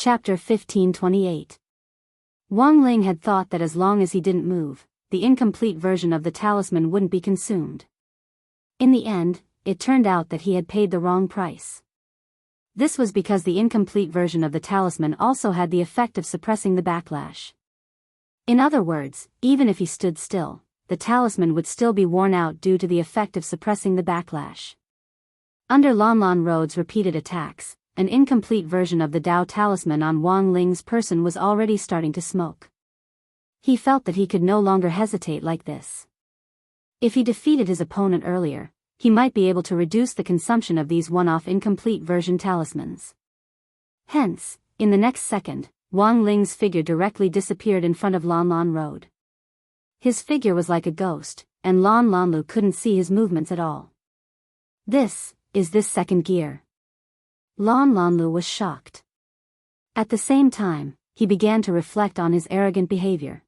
Chapter 1528. Wang Ling had thought that as long as he didn't move, the incomplete version of the talisman wouldn't be consumed. In the end, it turned out that he had paid the wrong price. This was because the incomplete version of the talisman also had the effect of suppressing the backlash. In other words, even if he stood still, the talisman would still be worn out due to the effect of suppressing the backlash. Under Lan Road's repeated attacks, an incomplete version of the Dao talisman on Wang Ling's person was already starting to smoke. He felt that he could no longer hesitate like this. If he defeated his opponent earlier, he might be able to reduce the consumption of these one-off incomplete version talismans. Hence, in the next second, Wang Ling's figure directly disappeared in front of Lan Road. His figure was like a ghost, and Lan Lu couldn't see his movements at all. This second gear. Lan Lu was shocked. At the same time, he began to reflect on his arrogant behavior.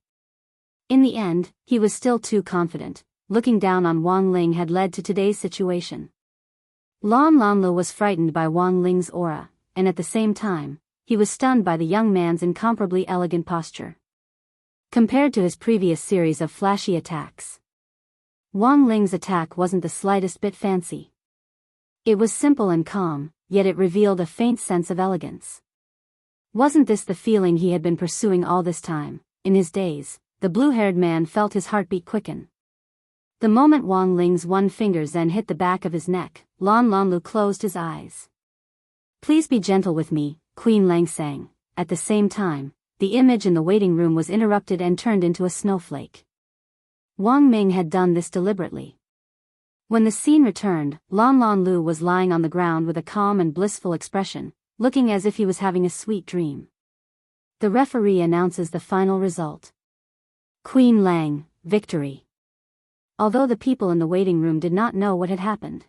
In the end, he was still too confident. Looking down on Wang Ling had led to today's situation. Lan Lu was frightened by Wang Ling's aura, and at the same time, he was stunned by the young man's incomparably elegant posture. Compared to his previous series of flashy attacks, Wang Ling's attack wasn't the slightest bit fancy. It was simple and calm, yet it revealed a faint sense of elegance. Wasn't this the feeling he had been pursuing all this time? In his daze, the blue-haired man felt his heartbeat quicken. The moment Wang Ling's one finger then hit the back of his neck, Lan Lu closed his eyes. "Please be gentle with me," Queen Lang sang. At the same time, the image in the waiting room was interrupted and turned into a snowflake. Wang Ming had done this deliberately. When the scene returned, Lan Lu was lying on the ground with a calm and blissful expression, looking as if he was having a sweet dream. The referee announces the final result. Queen Lang, victory. Although the people in the waiting room did not know what had happened.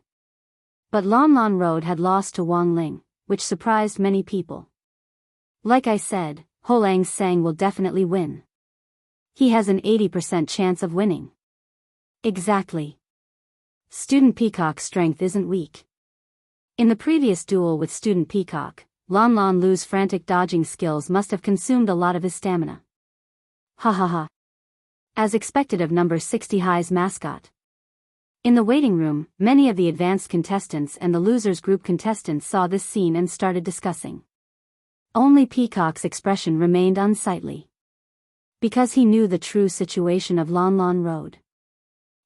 But Lan Road had lost to Wang Ling, which surprised many people. Like I said, Ho Lang Sang will definitely win. He has an 80% chance of winning. Exactly. Student Peacock's strength isn't weak. In the previous duel with Student Peacock, Lan Lu's frantic dodging skills must have consumed a lot of his stamina. Ha ha ha. As expected of number 60 High's mascot. In the waiting room, many of the advanced contestants and the losers group contestants saw this scene and started discussing. Only Peacock's expression remained unsightly. Because he knew the true situation of Lan Road.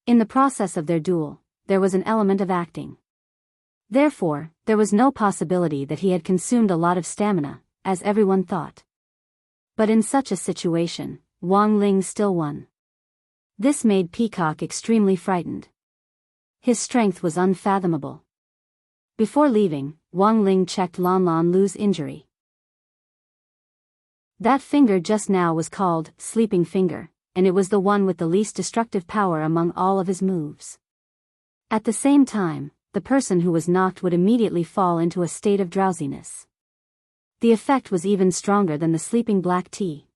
In the process of their duel, there was an element of acting. Therefore, there was no possibility that he had consumed a lot of stamina, as everyone thought. But in such a situation, Wang Ling still won. This made Peacock extremely frightened. His strength was unfathomable. Before leaving, Wang Ling checked Lan Lu's injury. That finger just now was called Sleeping Finger, and it was the one with the least destructive power among all of his moves. At the same time, the person who was knocked would immediately fall into a state of drowsiness. The effect was even stronger than the sleeping black tea.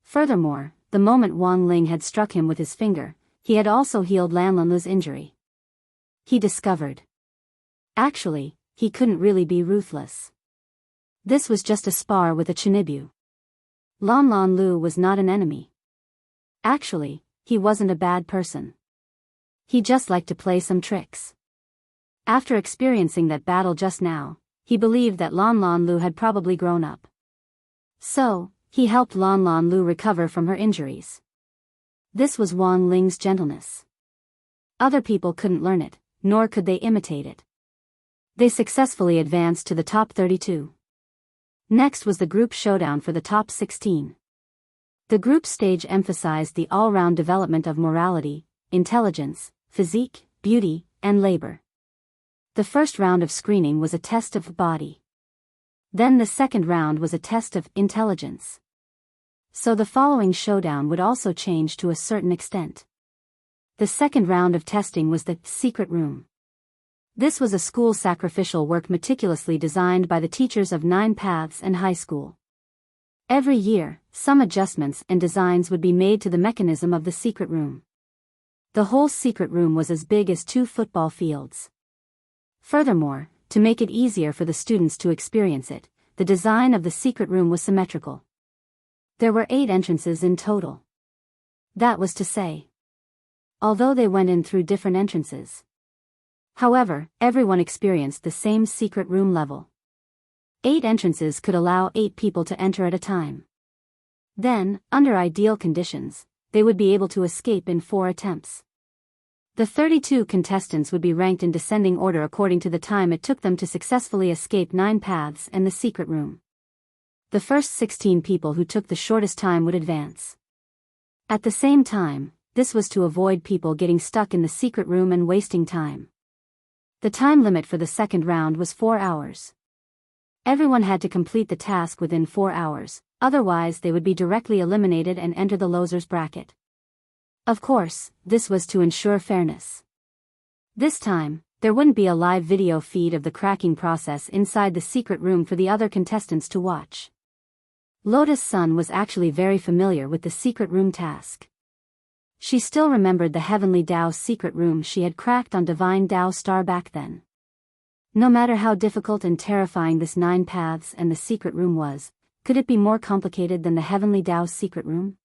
Furthermore, the moment Wang Ling had struck him with his finger, he had also healed Lan Lu's injury. He discovered. Actually, he couldn't really be ruthless. This was just a spar with a Chinibu. Lan Lu was not an enemy. Actually, he wasn't a bad person. He just liked to play some tricks. After experiencing that battle just now, he believed that Lan Lu had probably grown up. So, he helped Lan Lu recover from her injuries. This was Wang Ling's gentleness. Other people couldn't learn it, nor could they imitate it. They successfully advanced to the top 32. Next was the group showdown for the top 16. The group stage emphasized the all-round development of morality, intelligence, physique, beauty, and labor. The first round of screening was a test of body. Then the second round was a test of intelligence. So the following showdown would also change to a certain extent. The second round of testing was the secret room. This was a school sacrificial work meticulously designed by the teachers of 9 Paths and High School. Every year, some adjustments and designs would be made to the mechanism of the secret room. The whole secret room was as big as 2 football fields. Furthermore, to make it easier for the students to experience it, the design of the secret room was symmetrical. There were 8 entrances in total. That was to say, although they went in through different entrances. However, everyone experienced the same secret room level. 8 entrances could allow 8 people to enter at a time. Then, under ideal conditions, they would be able to escape in 4 attempts. The 32 contestants would be ranked in descending order according to the time it took them to successfully escape 9 paths and the secret room. The first 16 people who took the shortest time would advance. At the same time, this was to avoid people getting stuck in the secret room and wasting time. The time limit for the second round was 4 hours. Everyone had to complete the task within 4 hours, otherwise they would be directly eliminated and enter the losers bracket. Of course, this was to ensure fairness. This time, there wouldn't be a live video feed of the cracking process inside the secret room for the other contestants to watch. Lotus Sun was actually very familiar with the secret room task. She still remembered the Heavenly Tao secret room she had cracked on Divine Tao Star back then. No matter how difficult and terrifying this 9 paths and the secret room was, could it be more complicated than the Heavenly Tao secret room?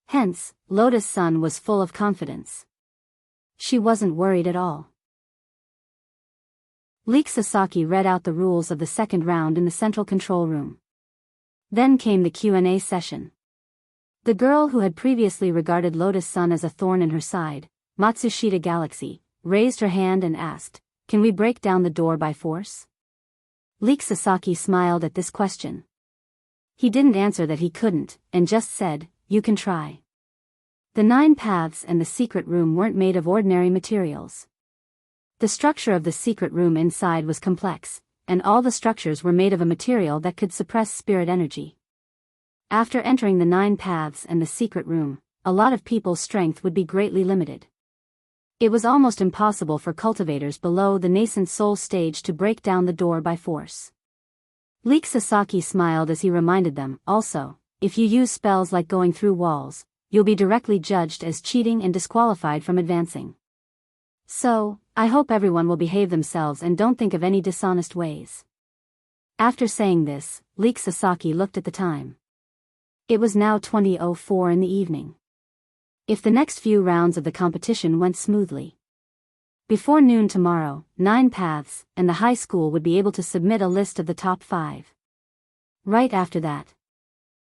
Hence, Lotus Sun was full of confidence. She wasn't worried at all. Leek Sasaki read out the rules of the second round in the central control room. Then came the Q&A session. The girl who had previously regarded Lotus Sun as a thorn in her side, Matsushita Galaxy, raised her hand and asked, "Can we break down the door by force?" Leek Sasaki smiled at this question. He didn't answer that he couldn't, and just said, "You can try." The 9 paths and the secret room weren't made of ordinary materials. The structure of the secret room inside was complex, and all the structures were made of a material that could suppress spirit energy. After entering the 9 paths and the secret room, a lot of people's strength would be greatly limited. It was almost impossible for cultivators below the nascent soul stage to break down the door by force. Leek Sasaki smiled as he reminded them, also, if you use spells like going through walls, you'll be directly judged as cheating and disqualified from advancing. So, I hope everyone will behave themselves and don't think of any dishonest ways. After saying this, Leek Sasaki looked at the time. It was now 20:04 in the evening. If the next few rounds of the competition went smoothly, before noon tomorrow, 9 paths and the high school would be able to submit a list of the top 5. Right after that,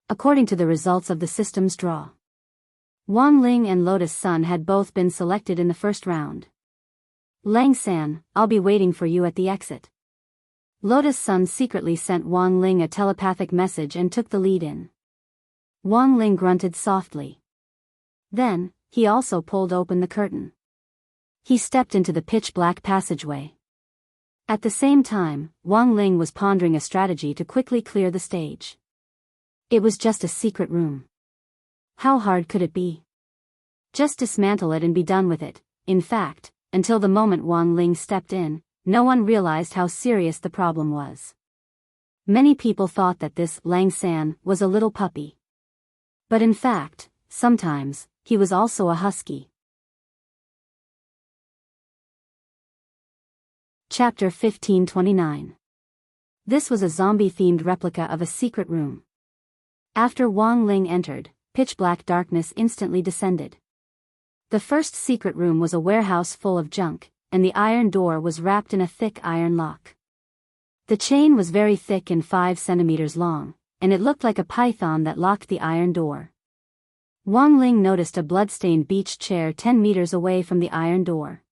according to the results of the system's draw, Wang Ling and Lotus Sun had both been selected in the first round. "Lang San, I'll be waiting for you at the exit." Lotus Sun secretly sent Wang Ling a telepathic message and took the lead in. Wang Ling grunted softly. Then, he also pulled open the curtain. He stepped into the pitch-black passageway. At the same time, Wang Ling was pondering a strategy to quickly clear the stage. It was just a secret room. How hard could it be? Just dismantle it and be done with it. In fact, until the moment Wang Ling stepped in, no one realized how serious the problem was. Many people thought that this Lang San was a little puppy. But in fact, sometimes, he was also a husky. Chapter 1529. This was a zombie-themed replica of a secret room. After Wang Ling entered, pitch-black darkness instantly descended. The first secret room was a warehouse full of junk, and the iron door was wrapped in a thick iron lock. The chain was very thick and 5 centimeters long, and it looked like a python that locked the iron door. Wang Ling noticed a blood-stained beach chair 10 meters away from the iron door.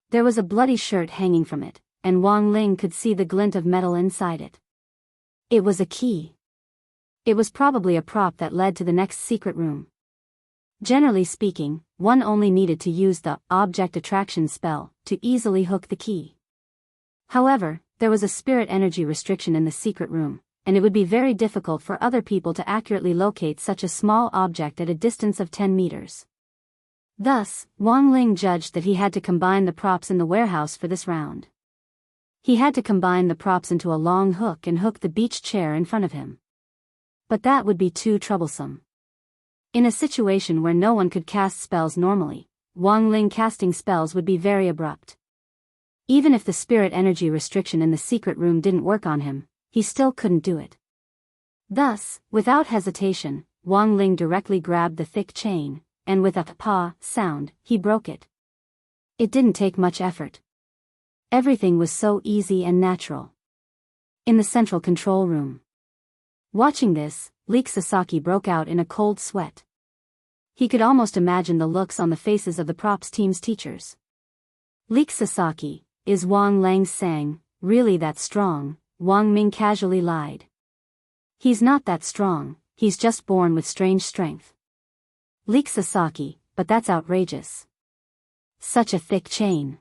There was a bloody shirt hanging from it, and Wang Ling could see the glint of metal inside it. It was a key. It was probably a prop that led to the next secret room. Generally speaking, one only needed to use the object attraction spell to easily hook the key. However, there was a spirit energy restriction in the secret room, and it would be very difficult for other people to accurately locate such a small object at a distance of 10 meters. Thus, Wang Ling judged that he had to combine the props in the warehouse for this round. He had to combine the props into a long hook and hook the beach chair in front of him. But that would be too troublesome. In a situation where no one could cast spells normally, Wang Ling casting spells would be very abrupt. Even if the spirit energy restriction in the secret room didn't work on him, he still couldn't do it. Thus, without hesitation, Wang Ling directly grabbed the thick chain, and with a "pa" sound, he broke it. It didn't take much effort. Everything was so easy and natural. In the central control room. Watching this, Leek Sasaki broke out in a cold sweat. He could almost imagine the looks on the faces of the props team's teachers. Leek Sasaki, is Wang Lang sang, really that strong? Wang Ming casually lied. He's not that strong, he's just born with strange strength. Leek Sasaki, but that's outrageous. Such a thick chain.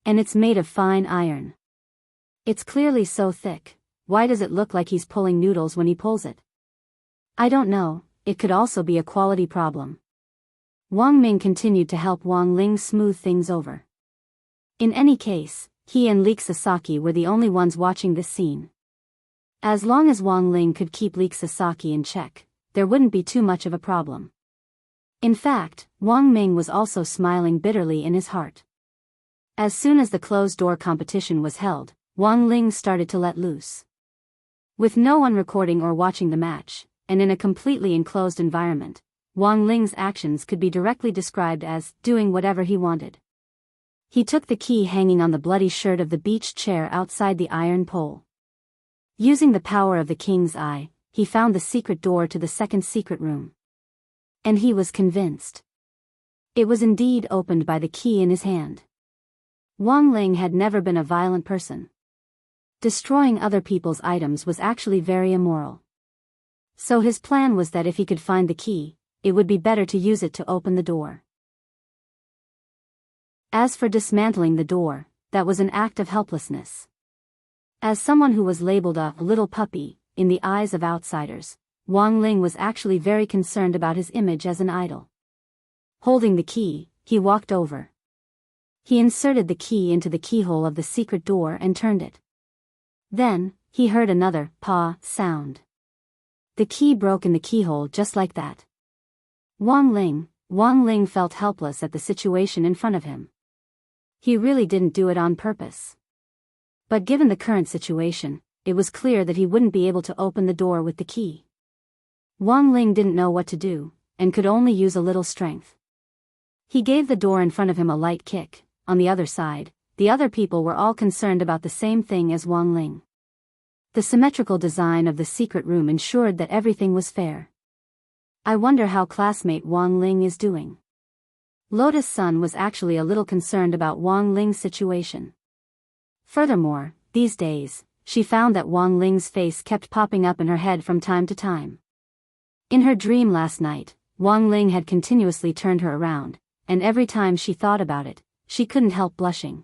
And it's made of fine iron. It's clearly so thick, why does it look like he's pulling noodles when he pulls it? I don't know, it could also be a quality problem. Wang Ming continued to help Wang Ling smooth things over. In any case, he and Leek Sasaki were the only ones watching this scene. As long as Wang Ling could keep Leek Sasaki in check, there wouldn't be too much of a problem. In fact, Wang Ming was also smiling bitterly in his heart. As soon as the closed-door competition was held, Wang Ling started to let loose. With no one recording or watching the match, and in a completely enclosed environment, Wang Ling's actions could be directly described as doing whatever he wanted. He took the key hanging on the bloody shirt of the beach chair outside the iron pole. Using the power of the king's eye, he found the secret door to the second secret room. And he was convinced. It was indeed opened by the key in his hand. Wang Ling had never been a violent person. Destroying other people's items was actually very immoral. So his plan was that if he could find the key, it would be better to use it to open the door. As for dismantling the door, that was an act of helplessness. As someone who was labeled a little puppy, in the eyes of outsiders, Wang Ling was actually very concerned about his image as an idol. Holding the key, he walked over. He inserted the key into the keyhole of the secret door and turned it. Then, he heard another "pa" sound. The key broke in the keyhole just like that. Wang Ling felt helpless at the situation in front of him. He really didn't do it on purpose. But given the current situation, it was clear that he wouldn't be able to open the door with the key. Wang Ling didn't know what to do, and could only use a little strength. He gave the door in front of him a light kick. On the other side, the other people were all concerned about the same thing as Wang Ling. The symmetrical design of the secret room ensured that everything was fair. I wonder how classmate Wang Ling is doing. Lotus Sun was actually a little concerned about Wang Ling's situation. Furthermore, these days, she found that Wang Ling's face kept popping up in her head from time to time. In her dream last night, Wang Ling had continuously turned her around, and every time she thought about it, she couldn't help blushing.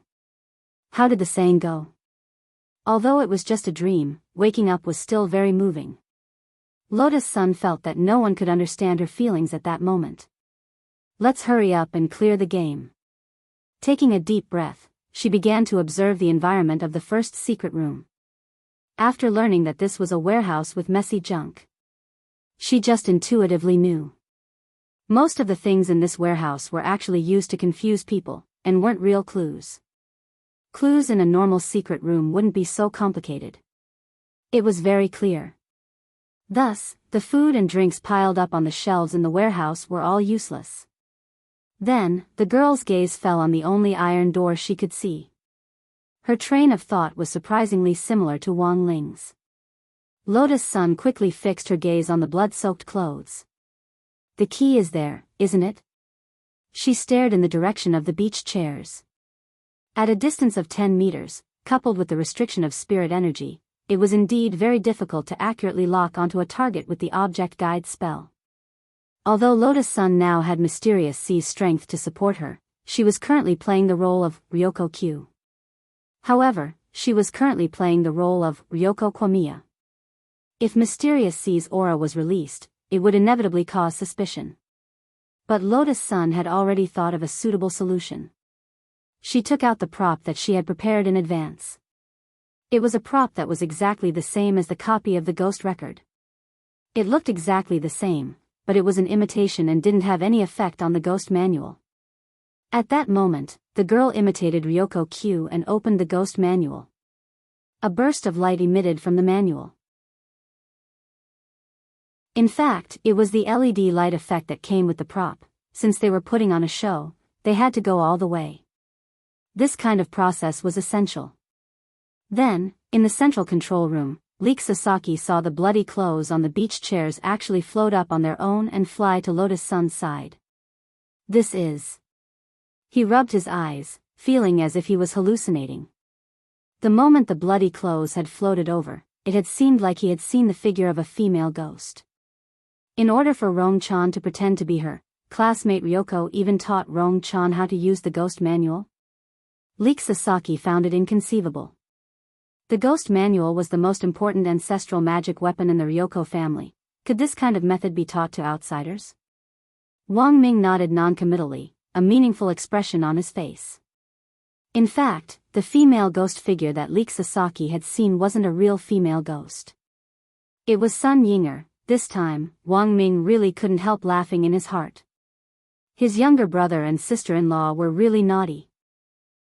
How did the saying go? Although it was just a dream, waking up was still very moving. Lotus Sun felt that no one could understand her feelings at that moment. Let's hurry up and clear the game. Taking a deep breath, she began to observe the environment of the first secret room. After learning that this was a warehouse with messy junk, she just intuitively knew. Most of the things in this warehouse were actually used to confuse people, and weren't real clues. Clues in a normal secret room wouldn't be so complicated. It was very clear. Thus, the food and drinks piled up on the shelves in the warehouse were all useless. Then, the girl's gaze fell on the only iron door she could see. Her train of thought was surprisingly similar to Wang Ling's. Lotus Sun quickly fixed her gaze on the blood-soaked clothes. The key is there, isn't it? She stared in the direction of the beach chairs. At a distance of 10 meters, coupled with the restriction of spirit energy, it was indeed very difficult to accurately lock onto a target with the object guide spell. Although Lotus Sun now had Mysterious C's strength to support her, she was currently playing the role of Ryoko Q. However, she was currently playing the role of Ryoko Kwamiya. If Mysterious C's aura was released, it would inevitably cause suspicion. But Lotus Sun had already thought of a suitable solution. She took out the prop that she had prepared in advance. It was a prop that was exactly the same as the copy of the ghost record. It looked exactly the same, but it was an imitation and didn't have any effect on the ghost manual. At that moment, the girl imitated Ryoko Q and opened the ghost manual. A burst of light emitted from the manual. In fact, it was the LED light effect that came with the prop. Since they were putting on a show, they had to go all the way. This kind of process was essential. Then, in the central control room, Leek Sasaki saw the bloody clothes on the beach chairs actually float up on their own and fly to Lotus Sun's side. This is... He rubbed his eyes, feeling as if he was hallucinating. The moment the bloody clothes had floated over, it had seemed like he had seen the figure of a female ghost. In order for Rong-chan to pretend to be her, classmate Ryoko even taught Rong-chan how to use the ghost manual. Leek Sasaki found it inconceivable. The ghost manual was the most important ancestral magic weapon in the Ryoko family. Could this kind of method be taught to outsiders? Wang Ming nodded non-committally, a meaningful expression on his face. In fact, the female ghost figure that Leek Sasaki had seen wasn't a real female ghost. It was Sun Yinger. This time, Wang Ming really couldn't help laughing in his heart. His younger brother and sister-in-law were really naughty.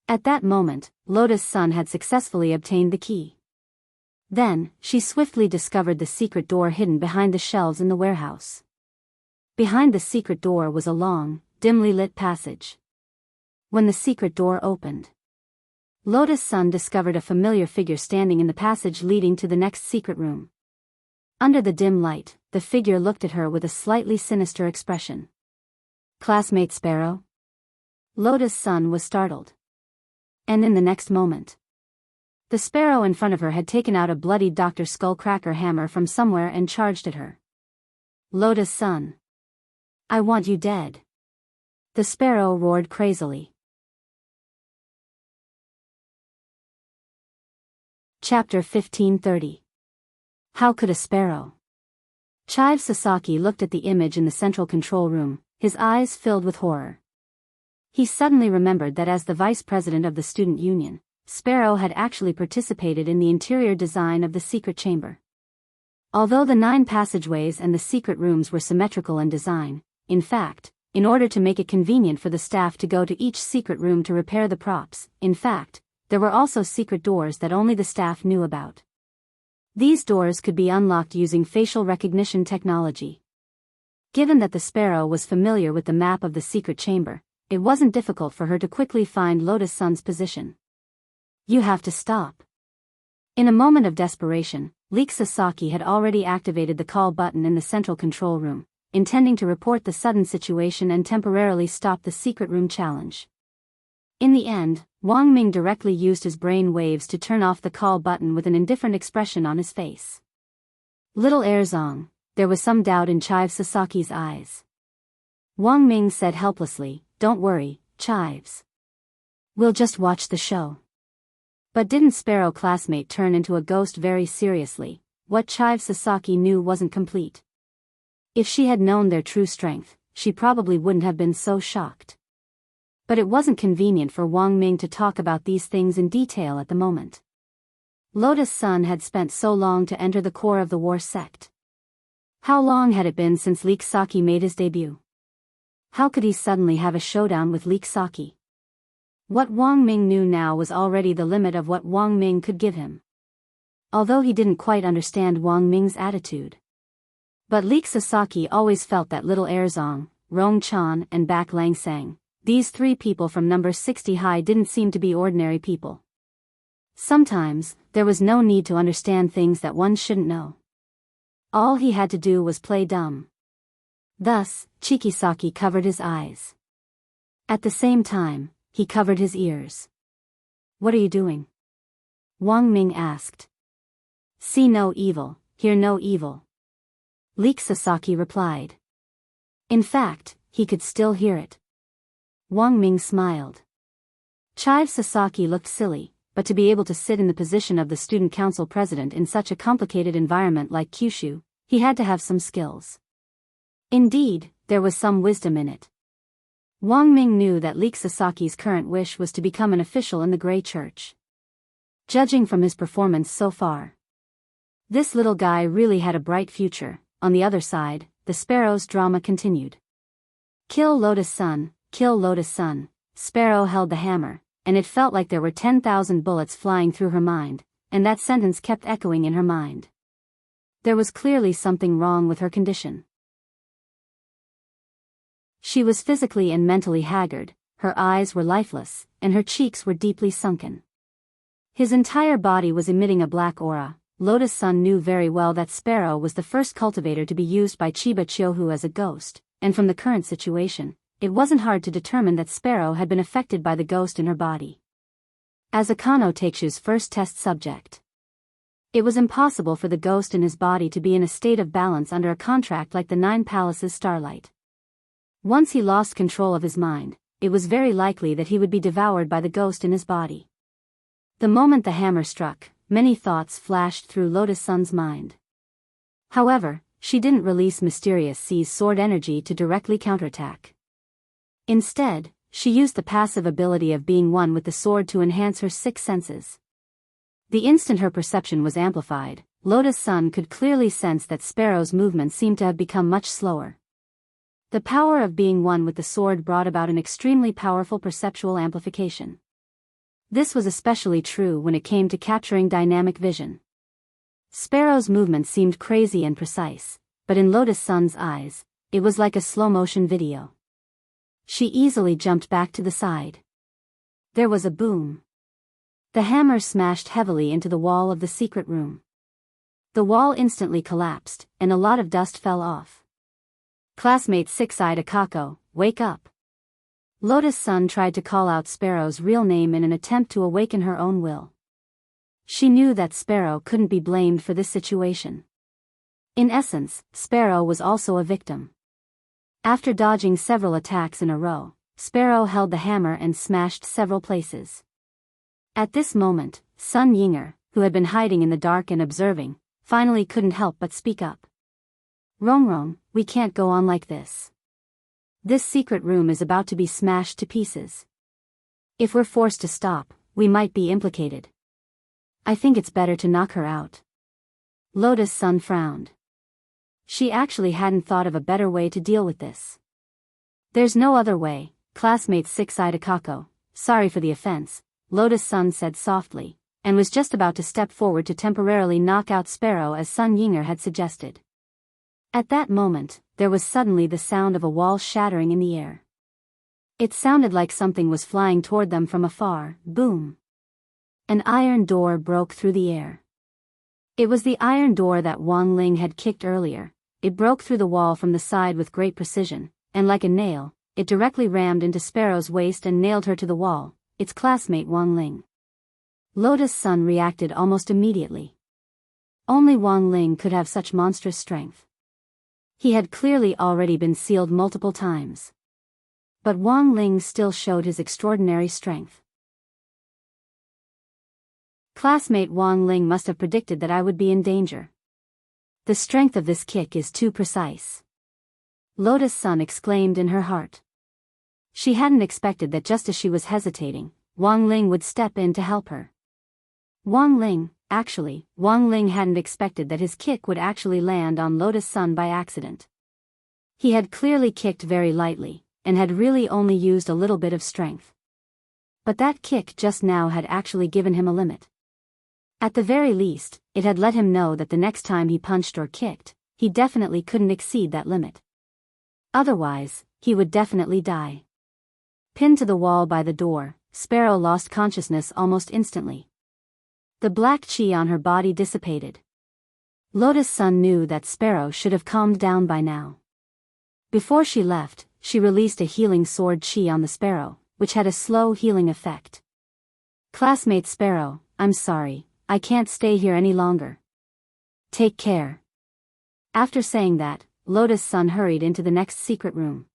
At that moment, Lotus Sun had successfully obtained the key. Then, she swiftly discovered the secret door hidden behind the shelves in the warehouse. Behind the secret door was a long, dimly lit passage. When the secret door opened, Lotus Sun discovered a familiar figure standing in the passage leading to the next secret room. Under the dim light, the figure looked at her with a slightly sinister expression. "Classmate Sparrow?" Lotus Sun was startled. And in the next moment, the sparrow in front of her had taken out a bloodied Dr. Skullcracker hammer from somewhere and charged at her. "Lotus Sun, I want you dead," the sparrow roared crazily. Chapter 1530. How could a sparrow? Chive Sasaki looked at the image in the central control room, his eyes filled with horror. He suddenly remembered that as the vice president of the student union, Sparrow had actually participated in the interior design of the secret chamber. Although the 9 passageways and the secret rooms were symmetrical in design, in fact, in order to make it convenient for the staff to go to each secret room to repair the props, in fact, there were also secret doors that only the staff knew about. These doors could be unlocked using facial recognition technology. Given that the sparrow was familiar with the map of the secret chamber, it wasn't difficult for her to quickly find Lotus Sun's position. "You have to stop." In a moment of desperation, Leek Sasaki had already activated the call button in the central control room, intending to report the sudden situation and temporarily stop the secret room challenge. In the end, Wang Ming directly used his brain waves to turn off the call button with an indifferent expression on his face. "Little Erzong," there was some doubt in Chive Sasaki's eyes. Wang Ming said helplessly, "Don't worry, Chives. We'll just watch the show." But didn't Sparrow classmate turn into a ghost very seriously? What Chive Sasaki knew wasn't complete. If she had known their true strength, she probably wouldn't have been so shocked. But it wasn't convenient for Wang Ming to talk about these things in detail at the moment. Lotus Sun had spent so long to enter the core of the war sect. How long had it been since Leek Saki made his debut? How could he suddenly have a showdown with Leek Saki? What Wang Ming knew now was already the limit of what Wang Ming could give him. Although he didn't quite understand Wang Ming's attitude. But Leek Sasaki always felt that Little Erzong, Rong Chan and Bak Lang Sang, these 3 people from number 60 high didn't seem to be ordinary people. Sometimes, there was no need to understand things that one shouldn't know. All he had to do was play dumb. Thus, Chikisaki covered his eyes. At the same time, he covered his ears. "What are you doing?" Wang Ming asked. "See no evil, hear no evil," Leek Sasaki replied. In fact, he could still hear it. Wang Ming smiled. Chive Sasaki looked silly, but to be able to sit in the position of the student council president in such a complicated environment like Kyushu, he had to have some skills. Indeed, there was some wisdom in it. Wang Ming knew that Leek Sasaki's current wish was to become an official in the Grey Church. Judging from his performance so far, this little guy really had a bright future. On the other side, the Sparrow's drama continued. "Kill Lotus Sun, kill Lotus Sun." Sparrow held the hammer, and it felt like there were 10,000 bullets flying through her mind, and that sentence kept echoing in her mind. There was clearly something wrong with her condition. She was physically and mentally haggard, her eyes were lifeless, and her cheeks were deeply sunken. His entire body was emitting a black aura. Lotus Sun knew very well that Sparrow was the first cultivator to be used by Chiba Chiohu as a ghost, and from the current situation, it wasn't hard to determine that Sparrow had been affected by the ghost in her body. As Akano Takeshu's first test subject, it was impossible for the ghost in his body to be in a state of balance under a contract like the Nine Palaces Starlight. Once he lost control of his mind, it was very likely that he would be devoured by the ghost in his body. The moment the hammer struck, many thoughts flashed through Lotus Sun's mind. However, she didn't release Mysterious C's sword energy to directly counterattack. Instead, she used the passive ability of being one with the sword to enhance her six senses. The instant her perception was amplified, Lotus Sun could clearly sense that Sparrow's movements seemed to have become much slower. The power of being one with the sword brought about an extremely powerful perceptual amplification. This was especially true when it came to capturing dynamic vision. Sparrow's movement seemed crazy and precise, but in Lotus Sun's eyes, it was like a slow-motion video. She easily jumped back to the side. There was a boom. The hammer smashed heavily into the wall of the secret room. The wall instantly collapsed, and a lot of dust fell off. Classmate Six-Eyed Akako, wake up. Lotus Sun tried to call out Sparrow's real name in an attempt to awaken her own will. She knew that Sparrow couldn't be blamed for this situation. In essence, Sparrow was also a victim. After dodging several attacks in a row, Sparrow held the hammer and smashed several places. At this moment, Sun Yinger, who had been hiding in the dark and observing, finally couldn't help but speak up. Rongrong, we can't go on like this. This secret room is about to be smashed to pieces. If we're forced to stop, we might be implicated. I think it's better to knock her out. Lotus Sun frowned. She actually hadn't thought of a better way to deal with this. There's no other way, classmate Six-Eyed Akako, sorry for the offense, Lotus Sun said softly, and was just about to step forward to temporarily knock out Sparrow as Sun Yinger had suggested. At that moment, there was suddenly the sound of a wall shattering in the air. It sounded like something was flying toward them from afar. Boom! An iron door broke through the air. It was the iron door that Wang Ling had kicked earlier. It broke through the wall from the side with great precision, and like a nail, it directly rammed into Sparrow's waist and nailed her to the wall, its classmate Wang Ling. Lotus Sun reacted almost immediately. Only Wang Ling could have such monstrous strength. He had clearly already been sealed multiple times. But Wang Ling still showed his extraordinary strength. Classmate Wang Ling must have predicted that I would be in danger. The strength of this kick is too precise. Lotus Sun exclaimed in her heart. She hadn't expected that just as she was hesitating, Wang Ling would step in to help her. Wang Ling hadn't expected that his kick would actually land on Lotus Sun by accident. He had clearly kicked very lightly, and had really only used a little bit of strength. But that kick just now had actually given him a limit. At the very least, it had let him know that the next time he punched or kicked, he definitely couldn't exceed that limit. Otherwise, he would definitely die. Pinned to the wall by the door, Sparrow lost consciousness almost instantly. The black chi on her body dissipated. Lotus Sun knew that Sparrow should have calmed down by now. Before she left, she released a healing sword chi on the Sparrow, which had a slow healing effect. Classmate Sparrow, I'm sorry, I can't stay here any longer. Take care. After saying that, Lotus Sun hurried into the next secret room.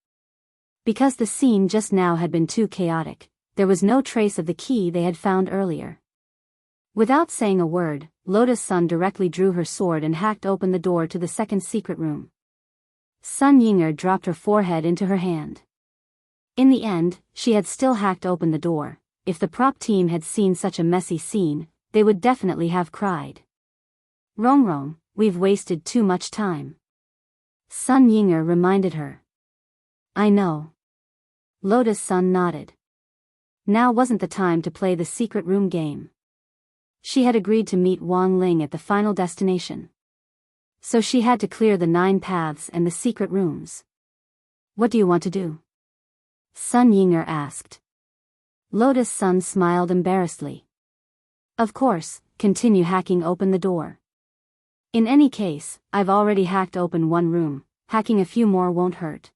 Because the scene just now had been too chaotic, there was no trace of the key they had found earlier. Without saying a word, Lotus Sun directly drew her sword and hacked open the door to the second secret room. Sun Yinger dropped her forehead into her hand. In the end, she had still hacked open the door. If the prop team had seen such a messy scene, they would definitely have cried. Rongrong, we've wasted too much time. Sun Yinger reminded her. I know. Lotus Sun nodded. Now wasn't the time to play the secret room game. She had agreed to meet Wang Ling at the final destination. So she had to clear the 9 paths and the secret rooms. What do you want to do? Sun Yinger asked. Lotus Sun smiled embarrassedly. Of course, continue hacking open the door. In any case, I've already hacked open 1 room, hacking a few more won't hurt.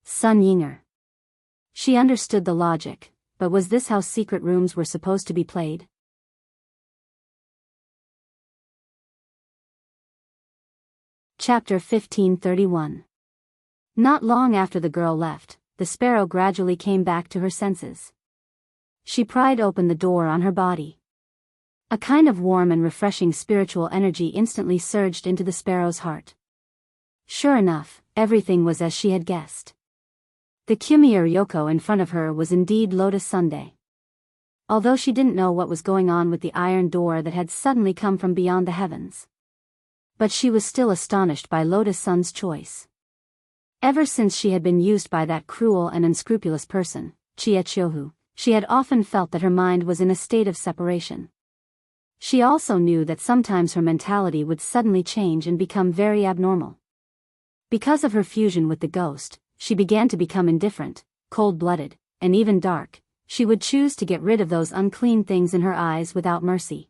Sun Yinger. She understood the logic, but was this how secret rooms were supposed to be played? Chapter 1531. Not long after the girl left, the sparrow gradually came back to her senses. She pried open the door on her body. A kind of warm and refreshing spiritual energy instantly surged into the sparrow's heart. Sure enough, everything was as she had guessed. The Kumier Yoko in front of her was indeed Lotus Sunday. Although she didn't know what was going on with the iron door that had suddenly come from beyond the heavens. But she was still astonished by Lotus Sun's choice. Ever since she had been used by that cruel and unscrupulous person, Chiechiohu, she had often felt that her mind was in a state of separation. She also knew that sometimes her mentality would suddenly change and become very abnormal. Because of her fusion with the ghost, she began to become indifferent, cold-blooded, and even dark. She would choose to get rid of those unclean things in her eyes without mercy.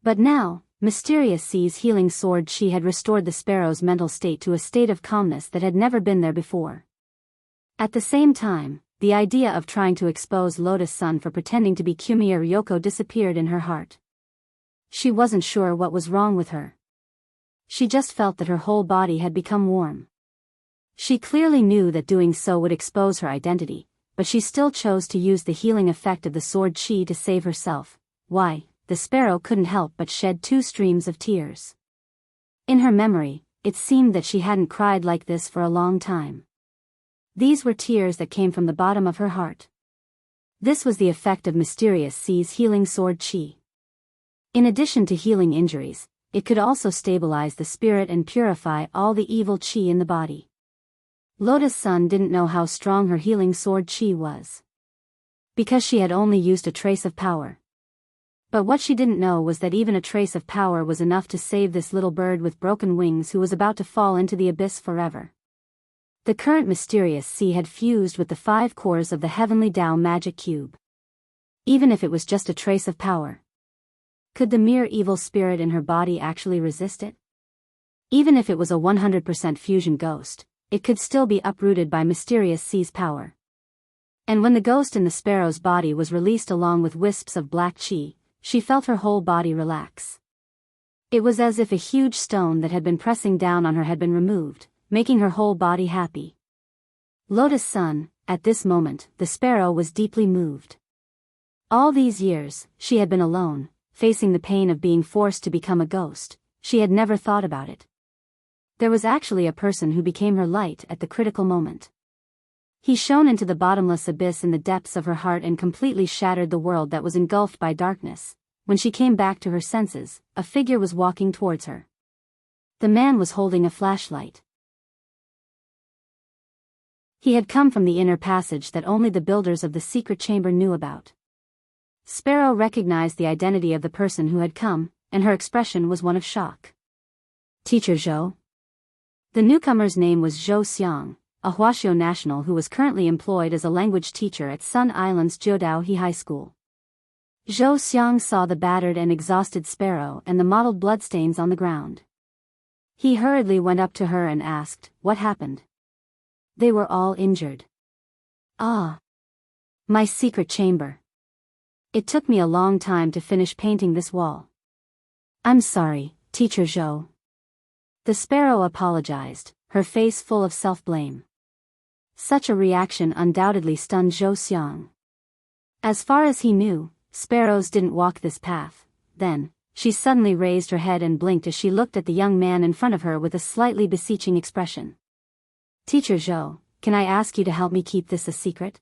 But now, Mysterious Sea's healing sword Chi had restored the sparrow's mental state to a state of calmness that had never been there before. At the same time, the idea of trying to expose Lotus Sun for pretending to be Kumier Yoko disappeared in her heart. She wasn't sure what was wrong with her. She just felt that her whole body had become warm. She clearly knew that doing so would expose her identity, but she still chose to use the healing effect of the sword Chi to save herself. Why? The sparrow couldn't help but shed 2 streams of tears. In her memory, it seemed that she hadn't cried like this for a long time. These were tears that came from the bottom of her heart. This was the effect of Mysterious Sea's healing sword Chi. In addition to healing injuries, it could also stabilize the spirit and purify all the evil Chi in the body. Lotus Sun didn't know how strong her healing sword Chi was. Because she had only used a trace of power. But what she didn't know was that even a trace of power was enough to save this little bird with broken wings who was about to fall into the abyss forever. The current Mysterious Sea had fused with the 5 cores of the Heavenly Tao magic cube. Even if it was just a trace of power. Could the mere evil spirit in her body actually resist it? Even if it was a 100% fusion ghost, it could still be uprooted by Mysterious Sea's power. And when the ghost in the sparrow's body was released along with wisps of black chi, she felt her whole body relax. It was as if a huge stone that had been pressing down on her had been removed, making her whole body happy. Lotus Sun, at this moment, the sparrow was deeply moved. All these years, she had been alone, facing the pain of being forced to become a ghost. She had never thought about it. There was actually a person who became her light at the critical moment. He shone into the bottomless abyss in the depths of her heart and completely shattered the world that was engulfed by darkness. When she came back to her senses, a figure was walking towards her. The man was holding a flashlight. He had come from the inner passage that only the builders of the secret chamber knew about. Sparrow recognized the identity of the person who had come, and her expression was one of shock. Teacher Zhou? The newcomer's name was Zhou Xiang, a Huaxiao national who was currently employed as a language teacher at Sun Island's Jiudao He High School. Zhou Xiang saw the battered and exhausted sparrow and the mottled bloodstains on the ground. He hurriedly went up to her and asked, "What happened?" "They were all injured." "Ah. My secret chamber. It took me a long time to finish painting this wall." "I'm sorry, Teacher Zhou." The sparrow apologized, her face full of self-blame. Such a reaction undoubtedly stunned Zhou Xiang. As far as he knew, sparrows didn't walk this path. Then, she suddenly raised her head and blinked as she looked at the young man in front of her with a slightly beseeching expression. "Teacher Zhou, can I ask you to help me keep this a secret?"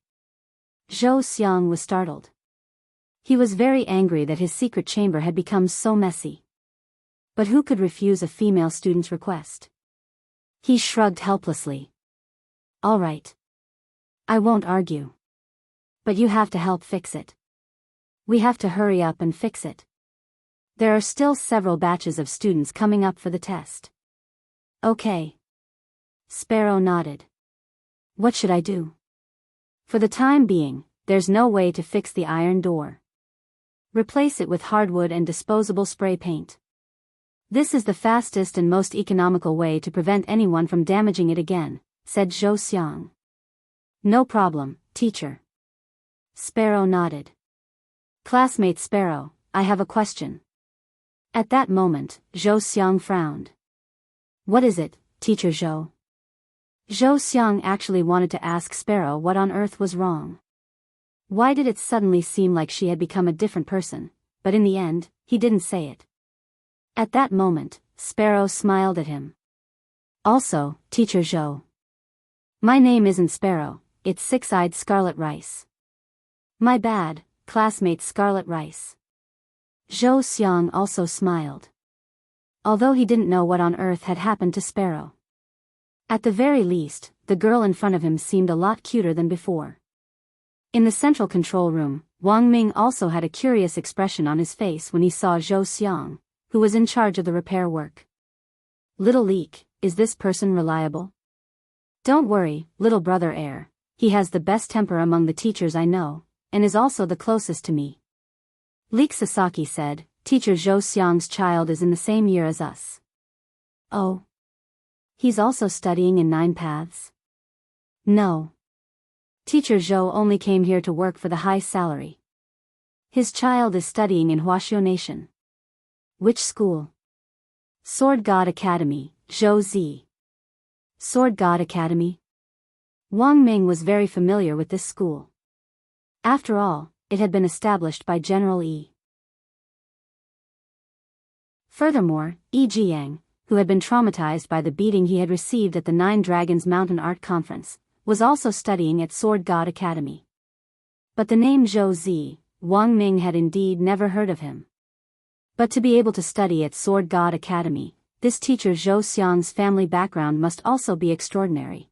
Zhou Xiang was startled. He was very angry that his secret chamber had become so messy. But who could refuse a female student's request? He shrugged helplessly. "All right. I won't argue. But you have to help fix it. We have to hurry up and fix it." There are still several batches of students coming up for the test. Okay. Sparrow nodded. What should I do? For the time being, there's no way to fix the iron door. Replace it with hardwood and disposable spray paint. This is the fastest and most economical way to prevent anyone from damaging it again, said Zhou Xiang. No problem, teacher. Sparrow nodded. Classmate Sparrow, I have a question. At that moment, Zhou Xiang frowned. What is it, Teacher Zhou? Zhou Xiang actually wanted to ask Sparrow what on earth was wrong. Why did it suddenly seem like she had become a different person, but in the end, he didn't say it. At that moment, Sparrow smiled at him. Also, Teacher Zhou. My name isn't Sparrow, it's Six-Eyed Scarlet Rice. My bad, classmate Scarlet Rice. Zhou Xiang also smiled. Although he didn't know what on earth had happened to Sparrow. At the very least, the girl in front of him seemed a lot cuter than before. In the central control room, Wang Ming also had a curious expression on his face when he saw Zhou Xiang, who was in charge of the repair work. Little Leak, is this person reliable? Don't worry, little brother Air, he has the best temper among the teachers I know, and is also the closest to me. Leak Sasaki said, Teacher Zhou Xiang's child is in the same year as us. Oh. He's also studying in 9 Paths? No. Teacher Zhou only came here to work for the high salary. His child is studying in Huaxiu Nation. Which school? Sword God Academy, Zhou Zi. Sword God Academy? Wang Ming was very familiar with this school. After all, it had been established by General Yi. Furthermore, Yi Jiang, who had been traumatized by the beating he had received at the Nine Dragons Mountain Art Conference, was also studying at Sword God Academy. But the name Zhou Zi, Wang Ming had indeed never heard of him. But to be able to study at Sword God Academy, this teacher Zhou Xiang's family background must also be extraordinary.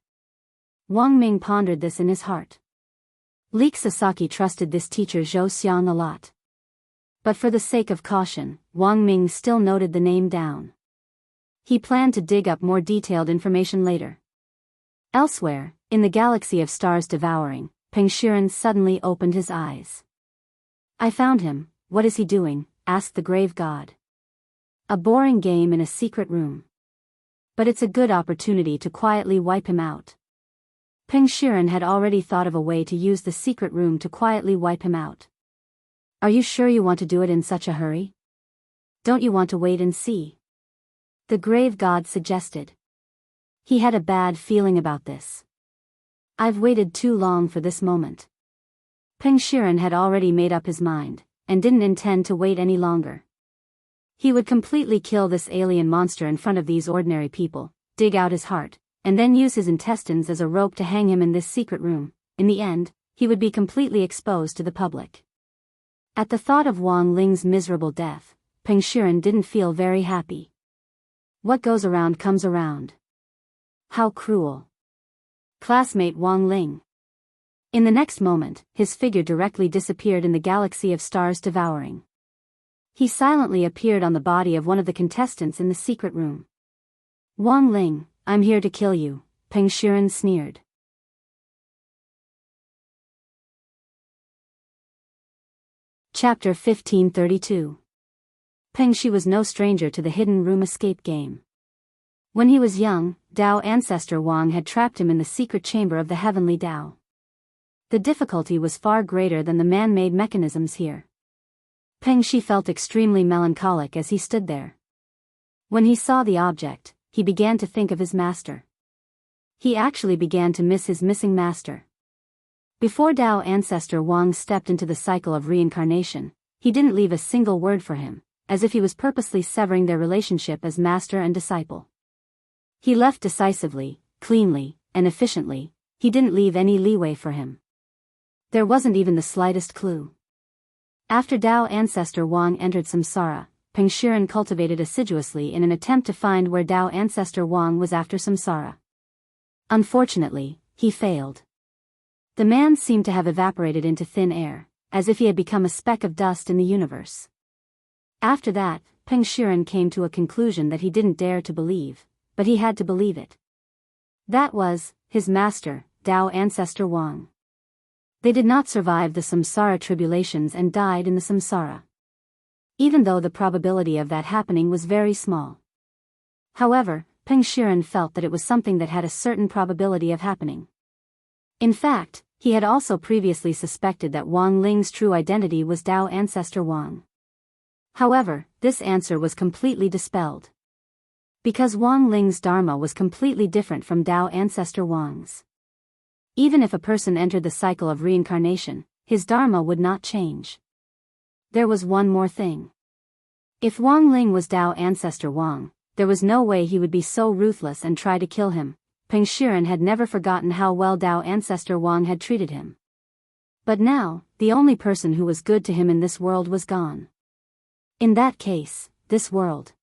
Wang Ming pondered this in his heart. Leak Sasaki trusted this teacher Zhou Xiang a lot. But for the sake of caution, Wang Ming still noted the name down. He planned to dig up more detailed information later. Elsewhere, in the galaxy of stars devouring, Peng Shiren suddenly opened his eyes. I found him, what is he doing? Asked the grave god. A boring game in a secret room. But it's a good opportunity to quietly wipe him out. Peng Shiren had already thought of a way to use the secret room to quietly wipe him out. Are you sure you want to do it in such a hurry? Don't you want to wait and see? The grave god suggested. He had a bad feeling about this. I've waited too long for this moment. Peng Shiren had already made up his mind, and didn't intend to wait any longer. He would completely kill this alien monster in front of these ordinary people, dig out his heart, and then use his intestines as a rope to hang him in this secret room. In the end, he would be completely exposed to the public. At the thought of Wang Ling's miserable death, Peng Shiren didn't feel very happy. What goes around comes around. How cruel. Classmate Wang Ling. In the next moment, his figure directly disappeared in the galaxy of stars devouring. He silently appeared on the body of one of the contestants in the secret room. Wang Ling, I'm here to kill you, Peng Shiren sneered. Chapter 1532. Peng Shi was no stranger to the hidden room escape game. When he was young, Dao ancestor Wang had trapped him in the secret chamber of the heavenly Dao. The difficulty was far greater than the man-made mechanisms here. Peng Shi felt extremely melancholic as he stood there. When he saw the object, he began to think of his master. He actually began to miss his missing master. Before Dao ancestor Wang stepped into the cycle of reincarnation, he didn't leave a single word for him, as if he was purposely severing their relationship as master and disciple. He left decisively, cleanly, and efficiently. He didn't leave any leeway for him. There wasn't even the slightest clue. After Dao ancestor Wang entered samsara, Peng Shiren cultivated assiduously in an attempt to find where Dao ancestor Wang was after samsara. Unfortunately, he failed. The man seemed to have evaporated into thin air, as if he had become a speck of dust in the universe. After that, Peng Shiren came to a conclusion that he didn't dare to believe, but he had to believe it. That was, his master, Dao Ancestor Wang. They did not survive the samsara tribulations and died in the samsara. Even though the probability of that happening was very small. However, Peng Shiren felt that it was something that had a certain probability of happening. In fact, he had also previously suspected that Wang Ling's true identity was Dao Ancestor Wang. However, this answer was completely dispelled. Because Wang Ling's dharma was completely different from Dao Ancestor Wang's. Even if a person entered the cycle of reincarnation, his dharma would not change. There was one more thing. If Wang Ling was Dao Ancestor Wang, there was no way he would be so ruthless and try to kill him. Peng Shiren had never forgotten how well Dao Ancestor Wang had treated him. But now, the only person who was good to him in this world was gone. In that case, this world.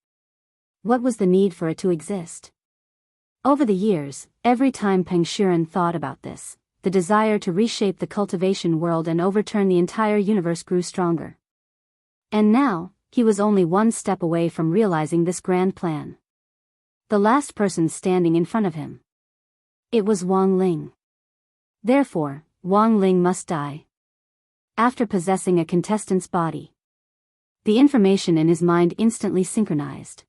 What was the need for it to exist? Over the years, every time Peng Shiren thought about this, the desire to reshape the cultivation world and overturn the entire universe grew stronger. And now, he was only one step away from realizing this grand plan. The last person standing in front of him. It was Wang Ling. Therefore, Wang Ling must die. After possessing a contestant's body. The information in his mind instantly synchronized.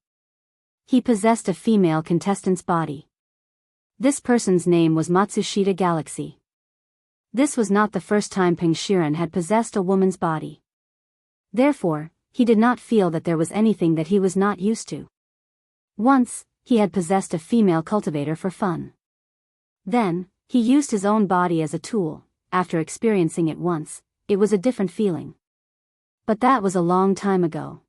He possessed a female contestant's body. This person's name was Matsushita Galaxy. This was not the first time Peng Shiren had possessed a woman's body. Therefore, he did not feel that there was anything that he was not used to. Once, he had possessed a female cultivator for fun. Then, he used his own body as a tool. After experiencing it once, it was a different feeling. But that was a long time ago.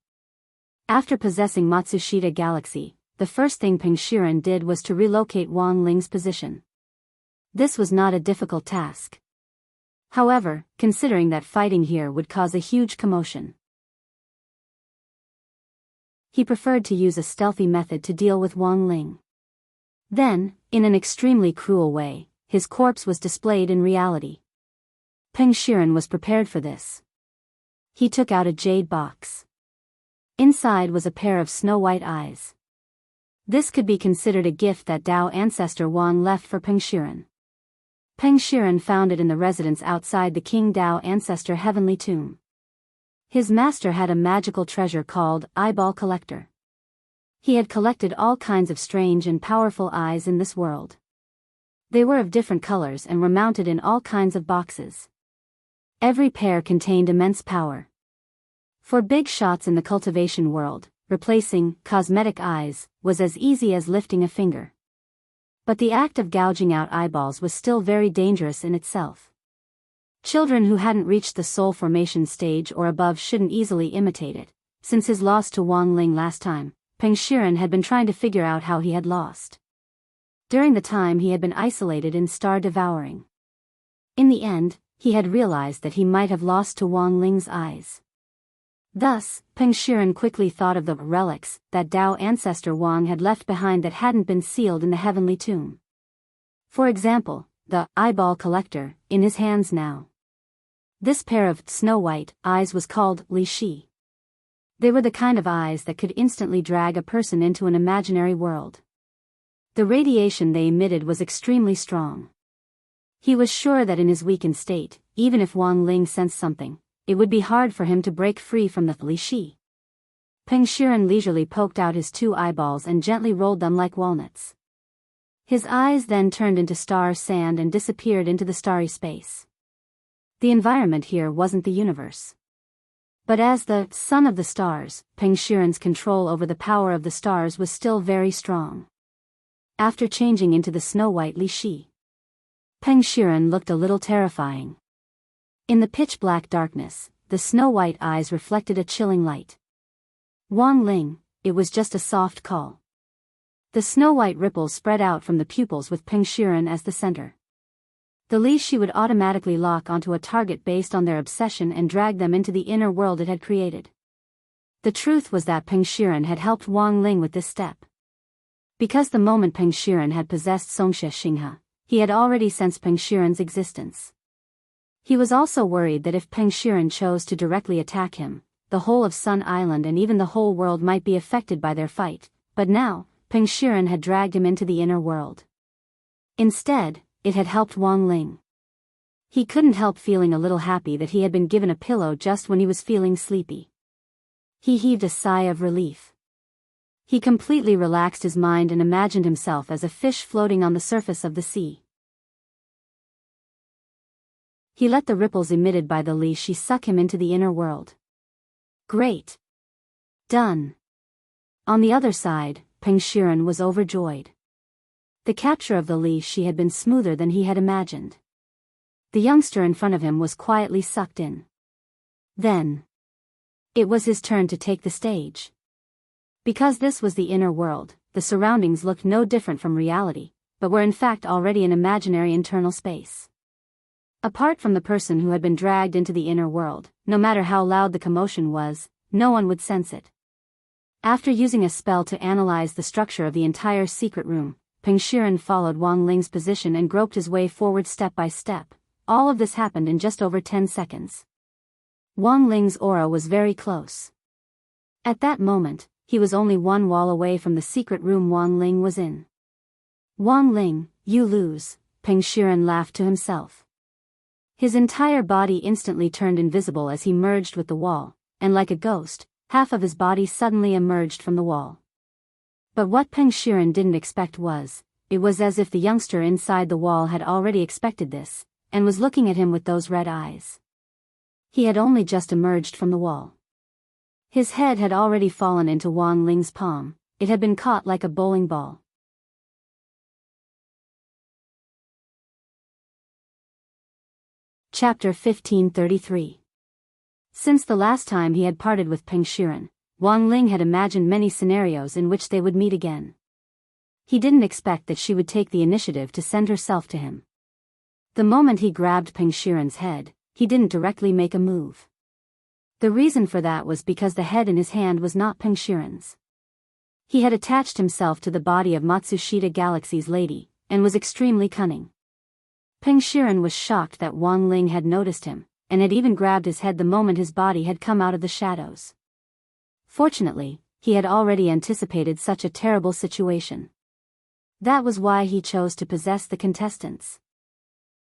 After possessing Matsushita Galaxy, the first thing Peng Shiren did was to relocate Wang Ling's position. This was not a difficult task. However, considering that fighting here would cause a huge commotion, he preferred to use a stealthy method to deal with Wang Ling. Then, in an extremely cruel way, his corpse was displayed in reality. Peng Shiren was prepared for this. He took out a jade box. Inside was a pair of snow-white eyes. This could be considered a gift that Dao Ancestor Wang left for Peng Shiren. Peng Shiren found it in the residence outside the King Dao Ancestor Heavenly Tomb. His master had a magical treasure called Eyeball Collector. He had collected all kinds of strange and powerful eyes in this world. They were of different colors and were mounted in all kinds of boxes. Every pair contained immense power. For big shots in the cultivation world, replacing cosmetic eyes was as easy as lifting a finger. But the act of gouging out eyeballs was still very dangerous in itself. Children who hadn't reached the soul formation stage or above shouldn't easily imitate it. Since his loss to Wang Ling last time, Peng Shiren had been trying to figure out how he had lost. During the time he had been isolated in star devouring. In the end, he had realized that he might have lost to Wang Ling's eyes. Thus, Peng Shiren quickly thought of the relics that Dao Ancestor Wang had left behind that hadn't been sealed in the heavenly tomb. For example, the eyeball collector in his hands now. This pair of snow-white eyes was called Li Shi. They were the kind of eyes that could instantly drag a person into an imaginary world. The radiation they emitted was extremely strong. He was sure that in his weakened state, even if Wang Ling sensed something, it would be hard for him to break free from the Li Shi. Peng Shiren leisurely poked out his two eyeballs and gently rolled them like walnuts. His eyes then turned into star sand and disappeared into the starry space. The environment here wasn't the universe. But as the son of the stars, Peng Shiren's control over the power of the stars was still very strong. After changing into the snow-white Li Shi, Peng Shiren looked a little terrifying. In the pitch-black darkness, the snow-white eyes reflected a chilling light. Wang Ling, it was just a soft call. The snow-white ripples spread out from the pupils with Peng Shiren as the center. The Li Shi would automatically lock onto a target based on their obsession and drag them into the inner world it had created. The truth was that Peng Shiren had helped Wang Ling with this step. Because the moment Peng Shiren had possessed Songshe Xinghe, he had already sensed Peng Shiren's existence. He was also worried that if Peng Shiren chose to directly attack him, the whole of Sun Island and even the whole world might be affected by their fight, but now, Peng Shiren had dragged him into the inner world. Instead, it had helped Wang Ling. He couldn't help feeling a little happy that he had been given a pillow just when he was feeling sleepy. He heaved a sigh of relief. He completely relaxed his mind and imagined himself as a fish floating on the surface of the sea. He let the ripples emitted by the leash suck him into the inner world. Great! Done! On the other side, Peng Shiren was overjoyed. The capture of the leash had been smoother than he had imagined. The youngster in front of him was quietly sucked in. Then, it was his turn to take the stage. Because this was the inner world, the surroundings looked no different from reality, but were in fact already an imaginary internal space. Apart from the person who had been dragged into the inner world, no matter how loud the commotion was, no one would sense it. After using a spell to analyze the structure of the entire secret room, Peng Shiren followed Wang Ling's position and groped his way forward step by step. All of this happened in just over 10 seconds. Wang Ling's aura was very close. At that moment, he was only one wall away from the secret room Wang Ling was in. Wang Ling, you lose, Peng Shiren laughed to himself. His entire body instantly turned invisible as he merged with the wall, and like a ghost, half of his body suddenly emerged from the wall. But what Peng Shiren didn't expect was, it was as if the youngster inside the wall had already expected this, and was looking at him with those red eyes. He had only just emerged from the wall. His head had already fallen into Wang Ling's palm, it had been caught like a bowling ball. Chapter 1533. Since the last time he had parted with Peng Shiren, Wang Ling had imagined many scenarios in which they would meet again. He didn't expect that she would take the initiative to send herself to him. The moment he grabbed Peng Shiren's head, he didn't directly make a move. The reason for that was because the head in his hand was not Peng Shiren's. He had attached himself to the body of Matsushita Galaxy's lady, and was extremely cunning. Peng Shiren was shocked that Wang Ling had noticed him, and had even grabbed his head the moment his body had come out of the shadows. Fortunately, he had already anticipated such a terrible situation. That was why he chose to possess the contestants.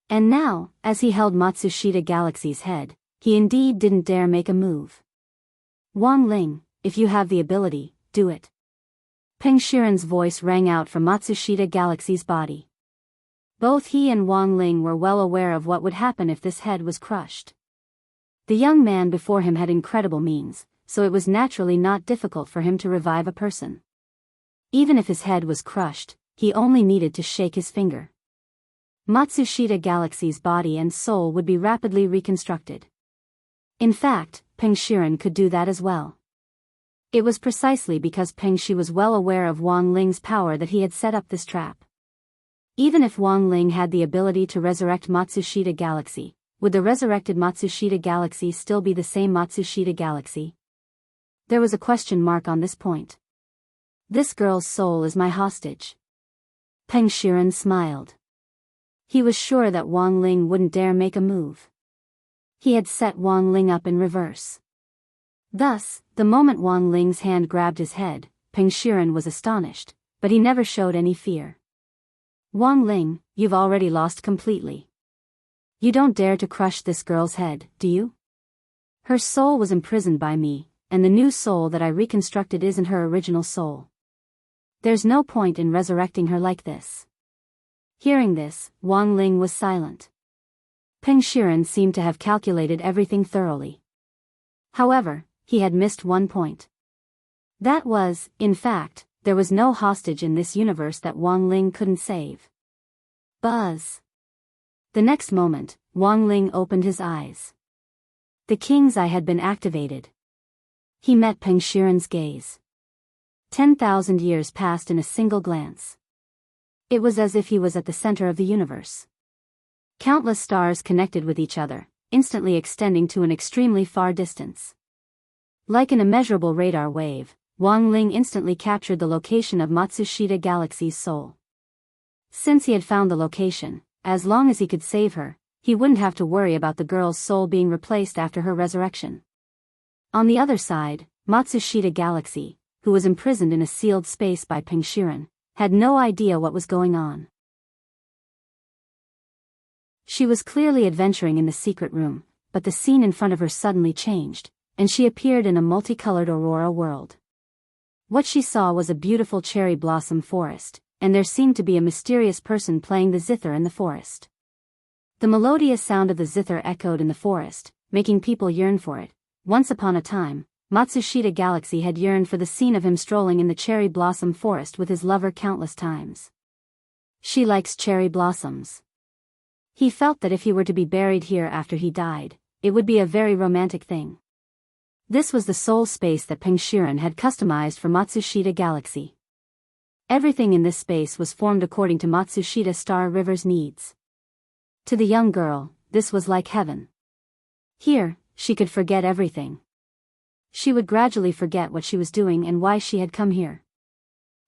And now, as he held Matsushita Galaxy's head, he indeed didn't dare make a move. Wang Ling, if you have the ability, do it. Peng Shiren's voice rang out from Matsushita Galaxy's body. Both he and Wang Ling were well aware of what would happen if this head was crushed. The young man before him had incredible means, so it was naturally not difficult for him to revive a person. Even if his head was crushed, he only needed to shake his finger. Matsushita Galaxy's body and soul would be rapidly reconstructed. In fact, Peng Shiren could do that as well. It was precisely because Peng Shi was well aware of Wang Ling's power that he had set up this trap. Even if Wang Ling had the ability to resurrect Matsushita Galaxy, would the resurrected Matsushita Galaxy still be the same Matsushita Galaxy? There was a question mark on this point. This girl's soul is my hostage. Peng Shiren smiled. He was sure that Wang Ling wouldn't dare make a move. He had set Wang Ling up in reverse. Thus, the moment Wang Ling's hand grabbed his head, Peng Shiren was astonished, but he never showed any fear. Wang Ling, you've already lost completely. You don't dare to crush this girl's head, do you? Her soul was imprisoned by me, and the new soul that I reconstructed isn't her original soul. There's no point in resurrecting her like this. Hearing this, Wang Ling was silent. Peng Shiren seemed to have calculated everything thoroughly. However, he had missed one point. That was, in fact, there was no hostage in this universe that Wang Ling couldn't save. Buzz. The next moment, Wang Ling opened his eyes. The king's eye had been activated. He met Peng Shiren's gaze. 10,000 years passed in a single glance. It was as if he was at the center of the universe. Countless stars connected with each other, instantly extending to an extremely far distance. Like an immeasurable radar wave, Wang Ling instantly captured the location of Matsushita Galaxy's soul. Since he had found the location, as long as he could save her, he wouldn't have to worry about the girl's soul being replaced after her resurrection. On the other side, Matsushita Galaxy, who was imprisoned in a sealed space by Peng Shiren, had no idea what was going on. She was clearly adventuring in the secret room, but the scene in front of her suddenly changed, and she appeared in a multicolored aurora world. What she saw was a beautiful cherry blossom forest, and there seemed to be a mysterious person playing the zither in the forest. The melodious sound of the zither echoed in the forest, making people yearn for it. Once upon a time, Matsushita Galaxy had yearned for the scene of him strolling in the cherry blossom forest with his lover countless times. She likes cherry blossoms. He felt that if he were to be buried here after he died, it would be a very romantic thing. This was the soul space that Peng Shiren had customized for Matsushita Galaxy. Everything in this space was formed according to Matsushita Star River's needs. To the young girl, this was like heaven. Here, she could forget everything. She would gradually forget what she was doing and why she had come here.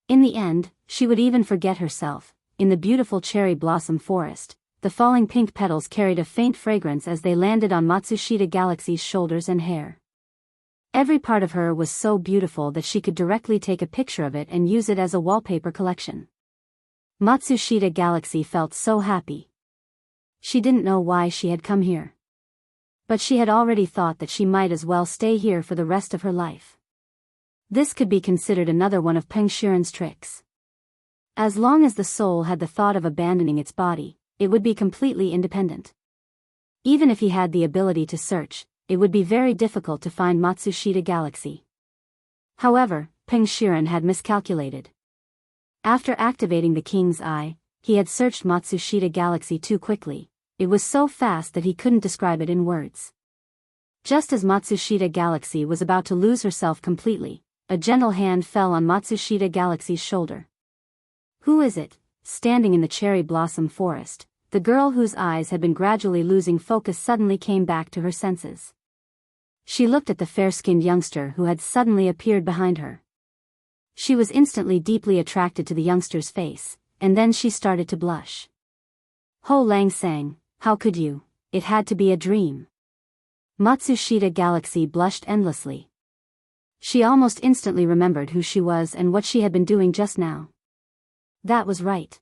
In the end, she would even forget herself. In the beautiful cherry blossom forest, the falling pink petals carried a faint fragrance as they landed on Matsushita Galaxy's shoulders and hair. Every part of her was so beautiful that she could directly take a picture of it and use it as a wallpaper collection. Matsushita Galaxy felt so happy. She didn't know why she had come here. But she had already thought that she might as well stay here for the rest of her life. This could be considered another one of Peng Shiren's tricks. As long as the soul had the thought of abandoning its body, it would be completely independent. Even if he had the ability to search, it would be very difficult to find Matsushita Galaxy. However, Peng Shiren had miscalculated. After activating the King's Eye, he had searched Matsushita Galaxy too quickly. It was so fast that he couldn't describe it in words. Just as Matsushita Galaxy was about to lose herself completely, a gentle hand fell on Matsushita Galaxy's shoulder. Who is it, standing in the cherry blossom forest? The girl whose eyes had been gradually losing focus suddenly came back to her senses. She looked at the fair-skinned youngster who had suddenly appeared behind her. She was instantly deeply attracted to the youngster's face, and then she started to blush. Ho Lang sang, how could you? It had to be a dream. Matsushita Galaxy blushed endlessly. She almost instantly remembered who she was and what she had been doing just now. That was right.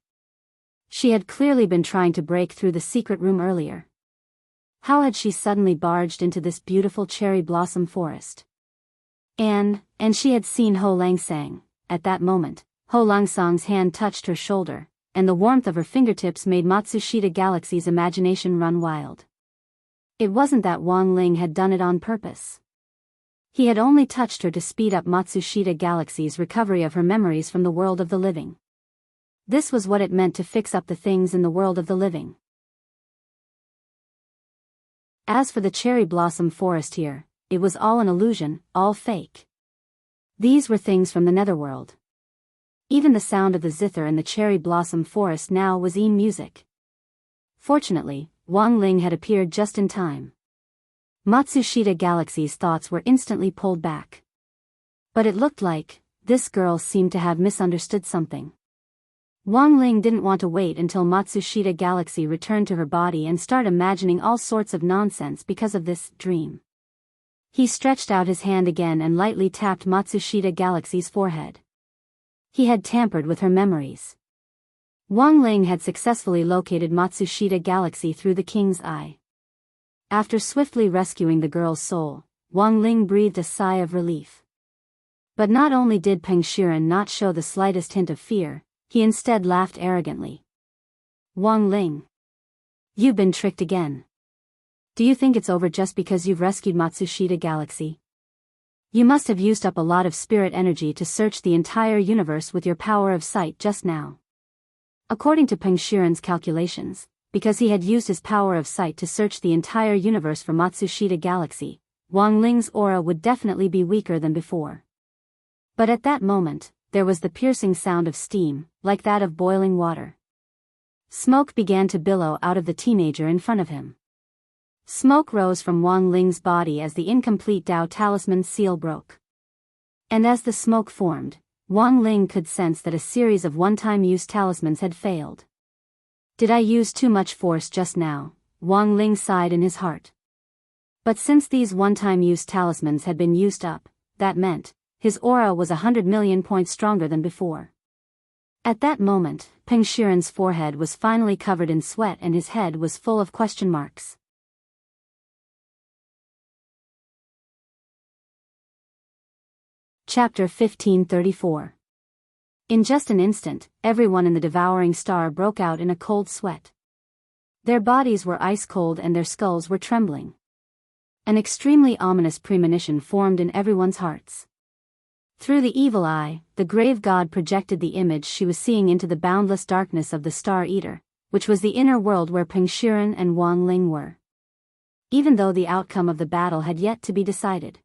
She had clearly been trying to break through the secret room earlier. How had she suddenly barged into this beautiful cherry blossom forest? And she had seen Ho Lang sang. At that moment, Ho Lang sang's hand touched her shoulder, and the warmth of her fingertips made Matsushita Galaxy's imagination run wild. It wasn't that Wang Ling had done it on purpose. He had only touched her to speed up Matsushita Galaxy's recovery of her memories from the world of the living. This was what it meant to fix up the things in the world of the living. As for the cherry blossom forest here, it was all an illusion, all fake. These were things from the netherworld. Even the sound of the zither in the cherry blossom forest now was music. Fortunately, Wang Ling had appeared just in time. Matsushita Galaxy's thoughts were instantly pulled back. But it looked like this girl seemed to have misunderstood something. Wang Ling didn't want to wait until Matsushita Galaxy returned to her body and start imagining all sorts of nonsense because of this dream. He stretched out his hand again and lightly tapped Matsushita Galaxy's forehead. He had tampered with her memories. Wang Ling had successfully located Matsushita Galaxy through the King's Eye. After swiftly rescuing the girl's soul, Wang Ling breathed a sigh of relief. But not only did Peng Shiren not show the slightest hint of fear, he instead laughed arrogantly. Wang Ling. You've been tricked again. Do you think it's over just because you've rescued Matsushita Galaxy? You must have used up a lot of spirit energy to search the entire universe with your power of sight just now. According to Peng Shiren's calculations, because he had used his power of sight to search the entire universe for Matsushita Galaxy, Wang Ling's aura would definitely be weaker than before. But at that moment, there was the piercing sound of steam, like that of boiling water. Smoke began to billow out of the teenager in front of him. Smoke rose from Wang Ling's body as the incomplete Dao talisman seal broke. And as the smoke formed, Wang Ling could sense that a series of one-time use talismans had failed. Did I use too much force just now? Wang Ling sighed in his heart. But since these one-time use talismans had been used up, that meant his aura was 100 million points stronger than before. At that moment, Peng Shiren's forehead was finally covered in sweat and his head was full of question marks. Chapter 1534. In just an instant, everyone in the devouring star broke out in a cold sweat. Their bodies were ice cold and their skulls were trembling. An extremely ominous premonition formed in everyone's hearts. Through the evil eye, the grave god projected the image she was seeing into the boundless darkness of the Star Eater, which was the inner world where Peng Shiren and Wang Ling were. Even though the outcome of the battle had yet to be decided.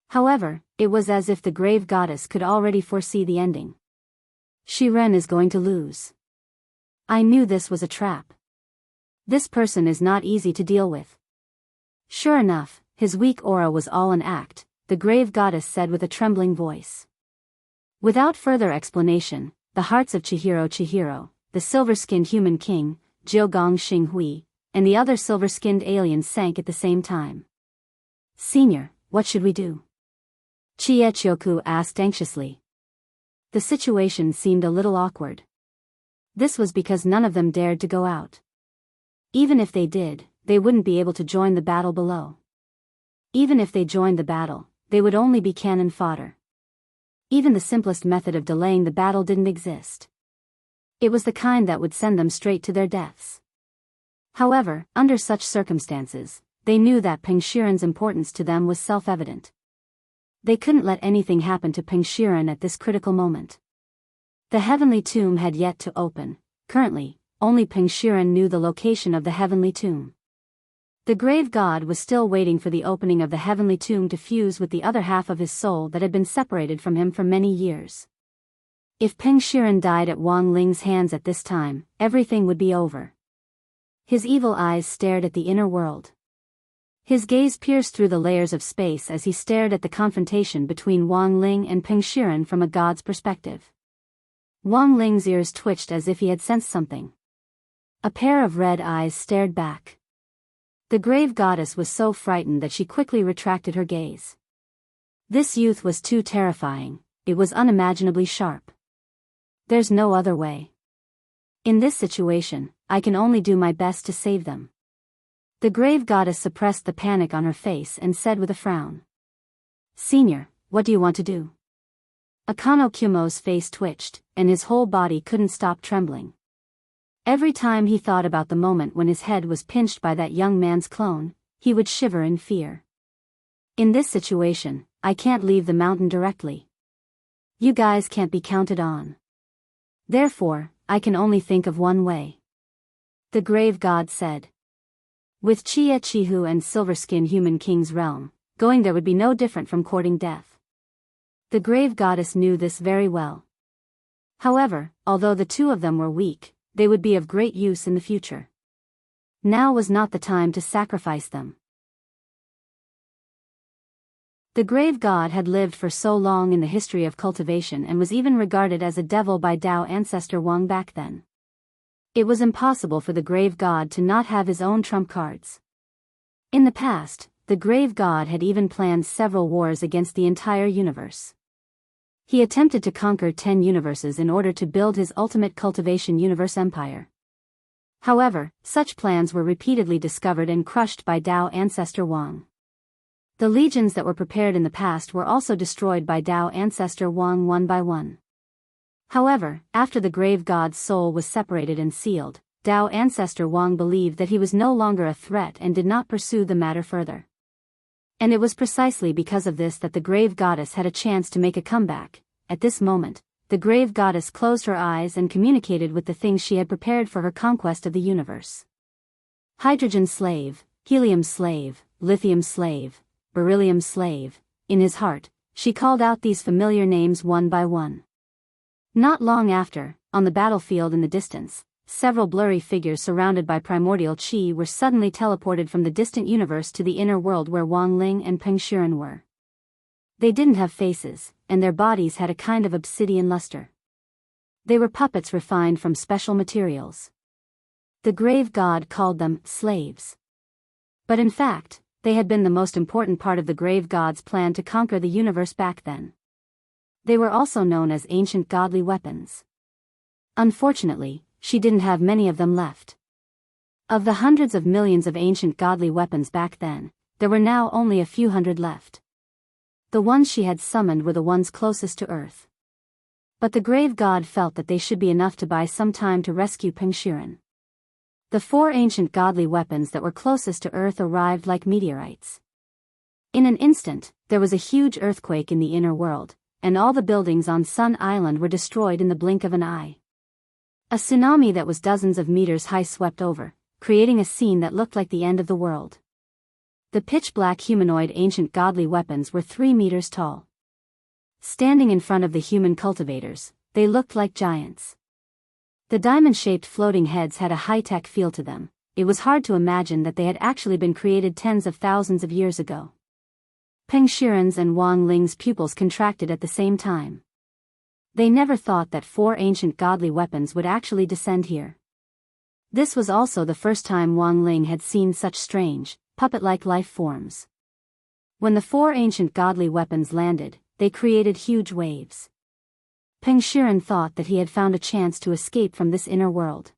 However, it was as if the grave goddess could already foresee the ending. Shiren is going to lose. I knew this was a trap. This person is not easy to deal with. Sure enough, his weak aura was all an act, the grave goddess said with a trembling voice. Without further explanation, the hearts of Chihiro, the silver-skinned human king, Jiugong Xinghui, and the other silver-skinned aliens sank at the same time. Senior, what should we do? Chiechioku asked anxiously. The situation seemed a little awkward. This was because none of them dared to go out. Even if they did, they wouldn't be able to join the battle below. Even if they joined the battle, they would only be cannon fodder. Even the simplest method of delaying the battle didn't exist. It was the kind that would send them straight to their deaths. However, under such circumstances, they knew that Peng Shiren's importance to them was self-evident. They couldn't let anything happen to Peng Shiren at this critical moment. The heavenly tomb had yet to open. Currently, only Peng Shiren knew the location of the heavenly tomb. The grave god was still waiting for the opening of the heavenly tomb to fuse with the other half of his soul that had been separated from him for many years. If Peng Shiren died at Wang Ling's hands at this time, everything would be over. His evil eyes stared at the inner world. His gaze pierced through the layers of space as he stared at the confrontation between Wang Ling and Peng Shiren from a god's perspective. Wang Ling's ears twitched as if he had sensed something. A pair of red eyes stared back. The grave goddess was so frightened that she quickly retracted her gaze. This youth was too terrifying, it was unimaginably sharp. There's no other way. In this situation, I can only do my best to save them. The grave goddess suppressed the panic on her face and said with a frown. Senior, what do you want to do? Akano Kumo's face twitched, and his whole body couldn't stop trembling. Every time he thought about the moment when his head was pinched by that young man's clone, he would shiver in fear. In this situation, I can't leave the mountain directly. You guys can't be counted on. Therefore, I can only think of one way. The grave god said. With Chihu and Silverskin Human King's realm, going there would be no different from courting death. The grave goddess knew this very well. However, although the two of them were weak, they would be of great use in the future. Now was not the time to sacrifice them. The grave god had lived for so long in the history of cultivation and was even regarded as a devil by Tao ancestor Wang back then. It was impossible for the grave god to not have his own trump cards. In the past, the grave god had even planned several wars against the entire universe. He attempted to conquer 10 universes in order to build his ultimate cultivation universe empire. However, such plans were repeatedly discovered and crushed by Tao ancestor Wang. The legions that were prepared in the past were also destroyed by Tao ancestor Wang one by one. However, after the grave god's soul was separated and sealed, Tao ancestor Wang believed that he was no longer a threat and did not pursue the matter further. And it was precisely because of this that the grave goddess had a chance to make a comeback. At this moment, the grave goddess closed her eyes and communicated with the things she had prepared for her conquest of the universe. Hydrogen slave, helium slave, lithium slave, beryllium slave. In his heart, she called out these familiar names one by one. Not long after, on the battlefield in the distance, several blurry figures surrounded by primordial chi were suddenly teleported from the distant universe to the inner world where Wang Ling and Peng Shiren were. They didn't have faces, and their bodies had a kind of obsidian luster. They were puppets refined from special materials. The grave god called them slaves. But in fact, they had been the most important part of the grave god's plan to conquer the universe back then. They were also known as ancient godly weapons. Unfortunately, she didn't have many of them left. Of the hundreds of millions of ancient godly weapons back then, there were now only a few hundred left. The ones she had summoned were the ones closest to Earth. But the grave god felt that they should be enough to buy some time to rescue Pengxiren. The 4 ancient godly weapons that were closest to Earth arrived like meteorites. In an instant, there was a huge earthquake in the inner world, and all the buildings on Sun Island were destroyed in the blink of an eye. A tsunami that was dozens of meters high swept over, creating a scene that looked like the end of the world. The pitch-black humanoid ancient godly weapons were 3 meters tall. Standing in front of the human cultivators, they looked like giants. The diamond-shaped floating heads had a high-tech feel to them. It was hard to imagine that they had actually been created tens of thousands of years ago. Pengxiren's and Wang Ling's pupils contracted at the same time. They never thought that 4 ancient godly weapons would actually descend here. This was also the first time Wang Ling had seen such strange, puppet-like life forms. When the 4 ancient godly weapons landed, they created huge waves. Pengxiren thought that he had found a chance to escape from this inner world.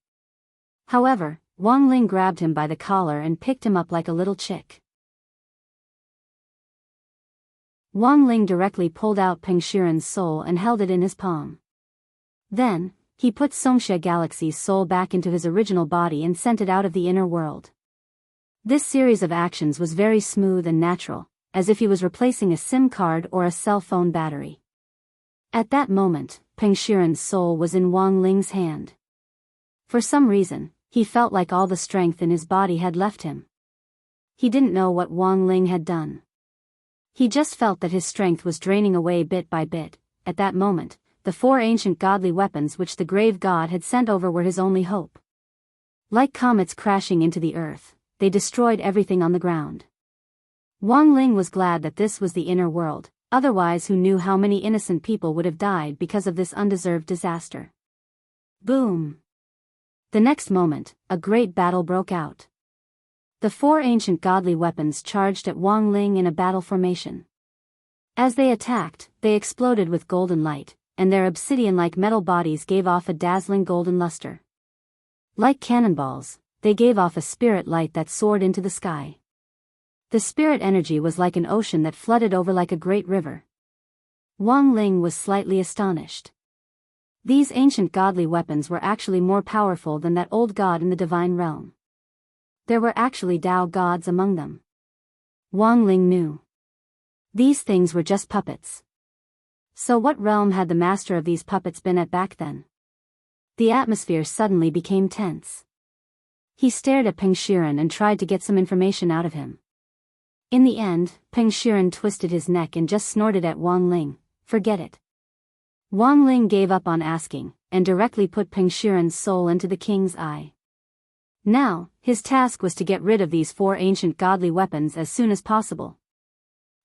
However, Wang Ling grabbed him by the collar and picked him up like a little chick. Wang Ling directly pulled out Pengxiren's soul and held it in his palm. Then, he put Songxia Galaxy's soul back into his original body and sent it out of the inner world. This series of actions was very smooth and natural, as if he was replacing a SIM card or a cell phone battery. At that moment, Pengxiren's soul was in Wang Ling's hand. For some reason, he felt like all the strength in his body had left him. He didn't know what Wang Ling had done. He just felt that his strength was draining away bit by bit. At that moment, the 4 ancient godly weapons which the grave god had sent over were his only hope. Like comets crashing into the earth, they destroyed everything on the ground. Wang Ling was glad that this was the inner world, otherwise who knew how many innocent people would have died because of this undeserved disaster. Boom! The next moment, a great battle broke out. The 4 ancient godly weapons charged at Wang Ling in a battle formation. As they attacked, they exploded with golden light, and their obsidian-like metal bodies gave off a dazzling golden luster. Like cannonballs, they gave off a spirit light that soared into the sky. The spirit energy was like an ocean that flooded over like a great river. Wang Ling was slightly astonished. These ancient godly weapons were actually more powerful than that old god in the divine realm. There were actually Tao gods among them. Wang Ling knew. These things were just puppets. So what realm had the master of these puppets been at back then? The atmosphere suddenly became tense. He stared at Pengxiren and tried to get some information out of him. In the end, Pengxiren twisted his neck and just snorted at Wang Ling, "Forget it." Wang Ling gave up on asking, and directly put Pengxiren's soul into the king's eye. Now, his task was to get rid of these 4 ancient godly weapons as soon as possible.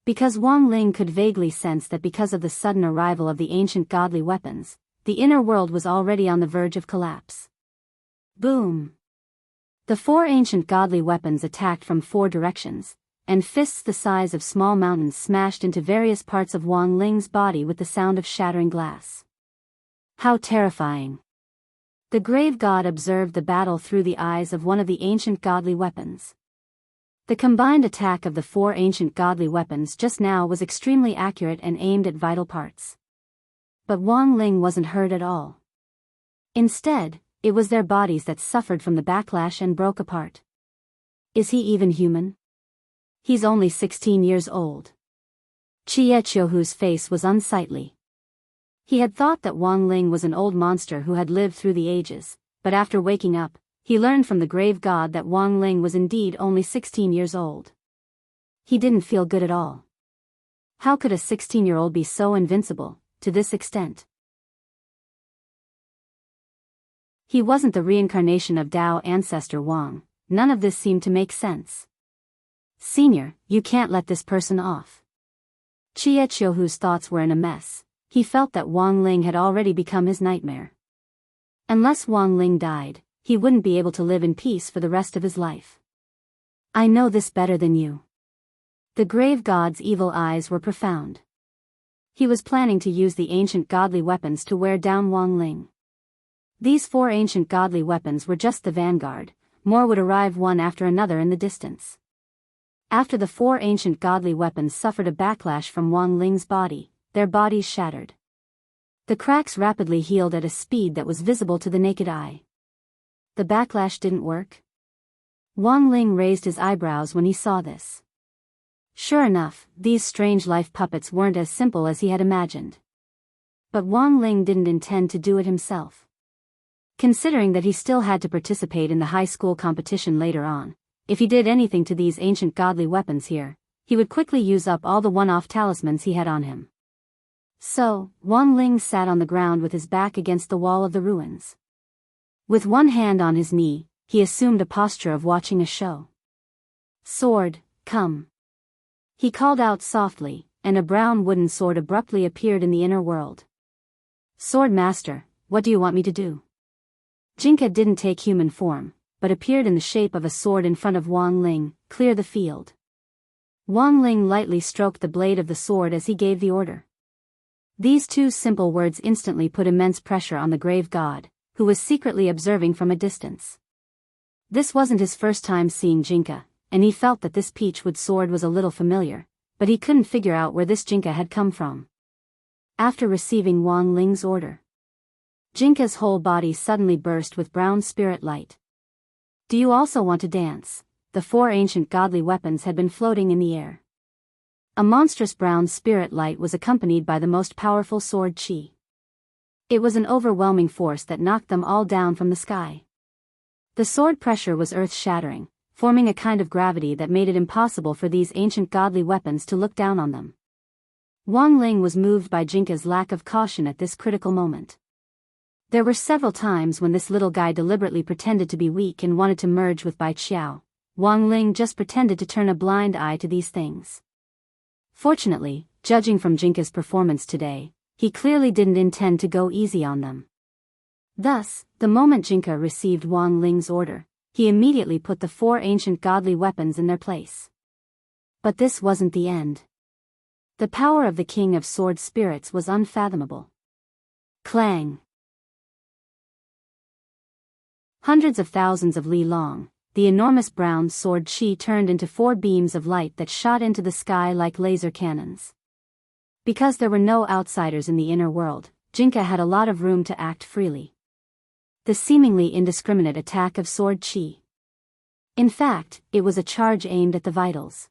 Because Wang Ling could vaguely sense that because of the sudden arrival of the ancient godly weapons, the inner world was already on the verge of collapse. Boom! The 4 ancient godly weapons attacked from 4 directions, and fists the size of small mountains smashed into various parts of Wang Ling's body with the sound of shattering glass. How terrifying! The grave god observed the battle through the eyes of one of the ancient godly weapons. The combined attack of the 4 ancient godly weapons just now was extremely accurate and aimed at vital parts. But Wang Ling wasn't hurt at all. Instead, it was their bodies that suffered from the backlash and broke apart. Is he even human? He's only 16 years old. Chiechiohu's face was unsightly. He had thought that Wang Ling was an old monster who had lived through the ages, but after waking up, he learned from the grave god that Wang Ling was indeed only 16 years old. He didn't feel good at all. How could a 16-year-old be so invincible, to this extent? He wasn't the reincarnation of Tao ancestor Wang. None of this seemed to make sense. Senior, you can't let this person off. Chiechiohu's thoughts were in a mess. He felt that Wang Ling had already become his nightmare. Unless Wang Ling died, he wouldn't be able to live in peace for the rest of his life. I know this better than you. The grave god's evil eyes were profound. He was planning to use the ancient godly weapons to wear down Wang Ling. These 4 ancient godly weapons were just the vanguard, more would arrive one after another in the distance. After the 4 ancient godly weapons suffered a backlash from Wang Ling's body, their bodies shattered. The cracks rapidly healed at a speed that was visible to the naked eye. The backlash didn't work? Wang Ling raised his eyebrows when he saw this. Sure enough, these strange life puppets weren't as simple as he had imagined. But Wang Ling didn't intend to do it himself. Considering that he still had to participate in the high school competition later on, if he did anything to these ancient godly weapons here, he would quickly use up all the one-off talismans he had on him. So, Wang Ling sat on the ground with his back against the wall of the ruins. With one hand on his knee, he assumed a posture of watching a show. Sword, come. He called out softly, and a brown wooden sword abruptly appeared in the inner world. Sword Master, what do you want me to do? Jinka didn't take human form, but appeared in the shape of a sword in front of Wang Ling. Clear the field. Wang Ling lightly stroked the blade of the sword as he gave the order. These 2 simple words instantly put immense pressure on the grave god, who was secretly observing from a distance. This wasn't his first time seeing Jinka, and he felt that this peachwood sword was a little familiar, but he couldn't figure out where this Jinka had come from. After receiving Wang Ling's order, Jinka's whole body suddenly burst with brown spirit light. Do you also want to dance? The 4 ancient godly weapons had been floating in the air. A monstrous brown spirit light was accompanied by the most powerful sword chi. It was an overwhelming force that knocked them all down from the sky. The sword pressure was earth-shattering, forming a kind of gravity that made it impossible for these ancient godly weapons to look down on them. Wang Ling was moved by Jinka's lack of caution at this critical moment. There were several times when this little guy deliberately pretended to be weak and wanted to merge with Bai Qiao. Wang Ling just pretended to turn a blind eye to these things. Fortunately, judging from Jinka's performance today, he clearly didn't intend to go easy on them. Thus, the moment Jinka received Wang Ling's order, he immediately put the 4 ancient godly weapons in their place. But this wasn't the end. The power of the King of Sword Spirits was unfathomable. Clang! Hundreds of thousands of li long, the enormous brown sword chi turned into 4 beams of light that shot into the sky like laser cannons. Because there were no outsiders in the inner world, Jinka had a lot of room to act freely. The seemingly indiscriminate attack of sword chi. In fact, it was a charge aimed at the vitals.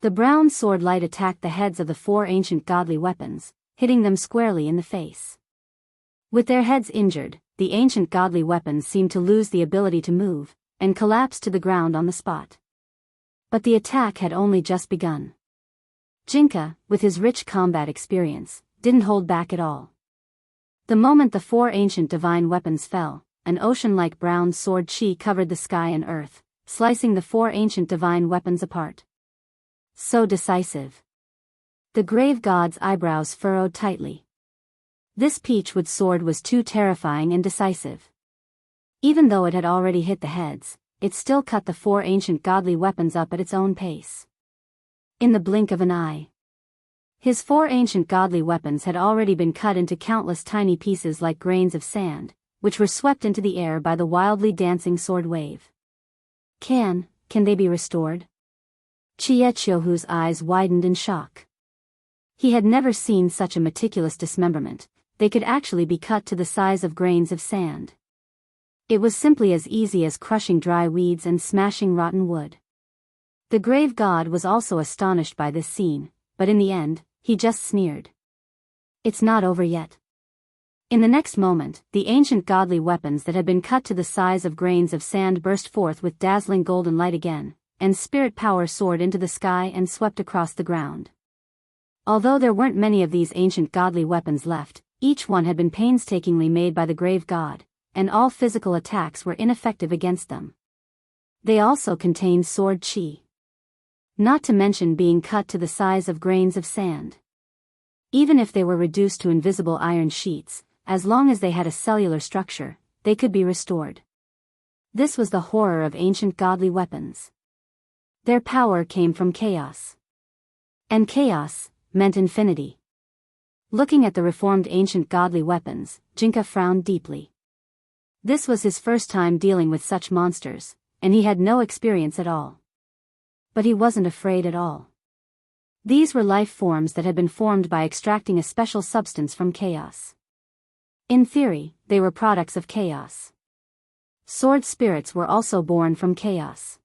The brown sword light attacked the heads of the 4 ancient godly weapons, hitting them squarely in the face. With their heads injured, the ancient godly weapons seemed to lose the ability to move, and collapsed to the ground on the spot. But the attack had only just begun. Jinka, with his rich combat experience, didn't hold back at all. The moment the 4 ancient divine weapons fell, an ocean-like brown sword chi covered the sky and earth, slicing the 4 ancient divine weapons apart. So decisive. The grave god's eyebrows furrowed tightly. This peachwood sword was too terrifying and decisive. Even though it had already hit the heads, it still cut the 4 ancient godly weapons up at its own pace. In the blink of an eye, his 4 ancient godly weapons had already been cut into countless tiny pieces like grains of sand, which were swept into the air by the wildly dancing sword wave. Can they be restored? Chiechiohu's eyes widened in shock. He had never seen such a meticulous dismemberment. They could actually be cut to the size of grains of sand. It was simply as easy as crushing dry weeds and smashing rotten wood. The grave god was also astonished by this scene, but in the end, he just sneered. It's not over yet. In the next moment, the ancient godly weapons that had been cut to the size of grains of sand burst forth with dazzling golden light again, and spirit power soared into the sky and swept across the ground. Although there weren't many of these ancient godly weapons left, each one had been painstakingly made by the grave god, and all physical attacks were ineffective against them. They also contained sword chi. Not to mention being cut to the size of grains of sand. Even if they were reduced to invisible iron sheets, as long as they had a cellular structure, they could be restored. This was the horror of ancient godly weapons. Their power came from chaos. And chaos meant infinity. Looking at the reformed ancient godly weapons, Jinka frowned deeply. This was his first time dealing with such monsters, and he had no experience at all. But he wasn't afraid at all. These were life forms that had been formed by extracting a special substance from chaos. In theory, they were products of chaos. Sword spirits were also born from chaos.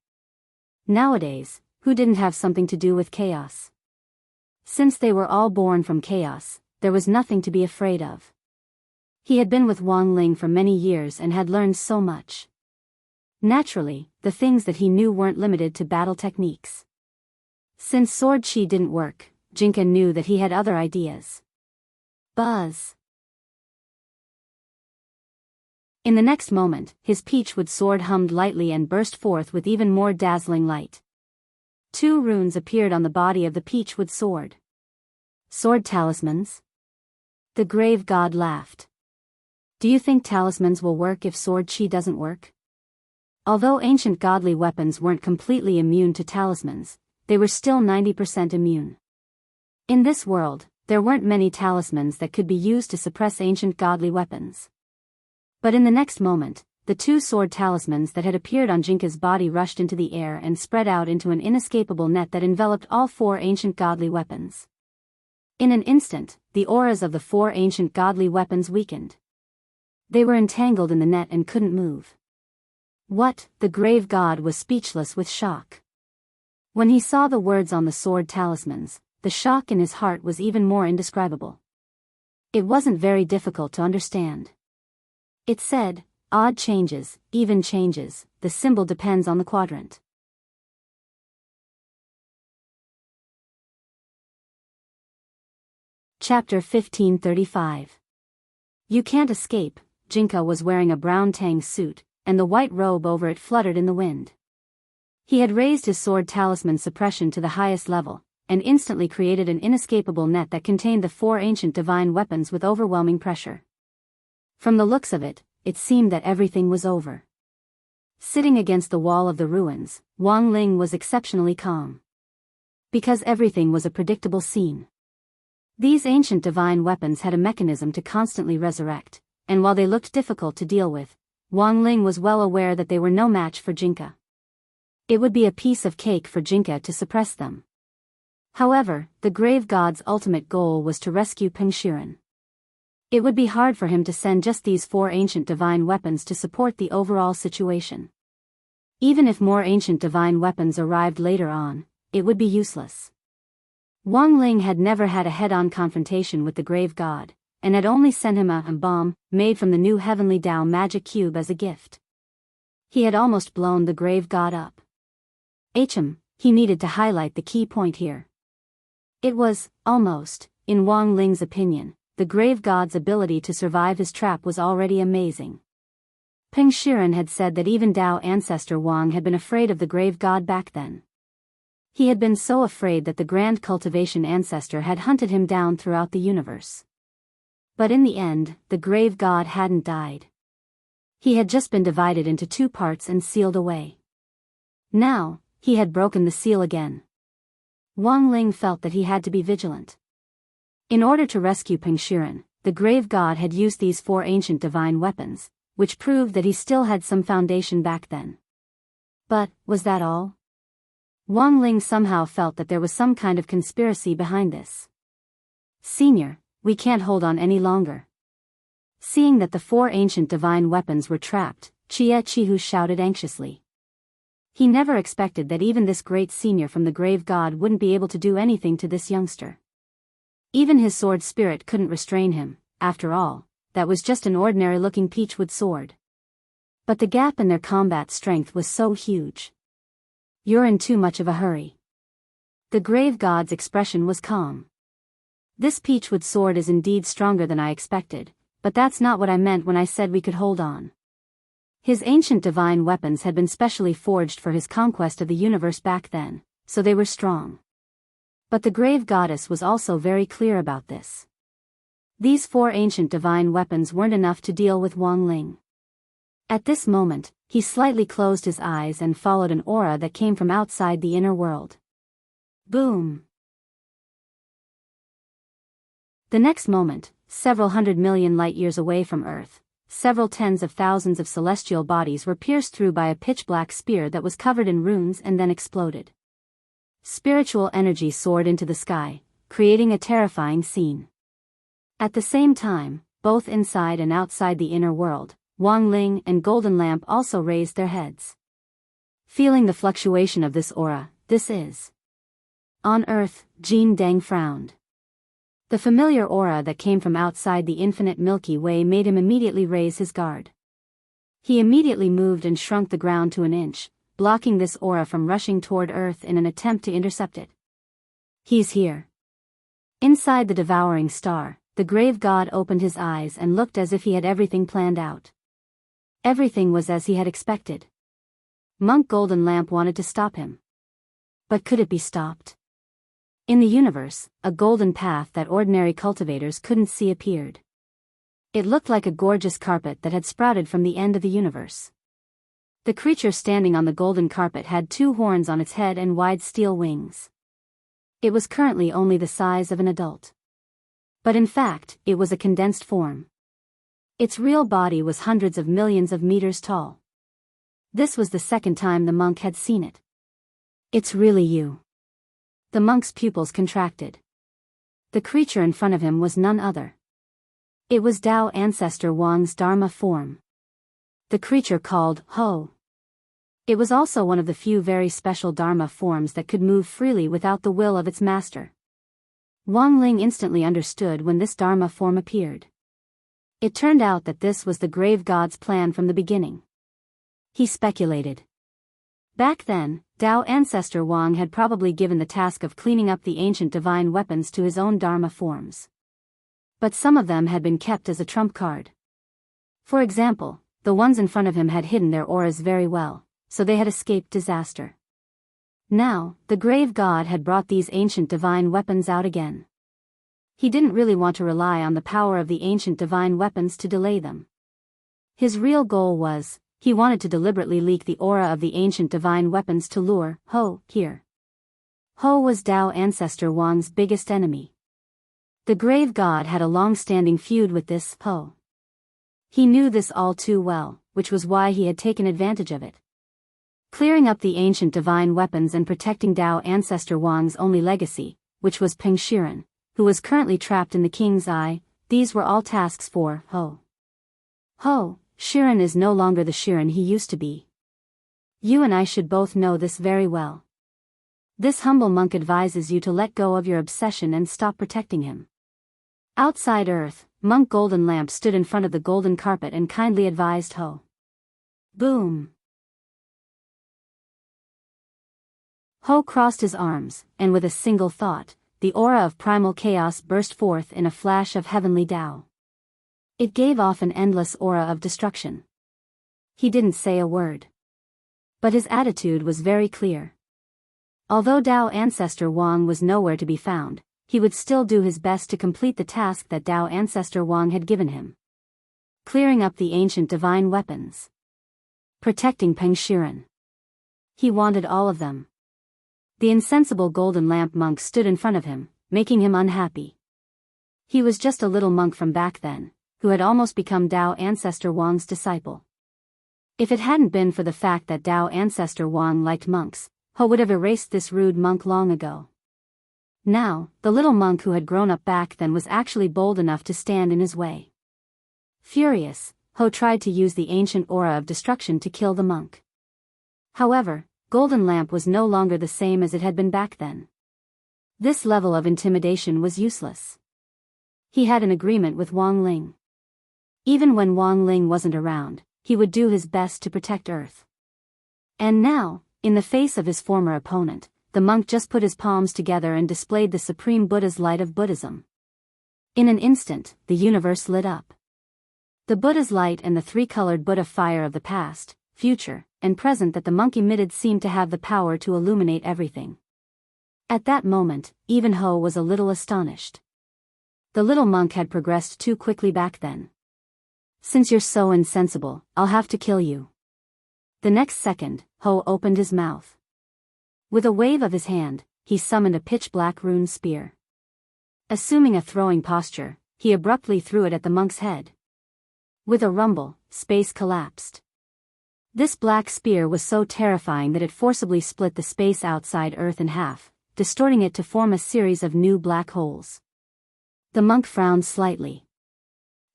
Nowadays, who didn't have something to do with chaos? Since they were all born from chaos, there was nothing to be afraid of. He had been with Wang Ling for many years and had learned so much. Naturally, the things that he knew weren't limited to battle techniques. Since sword chi didn't work, Jinka knew that he had other ideas. Buzz. In the next moment, his peachwood sword hummed lightly and burst forth with even more dazzling light. 2 runes appeared on the body of the peachwood sword. Sword talismans? The grave god laughed. Do you think talismans will work if sword chi doesn't work? Although ancient godly weapons weren't completely immune to talismans, they were still 90% immune. In this world, there weren't many talismans that could be used to suppress ancient godly weapons. But in the next moment, the 2 sword talismans that had appeared on Jinka's body rushed into the air and spread out into an inescapable net that enveloped all 4 ancient godly weapons. In an instant, the auras of the 4 ancient godly weapons weakened. They were entangled in the net and couldn't move. What? The grave god was speechless with shock. When he saw the words on the sword talismans, the shock in his heart was even more indescribable. It wasn't very difficult to understand. It said, odd changes, even changes, the symbol depends on the quadrant. Chapter 1535. You can't escape. Jinka was wearing a brown tang suit, and the white robe over it fluttered in the wind. He had raised his sword talisman suppression to the highest level, and instantly created an inescapable net that contained the 4 ancient divine weapons with overwhelming pressure. From the looks of it, it seemed that everything was over. Sitting against the wall of the ruins, Wang Ling was exceptionally calm. Because everything was a predictable scene. These ancient divine weapons had a mechanism to constantly resurrect, and while they looked difficult to deal with, Wang Ling was well aware that they were no match for Jinka. It would be a piece of cake for Jinka to suppress them. However, the grave god's ultimate goal was to rescue Pingshiren. It would be hard for him to send just these 4 ancient divine weapons to support the overall situation. Even if more ancient divine weapons arrived later on, it would be useless. Wang Ling had never had a head-on confrontation with the grave god, and had only sent him a bomb made from the new Heavenly Tao magic cube as a gift. He had almost blown the grave god up. He needed to highlight the key point here. It was, almost, in Wang Ling's opinion, the grave god's ability to survive his trap was already amazing. Pingshiren had said that even Tao ancestor Wang had been afraid of the grave god back then. He had been so afraid that the grand cultivation ancestor had hunted him down throughout the universe. But in the end, the grave god hadn't died. He had just been divided into 2 parts and sealed away. Now, he had broken the seal again. Wang Ling felt that he had to be vigilant. In order to rescue Pingshiren, the grave god had used these 4 ancient divine weapons, which proved that he still had some foundation back then. But, was that all? Wang Ling somehow felt that there was some kind of conspiracy behind this. Senior, we can't hold on any longer. Seeing that the 4 ancient divine weapons were trapped, Chia Chihu shouted anxiously. He never expected that even this great senior from the grave god wouldn't be able to do anything to this youngster. Even his sword spirit couldn't restrain him. After all, that was just an ordinary-looking peachwood sword. But the gap in their combat strength was so huge. You're in too much of a hurry. The grave god's expression was calm. This peachwood sword is indeed stronger than I expected, but that's not what I meant when I said we could hold on. His ancient divine weapons had been specially forged for his conquest of the universe back then, so they were strong. But the grave goddess was also very clear about this. These 4 ancient divine weapons weren't enough to deal with Wang Ling. At this moment, he slightly closed his eyes and followed an aura that came from outside the inner world. Boom! The next moment, several 100 million light-years away from Earth, several tens of thousands of celestial bodies were pierced through by a pitch-black spear that was covered in runes and then exploded. Spiritual energy soared into the sky, creating a terrifying scene. At the same time, both inside and outside the inner world, Wang Ling and Golden Lamp also raised their heads. Feeling the fluctuation of this aura, this is. On Earth, Jin Deng frowned. The familiar aura that came from outside the infinite Milky Way made him immediately raise his guard. He immediately moved and shrunk the ground to an inch, blocking this aura from rushing toward Earth in an attempt to intercept it. He's here. Inside the devouring star, the grave god opened his eyes and looked as if he had everything planned out. Everything was as he had expected. Monk Golden Lamp wanted to stop him. But could it be stopped? In the universe, a golden path that ordinary cultivators couldn't see appeared. It looked like a gorgeous carpet that had sprouted from the end of the universe. The creature standing on the golden carpet had 2 horns on its head and wide steel wings. It was currently only the size of an adult. But in fact, it was a condensed form. Its real body was hundreds of millions of meters tall. This was the second time the monk had seen it. It's really you. The monk's pupils contracted. The creature in front of him was none other. It was Tao Ancestor Wang's Dharma form. The creature called Ho. It was also one of the few very special Dharma forms that could move freely without the will of its master. Wang Ling instantly understood when this Dharma form appeared. It turned out that this was the grave god's plan from the beginning. He speculated. Back then, Tao Ancestor Wang had probably given the task of cleaning up the ancient divine weapons to his own Dharma forms. But some of them had been kept as a trump card. For example, the ones in front of him had hidden their auras very well, so they had escaped disaster. Now, the grave god had brought these ancient divine weapons out again. He didn't really want to rely on the power of the ancient divine weapons to delay them. His real goal was, he wanted to deliberately leak the aura of the ancient divine weapons to lure Ho here. Ho was Tao Ancestor Wang's biggest enemy. The grave god had a long-standing feud with this Ho. He knew this all too well, which was why he had taken advantage of it. Clearing up the ancient divine weapons and protecting Tao Ancestor Wang's only legacy, which was Peng Shiren, who was currently trapped in the king's eye, these were all tasks for Ho. Ho, Shiren is no longer the Shiren he used to be. You and I should both know this very well. This humble monk advises you to let go of your obsession and stop protecting him. Outside Earth, Monk Golden Lamp stood in front of the golden carpet and kindly advised Ho. Boom! Ho crossed his arms, and with a single thought, the aura of primal chaos burst forth in a flash of heavenly Tao. It gave off an endless aura of destruction. He didn't say a word. But his attitude was very clear. Although Tao Ancestor Wang was nowhere to be found, he would still do his best to complete the task that Tao Ancestor Wang had given him. Clearing up the ancient divine weapons. Protecting Peng Shiren. He wanted all of them. The insensible Golden Lamp monk stood in front of him, making him unhappy. He was just a little monk from back then, who had almost become Tao Ancestor Wang's disciple. If it hadn't been for the fact that Tao Ancestor Wang liked monks, Ho would have erased this rude monk long ago. Now, the little monk who had grown up back then was actually bold enough to stand in his way. Furious, Ho tried to use the ancient aura of destruction to kill the monk. However, Golden Lamp was no longer the same as it had been back then. This level of intimidation was useless. He had an agreement with Wang Ling. Even when Wang Ling wasn't around, he would do his best to protect Earth. And now, in the face of his former opponent, the monk just put his palms together and displayed the supreme Buddha's light of Buddhism. In an instant, the universe lit up. The Buddha's light and the three-colored Buddha fire of the past, future, and present that the monk emitted seemed to have the power to illuminate everything. At that moment, even Ho was a little astonished. The little monk had progressed too quickly back then. Since you're so insensible, I'll have to kill you. The next second, Ho opened his mouth. With a wave of his hand, he summoned a pitch-black rune spear. Assuming a throwing posture, he abruptly threw it at the monk's head. With a rumble, space collapsed. This black spear was so terrifying that it forcibly split the space outside Earth in half, distorting it to form a series of new black holes. The monk frowned slightly.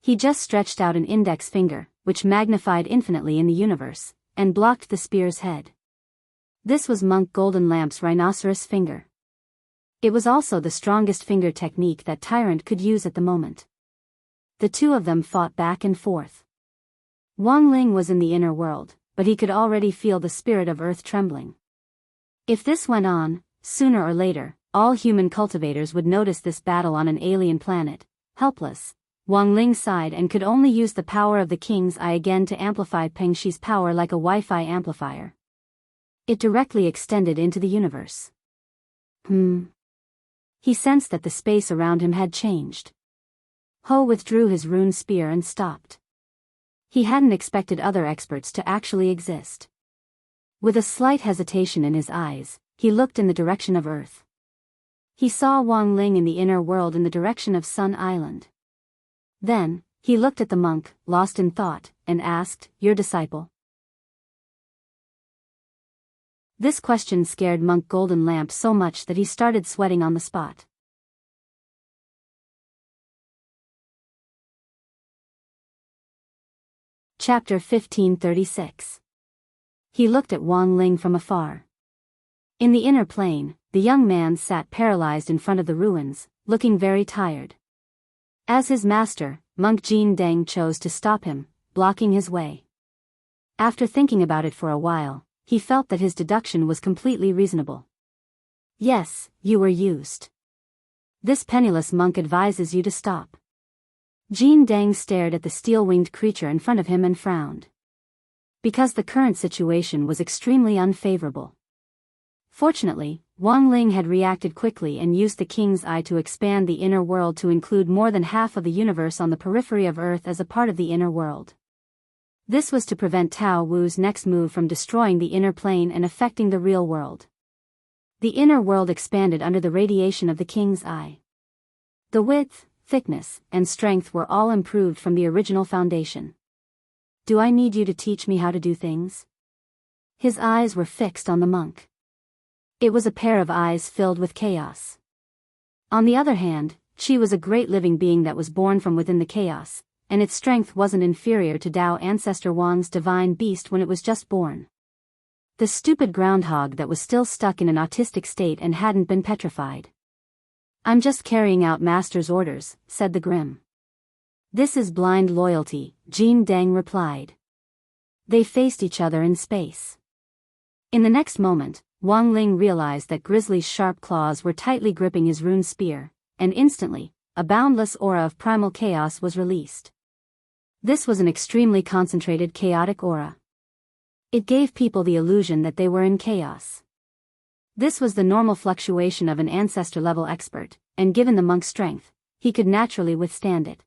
He just stretched out an index finger, which magnified infinitely in the universe, and blocked the spear's head. This was Monk Golden Lamp's rhinoceros finger. It was also the strongest finger technique that Tyrant could use at the moment. The two of them fought back and forth. Wang Ling was in the inner world, but he could already feel the spirit of Earth trembling. If this went on, sooner or later, all human cultivators would notice this battle on an alien planet. Helpless, Wang Ling sighed and could only use the power of the King's Eye again to amplify Peng Shi's power like a Wi-Fi amplifier. It directly extended into the universe. He sensed that the space around him had changed. Ho withdrew his rune spear and stopped. He hadn't expected other experts to actually exist. With a slight hesitation in his eyes, he looked in the direction of Earth. He saw Wang Ling in the inner world in the direction of Sun Island. Then, he looked at the monk, lost in thought, and asked, "Your disciple?" This question scared Monk Golden Lamp so much that he started sweating on the spot. Chapter 1536. He looked at Wang Ling from afar. In the inner plane, the young man sat paralyzed in front of the ruins, looking very tired. As his master, Monk Jin Deng chose to stop him, blocking his way. After thinking about it for a while, he felt that his deduction was completely reasonable. Yes, you were used. This penniless monk advises you to stop. Jin Deng stared at the steel-winged creature in front of him and frowned. Because the current situation was extremely unfavorable. Fortunately, Wang Ling had reacted quickly and used the King's Eye to expand the inner world to include more than half of the universe on the periphery of Earth as a part of the inner world. This was to prevent Tao Wu's next move from destroying the inner plane and affecting the real world. The inner world expanded under the radiation of the King's Eye. The width, thickness, and strength were all improved from the original foundation. Do I need you to teach me how to do things? His eyes were fixed on the monk. It was a pair of eyes filled with chaos. On the other hand, Qi was a great living being that was born from within the chaos, and its strength wasn't inferior to Tao Ancestor Wang's divine beast when it was just born. The stupid groundhog that was still stuck in an autistic state and hadn't been petrified. "I'm just carrying out Master's orders," said the Grim. "This is blind loyalty," Jin Deng replied. They faced each other in space. In the next moment, Wang Ling realized that Grizzly's sharp claws were tightly gripping his rune spear, and instantly, a boundless aura of primal chaos was released. This was an extremely concentrated chaotic aura. It gave people the illusion that they were in chaos. This was the normal fluctuation of an ancestor-level expert, and given the monk's strength, he could naturally withstand it.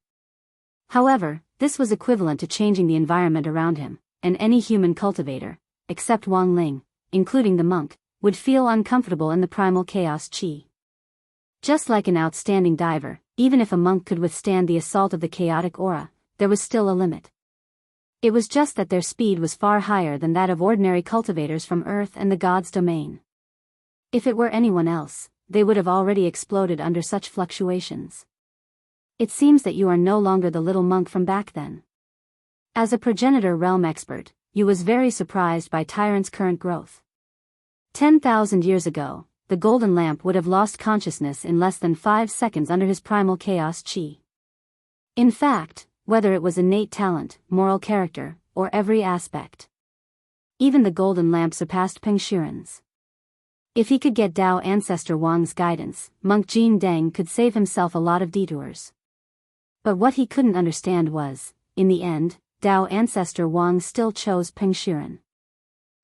However, this was equivalent to changing the environment around him, and any human cultivator, except Wang Ling, including the monk, would feel uncomfortable in the primal chaos Qi. Just like an outstanding diver, even if a monk could withstand the assault of the chaotic aura, there was still a limit. It was just that their speed was far higher than that of ordinary cultivators from Earth and the gods' domain. If it were anyone else, they would have already exploded under such fluctuations. It seems that you are no longer the little monk from back then. As a progenitor realm expert, you was very surprised by Tyrant's current growth. 10,000 years ago, the Golden Lamp would have lost consciousness in less than 5 seconds under his primal chaos Qi. In fact, whether it was innate talent, moral character, or every aspect, even the Golden Lamp surpassed Peng Shiren's. If he could get Tao Ancestor Wang's guidance, Monk Jin Deng could save himself a lot of detours. But what he couldn't understand was, in the end, Tao Ancestor Wang still chose Peng Shiren.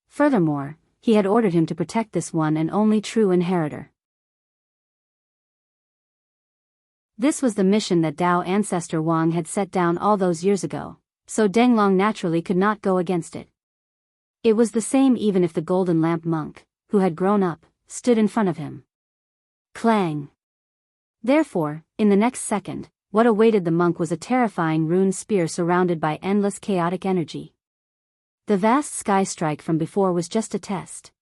Furthermore, he had ordered him to protect this one and only true inheritor. This was the mission that Tao Ancestor Wang had set down all those years ago, so Denglong naturally could not go against it. It was the same even if the Golden Lamp monk, who had grown up, stood in front of him. Clang! Therefore, in the next second, what awaited the monk was a terrifying rune spear surrounded by endless chaotic energy. The vast sky strike from before was just a test.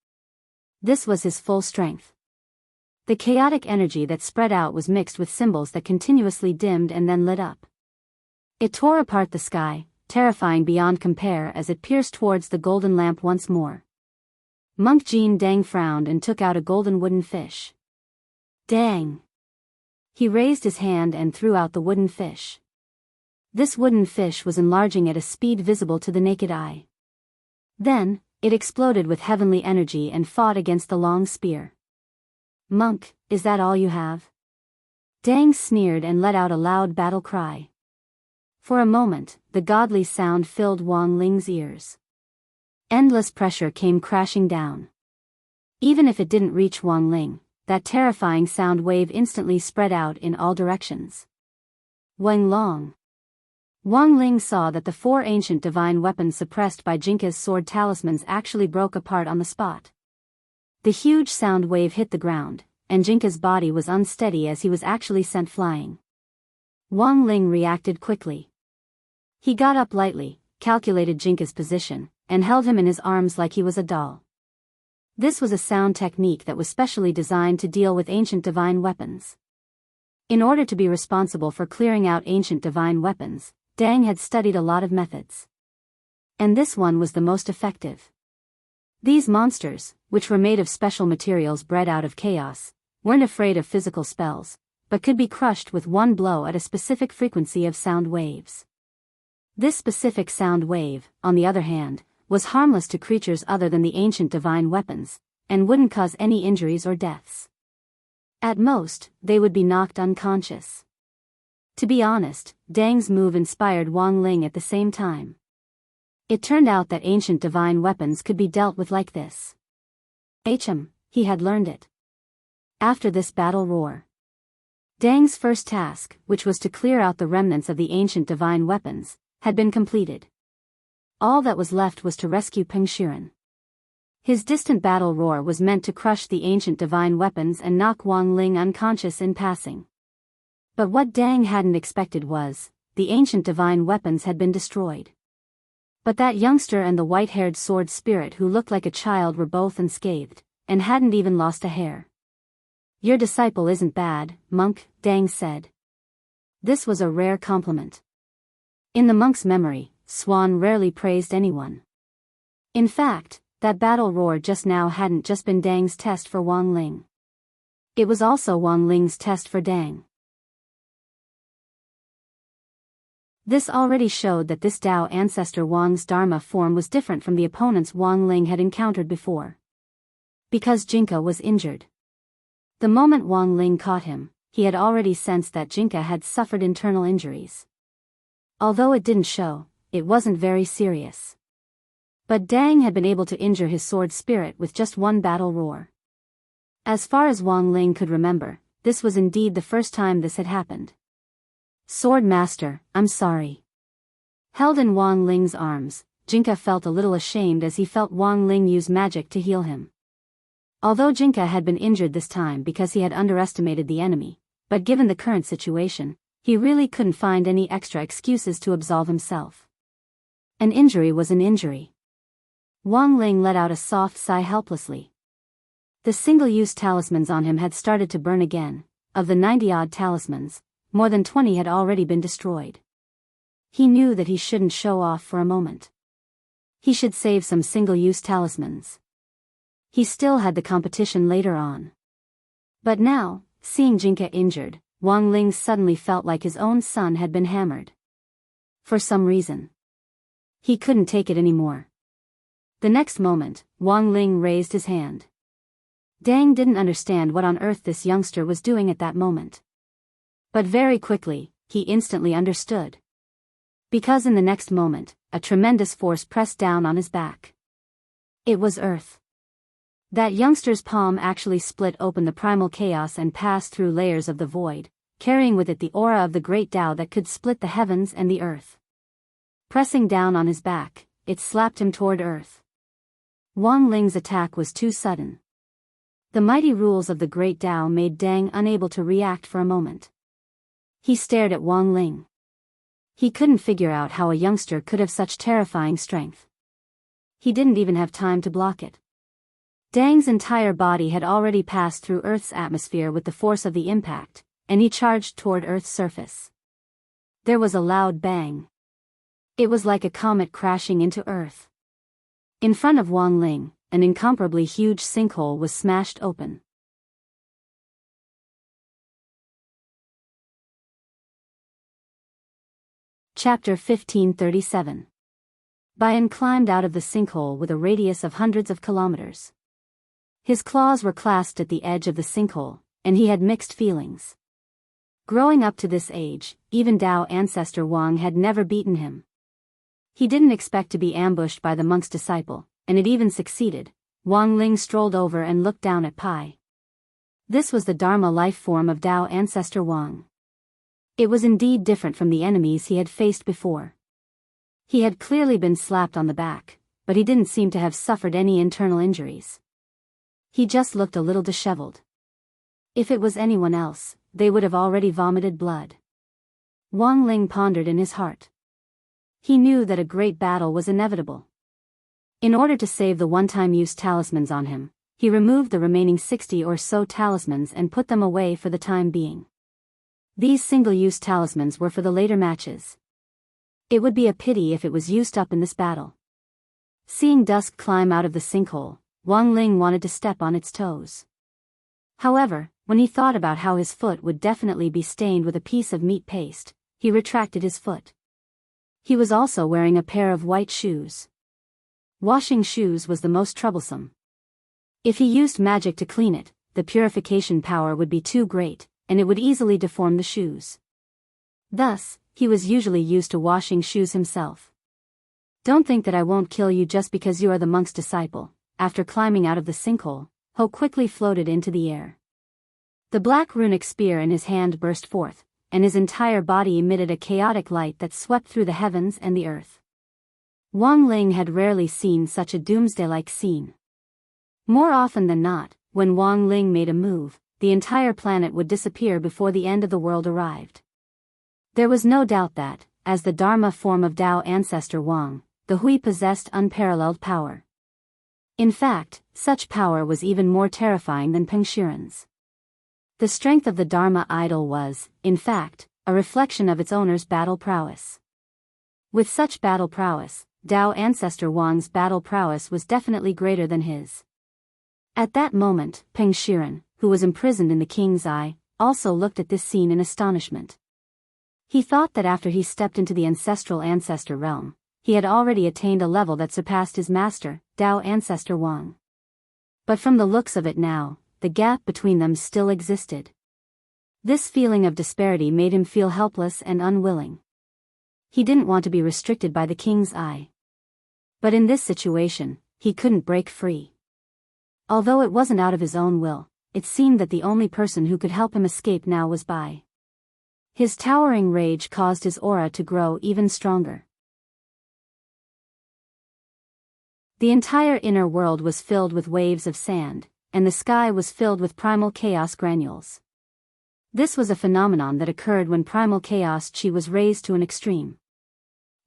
This was his full strength. The chaotic energy that spread out was mixed with symbols that continuously dimmed and then lit up. It tore apart the sky, terrifying beyond compare as it pierced towards the golden lamp once more. Monk Jean Dang frowned and took out a golden wooden fish. Dang! He raised his hand and threw out the wooden fish. This wooden fish was enlarging at a speed visible to the naked eye. Then, it exploded with heavenly energy and fought against the long spear. Monk, is that all you have? Dang sneered and let out a loud battle cry. For a moment, the godly sound filled Wang Ling's ears. Endless pressure came crashing down. Even if it didn't reach Wang Ling, that terrifying sound wave instantly spread out in all directions. Wang Long. Wang Ling saw that the 4 ancient divine weapons suppressed by Jinka's sword talismans actually broke apart on the spot. The huge sound wave hit the ground, and Jinka's body was unsteady as he was actually sent flying. Wang Ling reacted quickly. He got up lightly, calculated Jinka's position, and held him in his arms like he was a doll. This was a sound technique that was specially designed to deal with ancient divine weapons. In order to be responsible for clearing out ancient divine weapons, Dang had studied a lot of methods. And this one was the most effective. These monsters, which were made of special materials bred out of chaos, weren't afraid of physical spells, but could be crushed with one blow at a specific frequency of sound waves. This specific sound wave, on the other hand, was harmless to creatures other than the ancient divine weapons, and wouldn't cause any injuries or deaths. At most, they would be knocked unconscious. To be honest, Dang's move inspired Wang Ling at the same time. It turned out that ancient divine weapons could be dealt with like this. He had learned it. After this battle roar, Dang's first task, which was to clear out the remnants of the ancient divine weapons, had been completed. All that was left was to rescue Peng Shiren. His distant battle roar was meant to crush the ancient divine weapons and knock Wang Ling unconscious in passing. But what Dang hadn't expected was, the ancient divine weapons had been destroyed. But that youngster and the white-haired sword spirit who looked like a child were both unscathed, and hadn't even lost a hair. Your disciple isn't bad, monk, Dang said. This was a rare compliment. In the monk's memory, Swan rarely praised anyone. In fact, that battle roar just now hadn't just been Dang's test for Wang Ling. It was also Wang Ling's test for Dang. This already showed that this Dao ancestor Wang's Dharma form was different from the opponents Wang Ling had encountered before. Because Jinka was injured. The moment Wang Ling caught him, he had already sensed that Jinka had suffered internal injuries. Although it didn't show, it wasn't very serious. But Dang had been able to injure his sword spirit with just one battle roar. As far as Wang Ling could remember, this was indeed the first time this had happened. Sword Master, I'm sorry. Held in Wang Ling's arms, Jinka felt a little ashamed as he felt Wang Ling use magic to heal him. Although Jinka had been injured this time because he had underestimated the enemy, but given the current situation, he really couldn't find any extra excuses to absolve himself. An injury was an injury. Wang Ling let out a soft sigh helplessly. The single-use talismans on him had started to burn again. Of the 90-odd talismans, more than 20 had already been destroyed. He knew that he shouldn't show off for a moment. He should save some single-use talismans. He still had the competition later on. But now, seeing Jinka injured, Wang Ling suddenly felt like his own son had been hammered. For some reason. He couldn't take it anymore. The next moment, Wang Ling raised his hand. Dang didn't understand what on earth this youngster was doing at that moment. But very quickly, he instantly understood. Because in the next moment, a tremendous force pressed down on his back. It was Earth. That youngster's palm actually split open the primal chaos and passed through layers of the void, carrying with it the aura of the great Tao that could split the heavens and the earth. Pressing down on his back, it slapped him toward Earth. Wang Ling's attack was too sudden. The mighty rules of the great Tao made Dang unable to react for a moment. He stared at Wang Ling. He couldn't figure out how a youngster could have such terrifying strength. He didn't even have time to block it. Dang's entire body had already passed through Earth's atmosphere with the force of the impact, and he charged toward Earth's surface. There was a loud bang. It was like a comet crashing into Earth. In front of Wang Ling, an incomparably huge sinkhole was smashed open. Chapter 1537. Bayan climbed out of the sinkhole with a radius of hundreds of kilometers. His claws were clasped at the edge of the sinkhole, and he had mixed feelings. Growing up to this age, even Tao ancestor Wang had never beaten him. He didn't expect to be ambushed by the monk's disciple, and it even succeeded. Wang Ling strolled over and looked down at Pai. This was the Dharma life form of Tao ancestor Wang. It was indeed different from the enemies he had faced before. He had clearly been slapped on the back, but he didn't seem to have suffered any internal injuries. He just looked a little disheveled. If it was anyone else, they would have already vomited blood. Wang Ling pondered in his heart. He knew that a great battle was inevitable. In order to save the one-time-use talismans on him, he removed the remaining 60 or so talismans and put them away for the time being. These single-use talismans were for the later matches. It would be a pity if it was used up in this battle. Seeing dusk climb out of the sinkhole, Wang Ling wanted to step on its toes. However, when he thought about how his foot would definitely be stained with a piece of meat paste, he retracted his foot. He was also wearing a pair of white shoes. Washing shoes was the most troublesome. If he used magic to clean it, the purification power would be too great, and it would easily deform the shoes. Thus, he was usually used to washing shoes himself. Don't think that I won't kill you just because you are the monk's disciple. After climbing out of the sinkhole, Ho quickly floated into the air. The black runic spear in his hand burst forth, and his entire body emitted a chaotic light that swept through the heavens and the earth. Wang Ling had rarely seen such a doomsday-like scene. More often than not, when Wang Ling made a move, the entire planet would disappear before the end of the world arrived. There was no doubt that, as the Dharma form of Tao ancestor Wang, the Hui possessed unparalleled power. In fact, such power was even more terrifying than Peng Shiren's. The strength of the Dharma idol was, in fact, a reflection of its owner's battle prowess. With such battle prowess, Tao ancestor Wang's battle prowess was definitely greater than his. At that moment, Peng Shiren, who was imprisoned in the king's eye, also looked at this scene in astonishment. He thought that after he stepped into the ancestral ancestor realm, he had already attained a level that surpassed his master, Tao ancestor Wang. But from the looks of it now, the gap between them still existed. This feeling of disparity made him feel helpless and unwilling. He didn't want to be restricted by the king's eye. But in this situation, he couldn't break free. Although it wasn't out of his own will, it seemed that the only person who could help him escape now was Bai. His towering rage caused his aura to grow even stronger. The entire inner world was filled with waves of sand, and the sky was filled with primal chaos granules. This was a phenomenon that occurred when primal chaos chi was raised to an extreme.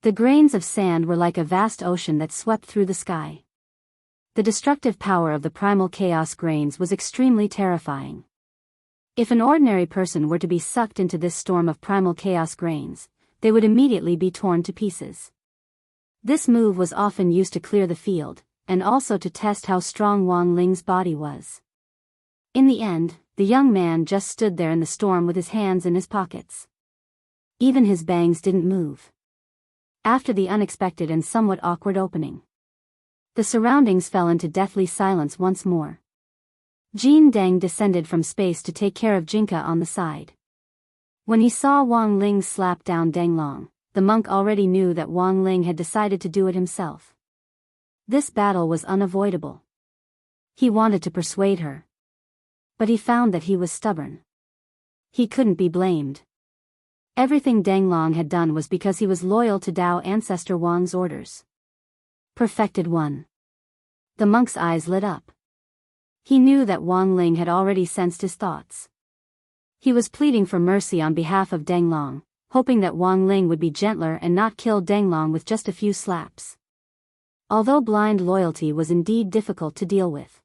The grains of sand were like a vast ocean that swept through the sky. The destructive power of the primal chaos grains was extremely terrifying. If an ordinary person were to be sucked into this storm of primal chaos grains, they would immediately be torn to pieces. This move was often used to clear the field, and also to test how strong Wang Ling's body was. In the end, the young man just stood there in the storm with his hands in his pockets. Even his bangs didn't move. After the unexpected and somewhat awkward opening, the surroundings fell into deathly silence once more. Jin Deng descended from space to take care of Jinka on the side. When he saw Wang Ling slap down Deng Long, the monk already knew that Wang Ling had decided to do it himself. This battle was unavoidable. He wanted to persuade her. But he found that he was stubborn. He couldn't be blamed. Everything Deng Long had done was because he was loyal to Tao ancestor Wang's orders. Perfected one. The monk's eyes lit up. He knew that Wang Ling had already sensed his thoughts. He was pleading for mercy on behalf of Deng Long, hoping that Wang Ling would be gentler and not kill Deng Long with just a few slaps. Although blind loyalty was indeed difficult to deal with.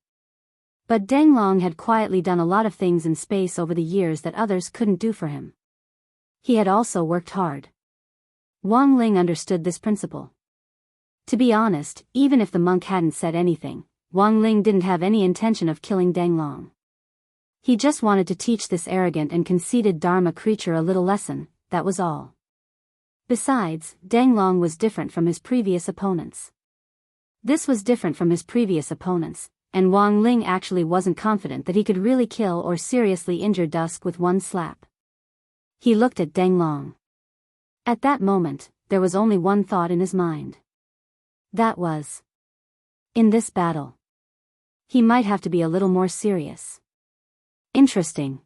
But Deng Long had quietly done a lot of things in space over the years that others couldn't do for him. He had also worked hard. Wang Ling understood this principle. To be honest, even if the monk hadn't said anything, Wang Ling didn't have any intention of killing Deng Long. He just wanted to teach this arrogant and conceited Dharma creature a little lesson, that was all. Besides, Deng Long was different from his previous opponents. This was different from his previous opponents, and Wang Ling actually wasn't confident that he could really kill or seriously injure Dusk with one slap. He looked at Deng Long. At that moment, there was only one thought in his mind. That was, in this battle, he might have to be a little more serious. Interesting.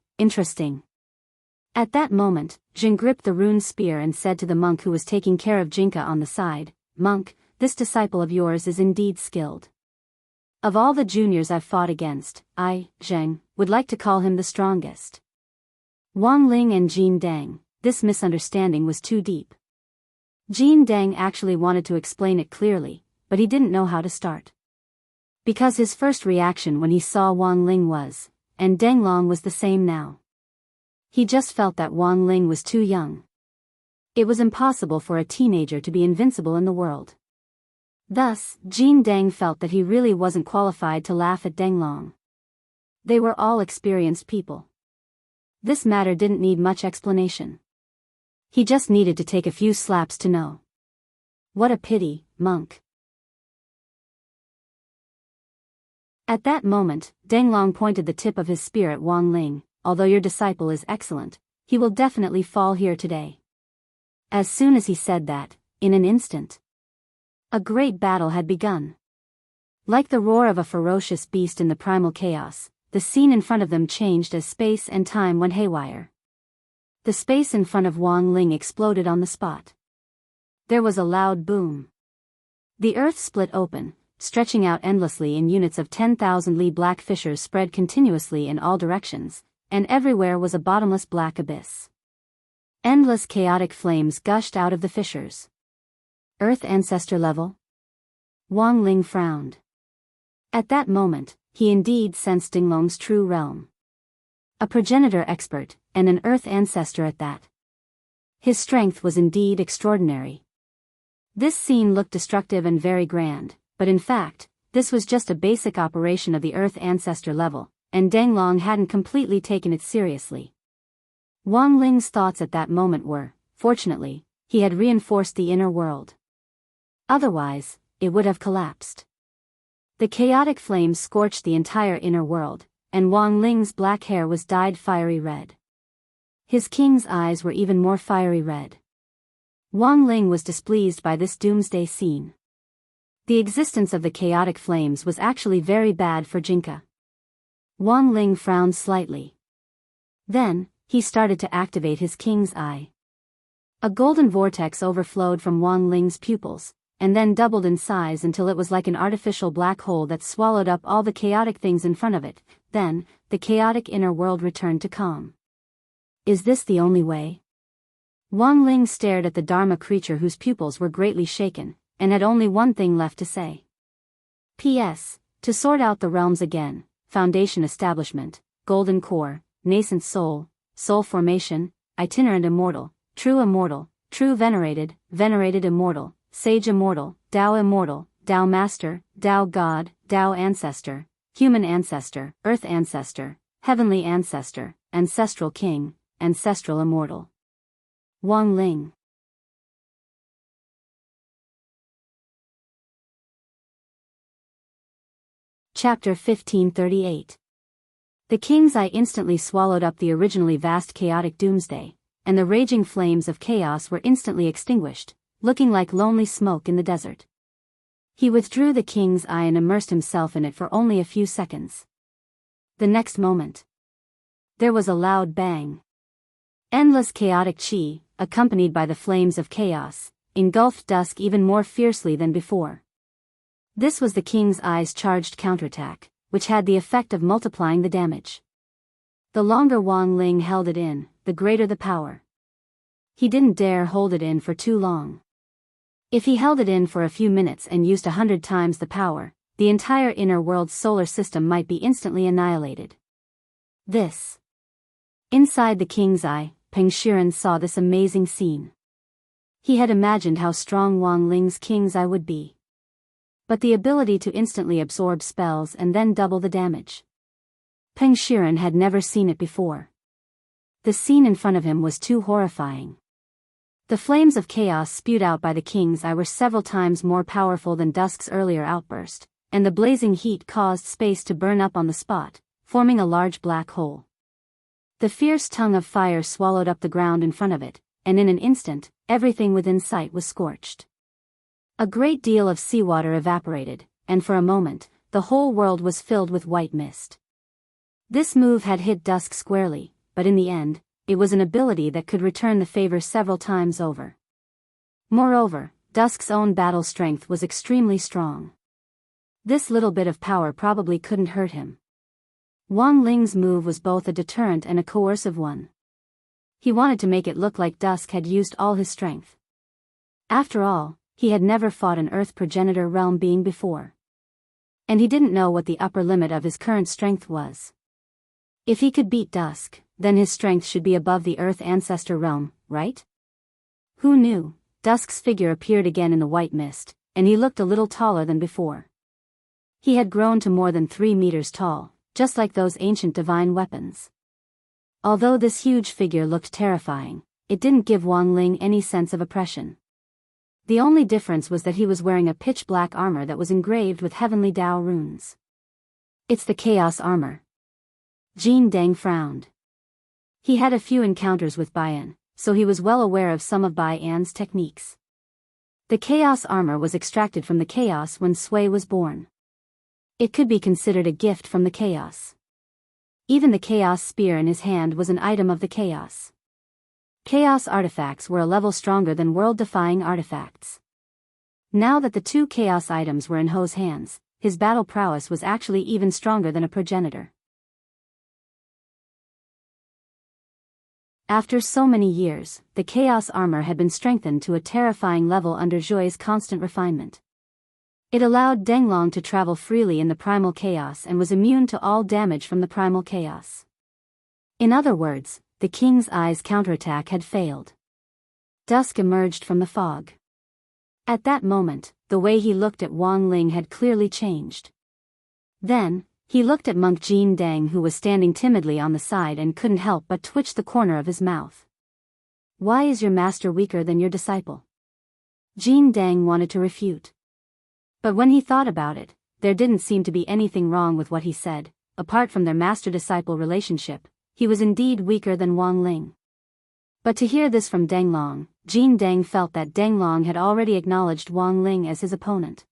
At that moment, Jin gripped the rune spear and said to the monk who was taking care of Jinka on the side, "Monk, this disciple of yours is indeed skilled. Of all the juniors I've fought against, I, Zheng, would like to call him the strongest." Wang Ling and Jin Deng, this misunderstanding was too deep. Jin Deng actually wanted to explain it clearly, but he didn't know how to start. Because his first reaction when he saw Wang Ling was, and Deng Long was the same now. He just felt that Wang Ling was too young. It was impossible for a teenager to be invincible in the world. Thus, Jin Deng felt that he really wasn't qualified to laugh at Deng Long. They were all experienced people. This matter didn't need much explanation. He just needed to take a few slaps to know. What a pity, monk. At that moment, Deng Long pointed the tip of his spear at Wang Ling. "Although your disciple is excellent, he will definitely fall here today." As soon as he said that, in an instant, a great battle had begun. Like the roar of a ferocious beast in the primal chaos, the scene in front of them changed as space and time went haywire. The space in front of Wang Ling exploded on the spot. There was a loud boom. The earth split open, stretching out endlessly in units of 10,000 li. Black fissures spread continuously in all directions, and everywhere was a bottomless black abyss. Endless chaotic flames gushed out of the fissures. Earth ancestor level? Wang Ling frowned. At that moment, he indeed sensed Deng Long's true realm. A progenitor expert, and an earth ancestor at that. His strength was indeed extraordinary. This scene looked destructive and very grand, but in fact, this was just a basic operation of the earth ancestor level, and Deng Long hadn't completely taken it seriously. Wang Ling's thoughts at that moment were, fortunately, he had reinforced the inner world. Otherwise, it would have collapsed. The chaotic flames scorched the entire inner world, and Wang Ling's black hair was dyed fiery red. His king's eyes were even more fiery red. Wang Ling was displeased by this doomsday scene. The existence of the chaotic flames was actually very bad for Jinka. Wang Ling frowned slightly. Then, he started to activate his king's eye. A golden vortex overflowed from Wang Ling's pupils, and then doubled in size until it was like an artificial black hole that swallowed up all the chaotic things in front of it. Then, the chaotic inner world returned to calm. Is this the only way? Wang Ling stared at the Dharma creature whose pupils were greatly shaken, and had only one thing left to say. P.S. To sort out the realms again, foundation establishment, golden core, nascent soul, soul formation, itinerant immortal, true venerated, venerated immortal, sage immortal, Tao master, Tao god, Tao ancestor, human ancestor, earth ancestor, heavenly ancestor, ancestral king, ancestral immortal. Wang Ling. Chapter 1538. The king's eye instantly swallowed up the originally vast chaotic doomsday, and the raging flames of chaos were instantly extinguished, looking like lonely smoke in the desert. He withdrew the king's eye and immersed himself in it for only a few seconds. The next moment, there was a loud bang. Endless chaotic chi, accompanied by the flames of chaos, engulfed Dusk even more fiercely than before. This was the king's eye's charged counterattack, which had the effect of multiplying the damage. The longer Wang Ling held it in, the greater the power. He didn't dare hold it in for too long. If he held it in for a few minutes and used 100 times the power, the entire inner world's solar system might be instantly annihilated. Inside the king's eye, Peng Shiren saw this amazing scene. He had imagined how strong Wang Ling's king's eye would be. But the ability to instantly absorb spells and then double the damage. Peng Shiren had never seen it before. The scene in front of him was too horrifying. The flames of chaos spewed out by the king's eye were several times more powerful than Dusk's earlier outburst, and the blazing heat caused space to burn up on the spot, forming a large black hole. The fierce tongue of fire swallowed up the ground in front of it, and in an instant, everything within sight was scorched. A great deal of seawater evaporated, and for a moment, the whole world was filled with white mist. This move had hit Dusk squarely, but in the end, it was an ability that could return the favor several times over. Moreover, Dusk's own battle strength was extremely strong. This little bit of power probably couldn't hurt him. Wang Ling's move was both a deterrent and a coercive one. He wanted to make it look like Dusk had used all his strength. After all, he had never fought an Earth progenitor realm being before. And he didn't know what the upper limit of his current strength was. If he could beat Dusk, then his strength should be above the Earth ancestor realm, right? Who knew? Dusk's figure appeared again in the white mist, and he looked a little taller than before. He had grown to more than 3 meters tall, just like those ancient divine weapons. Although this huge figure looked terrifying, it didn't give Wang Ling any sense of oppression. The only difference was that he was wearing a pitch-black armor that was engraved with heavenly Tao runes. It's the Chaos Armor. Jin Deng frowned. He had a few encounters with Baiyan, so he was well aware of some of Baiyan's techniques. The Chaos Armor was extracted from the Chaos when Sui was born. It could be considered a gift from the Chaos. Even the Chaos Spear in his hand was an item of the Chaos. Chaos artifacts were a level stronger than world-defying artifacts. Now that the 2 Chaos items were in Ho's hands, his battle prowess was actually even stronger than a progenitor. After so many years, the Chaos Armor had been strengthened to a terrifying level under Zhui's constant refinement. It allowed Denglong to travel freely in the primal chaos and was immune to all damage from the primal chaos. In other words, the king's eye's counterattack had failed. Dusk emerged from the fog. At that moment, the way he looked at Wang Ling had clearly changed. Then, he looked at monk Jin Deng, who was standing timidly on the side and couldn't help but twitch the corner of his mouth. Why is your master weaker than your disciple? Jin Deng wanted to refute. But when he thought about it, there didn't seem to be anything wrong with what he said. Apart from their master-disciple relationship, he was indeed weaker than Wang Ling. But to hear this from Denglong, Jin Deng felt that Denglong had already acknowledged Wang Ling as his opponent.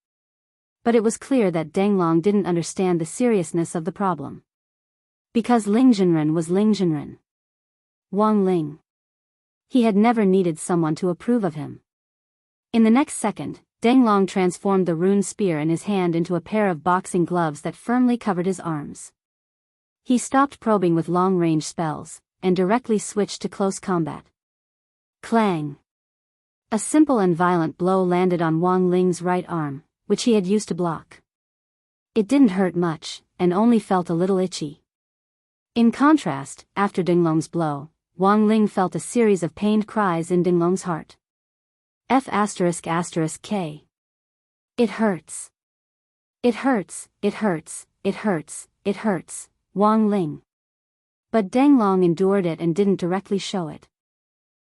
But it was clear that Denglong didn't understand the seriousness of the problem. Because Ling Jinren was Ling Jinren. Wang Ling. He had never needed someone to approve of him. In the next second, Denglong transformed the rune spear in his hand into a pair of boxing gloves that firmly covered his arms. He stopped probing with long-range spells, and directly switched to close combat. Clang! A simple and violent blow landed on Wang Ling's right arm, which he had used to block. It didn't hurt much, and only felt a little itchy. In contrast, after Denglong's blow, Wang Ling felt a series of pained cries in Denglong's heart. F***K. It hurts. It hurts, it hurts, it hurts, it hurts, Wang Ling. But Denglong endured it and didn't directly show it.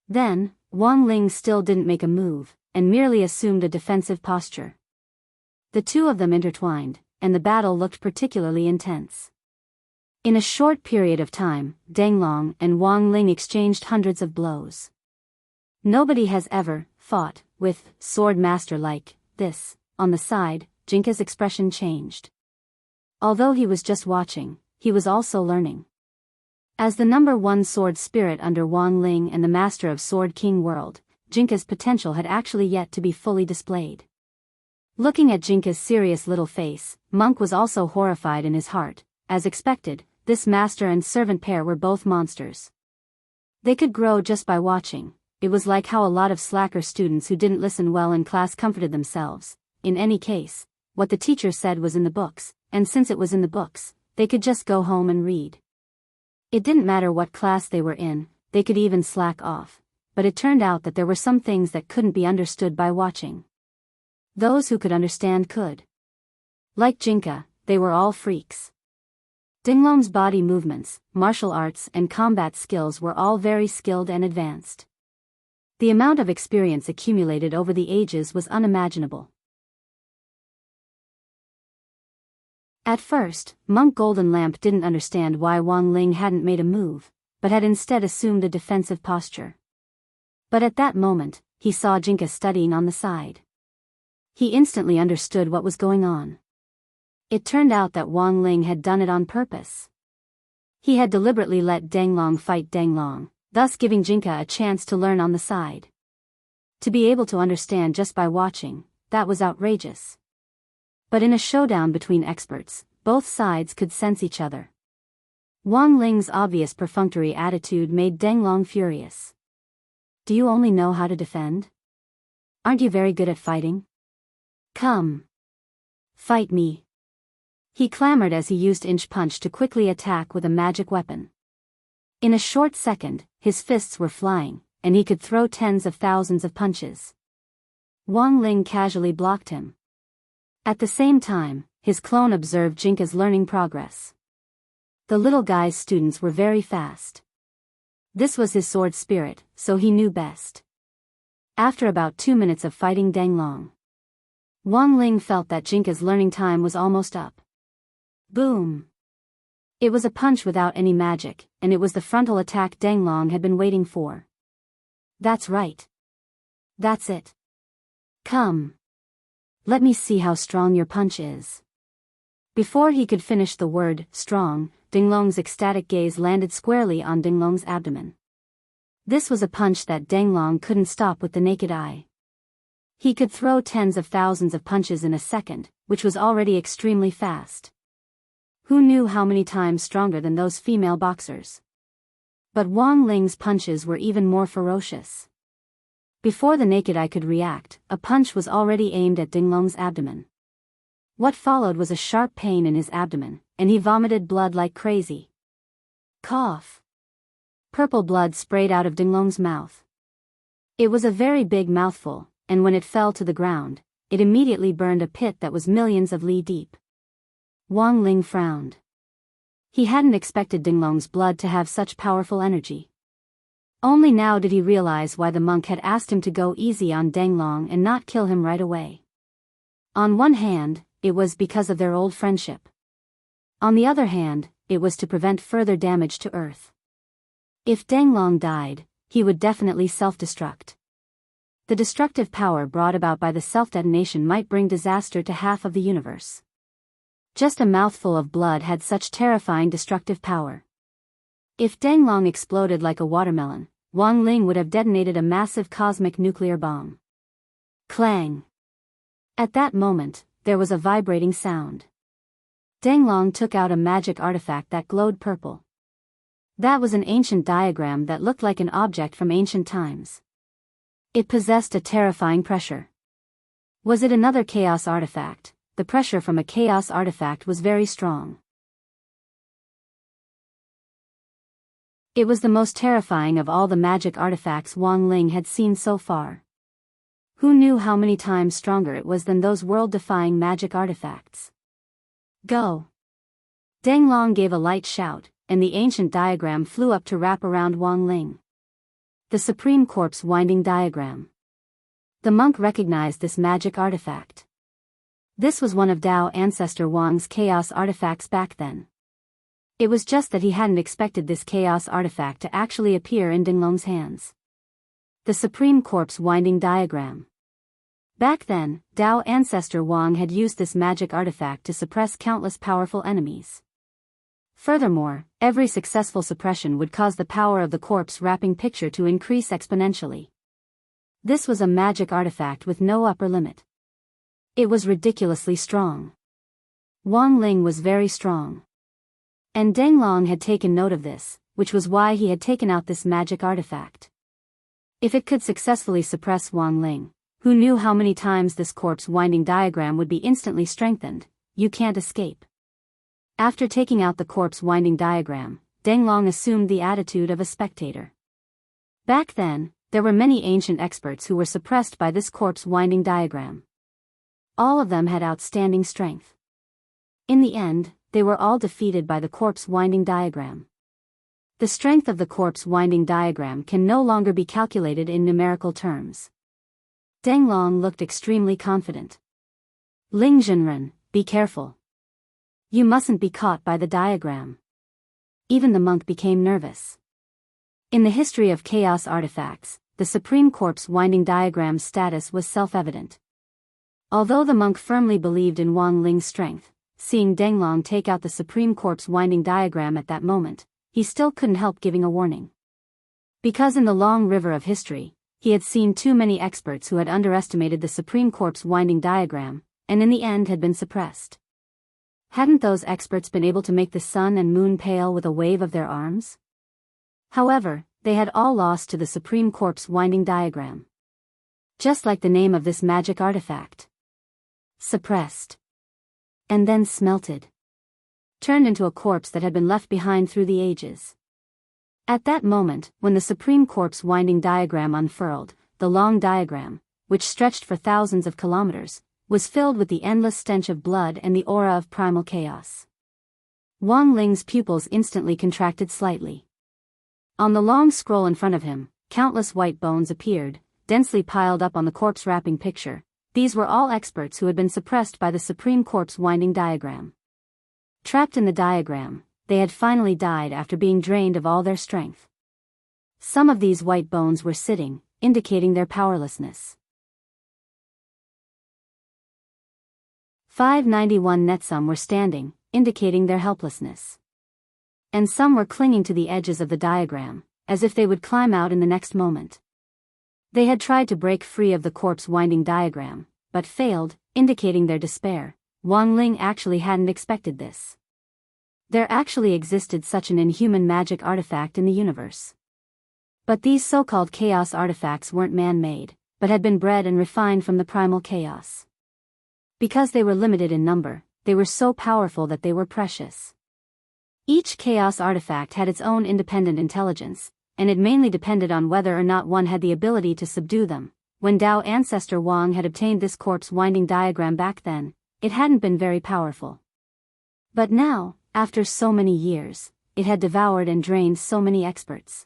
Then, Wang Ling still didn't make a move, and merely assumed a defensive posture. The two of them intertwined, and the battle looked particularly intense. In a short period of time, Denglong and Wang Ling exchanged hundreds of blows. Nobody has ever fought with sword master like this. On the side, Jinka's expression changed. Although he was just watching, he was also learning. As the #1 sword spirit under Wang Ling and the master of Sword King World, Jinka's potential had actually yet to be fully displayed. Looking at Jinka's serious little face, Monk was also horrified in his heart. As expected, this master and servant pair were both monsters. They could grow just by watching. It was like how a lot of slacker students who didn't listen well in class comforted themselves. In any case, what the teacher said was in the books, and since it was in the books, they could just go home and read. It didn't matter what class they were in, they could even slack off. But it turned out that there were some things that couldn't be understood by watching. Those who could understand could. Like Jinka, they were all freaks. Dinglong's body movements, martial arts and combat skills were all very skilled and advanced. The amount of experience accumulated over the ages was unimaginable. At first, Monk Golden Lamp didn't understand why Wang Ling hadn't made a move, but had instead assumed a defensive posture. But at that moment, he saw Jinka studying on the side. He instantly understood what was going on. It turned out that Wang Ling had done it on purpose. He had deliberately let Danglong fight Danglong, thus giving Jinka a chance to learn on the side. To be able to understand just by watching, that was outrageous. But in a showdown between experts, both sides could sense each other. Wang Ling's obvious perfunctory attitude made Danglong furious. Do you only know how to defend? Aren't you very good at fighting? Come. Fight me. He clamored as he used Inch Punch to quickly attack with a magic weapon. In a short second, his fists were flying, and he could throw tens of thousands of punches. Wang Ling casually blocked him. At the same time, his clone observed Jinka's learning progress. The little guy's students were very fast. This was his sword spirit, so he knew best. After about 2 minutes of fighting Danglong, Wang Ling felt that Jinka's learning time was almost up. Boom! It was a punch without any magic, and it was the frontal attack Danglong had been waiting for. That's right. That's it. Come. Let me see how strong your punch is. Before he could finish the word, strong, Danglong's ecstatic gaze landed squarely on Danglong's abdomen. This was a punch that Danglong couldn't stop with the naked eye. He could throw tens of thousands of punches in a second, which was already extremely fast. Who knew how many times stronger than those female boxers? But Wang Ling's punches were even more ferocious. Before the naked eye could react, a punch was already aimed at Danglong's abdomen. What followed was a sharp pain in his abdomen, and he vomited blood like crazy. Cough. Purple blood sprayed out of Danglong's mouth. It was a very big mouthful, and when it fell to the ground, it immediately burned a pit that was millions of li deep. Wang Ling frowned. He hadn't expected Danglong's blood to have such powerful energy. Only now did he realize why the monk had asked him to go easy on Danglong and not kill him right away. On one hand, it was because of their old friendship. On the other hand, it was to prevent further damage to Earth. If Danglong died, he would definitely self-destruct. The destructive power brought about by the self-detonation might bring disaster to half of the universe. Just a mouthful of blood had such terrifying destructive power. If Danglong exploded like a watermelon, Wang Ling would have detonated a massive cosmic nuclear bomb. Clang! At that moment, there was a vibrating sound. Danglong took out a magic artifact that glowed purple. That was an ancient diagram that looked like an object from ancient times. It possessed a terrifying pressure. Was it another chaos artifact? The pressure from a chaos artifact was very strong. It was the most terrifying of all the magic artifacts Wang Ling had seen so far. Who knew how many times stronger it was than those world-defying magic artifacts? Go! Danglong gave a light shout, and the ancient diagram flew up to wrap around Wang Ling. The Supreme Corpse Winding Diagram. The monk recognized this magic artifact. This was one of Dao ancestor Wang's chaos artifacts back then. It was just that he hadn't expected this chaos artifact to actually appear in Danglong's hands. The Supreme Corpse Winding Diagram. Back then, Dao ancestor Wang had used this magic artifact to suppress countless powerful enemies. Furthermore, every successful suppression would cause the power of the corpse wrapping picture to increase exponentially. This was a magic artifact with no upper limit. It was ridiculously strong. Wang Ling was very strong. And Deng Long had taken note of this, which was why he had taken out this magic artifact. If it could successfully suppress Wang Ling, who knew how many times this corpse winding diagram would be instantly strengthened, you can't escape. After taking out the corpse winding diagram, Deng Long assumed the attitude of a spectator. Back then, there were many ancient experts who were suppressed by this corpse winding diagram. All of them had outstanding strength. In the end, they were all defeated by the corpse winding diagram. The strength of the corpse winding diagram can no longer be calculated in numerical terms. Deng Long looked extremely confident. Ling Zhenren, be careful. You mustn't be caught by the diagram. Even the monk became nervous. In the history of chaos artifacts, the supreme corpse winding diagram's status was self-evident. Although the monk firmly believed in Wang Ling's strength, seeing Deng Long take out the supreme corpse winding diagram at that moment, he still couldn't help giving a warning. Because in the long river of history, he had seen too many experts who had underestimated the supreme corpse winding diagram, and in the end had been suppressed. Hadn't those experts been able to make the sun and moon pale with a wave of their arms? However, they had all lost to the supreme corpse winding diagram. Just like the name of this magic artifact. Suppressed. And then smelted. Turned into a corpse that had been left behind through the ages. At that moment, when the supreme corpse winding diagram unfurled, the long diagram, which stretched for thousands of kilometers, was filled with the endless stench of blood and the aura of primal chaos. Wang Ling's pupils instantly contracted slightly. On the long scroll in front of him, countless white bones appeared, densely piled up on the corpse wrapping picture. These were all experts who had been suppressed by the supreme corpse winding diagram. Trapped in the diagram, they had finally died after being drained of all their strength. Some of these white bones were sitting, indicating their powerlessness. 591 Some were standing, indicating their helplessness. And some were clinging to the edges of the diagram, as if they would climb out in the next moment. They had tried to break free of the corpse winding diagram, but failed, indicating their despair. Wang Ling actually hadn't expected this. There actually existed such an inhuman magic artifact in the universe. But these so-called chaos artifacts weren't man-made, but had been bred and refined from the primal chaos. Because they were limited in number, they were so powerful that they were precious. Each chaos artifact had its own independent intelligence, and it mainly depended on whether or not one had the ability to subdue them. When Dao ancestor Wang had obtained this corpse winding diagram back then, it hadn't been very powerful. But now, after so many years, it had devoured and drained so many experts.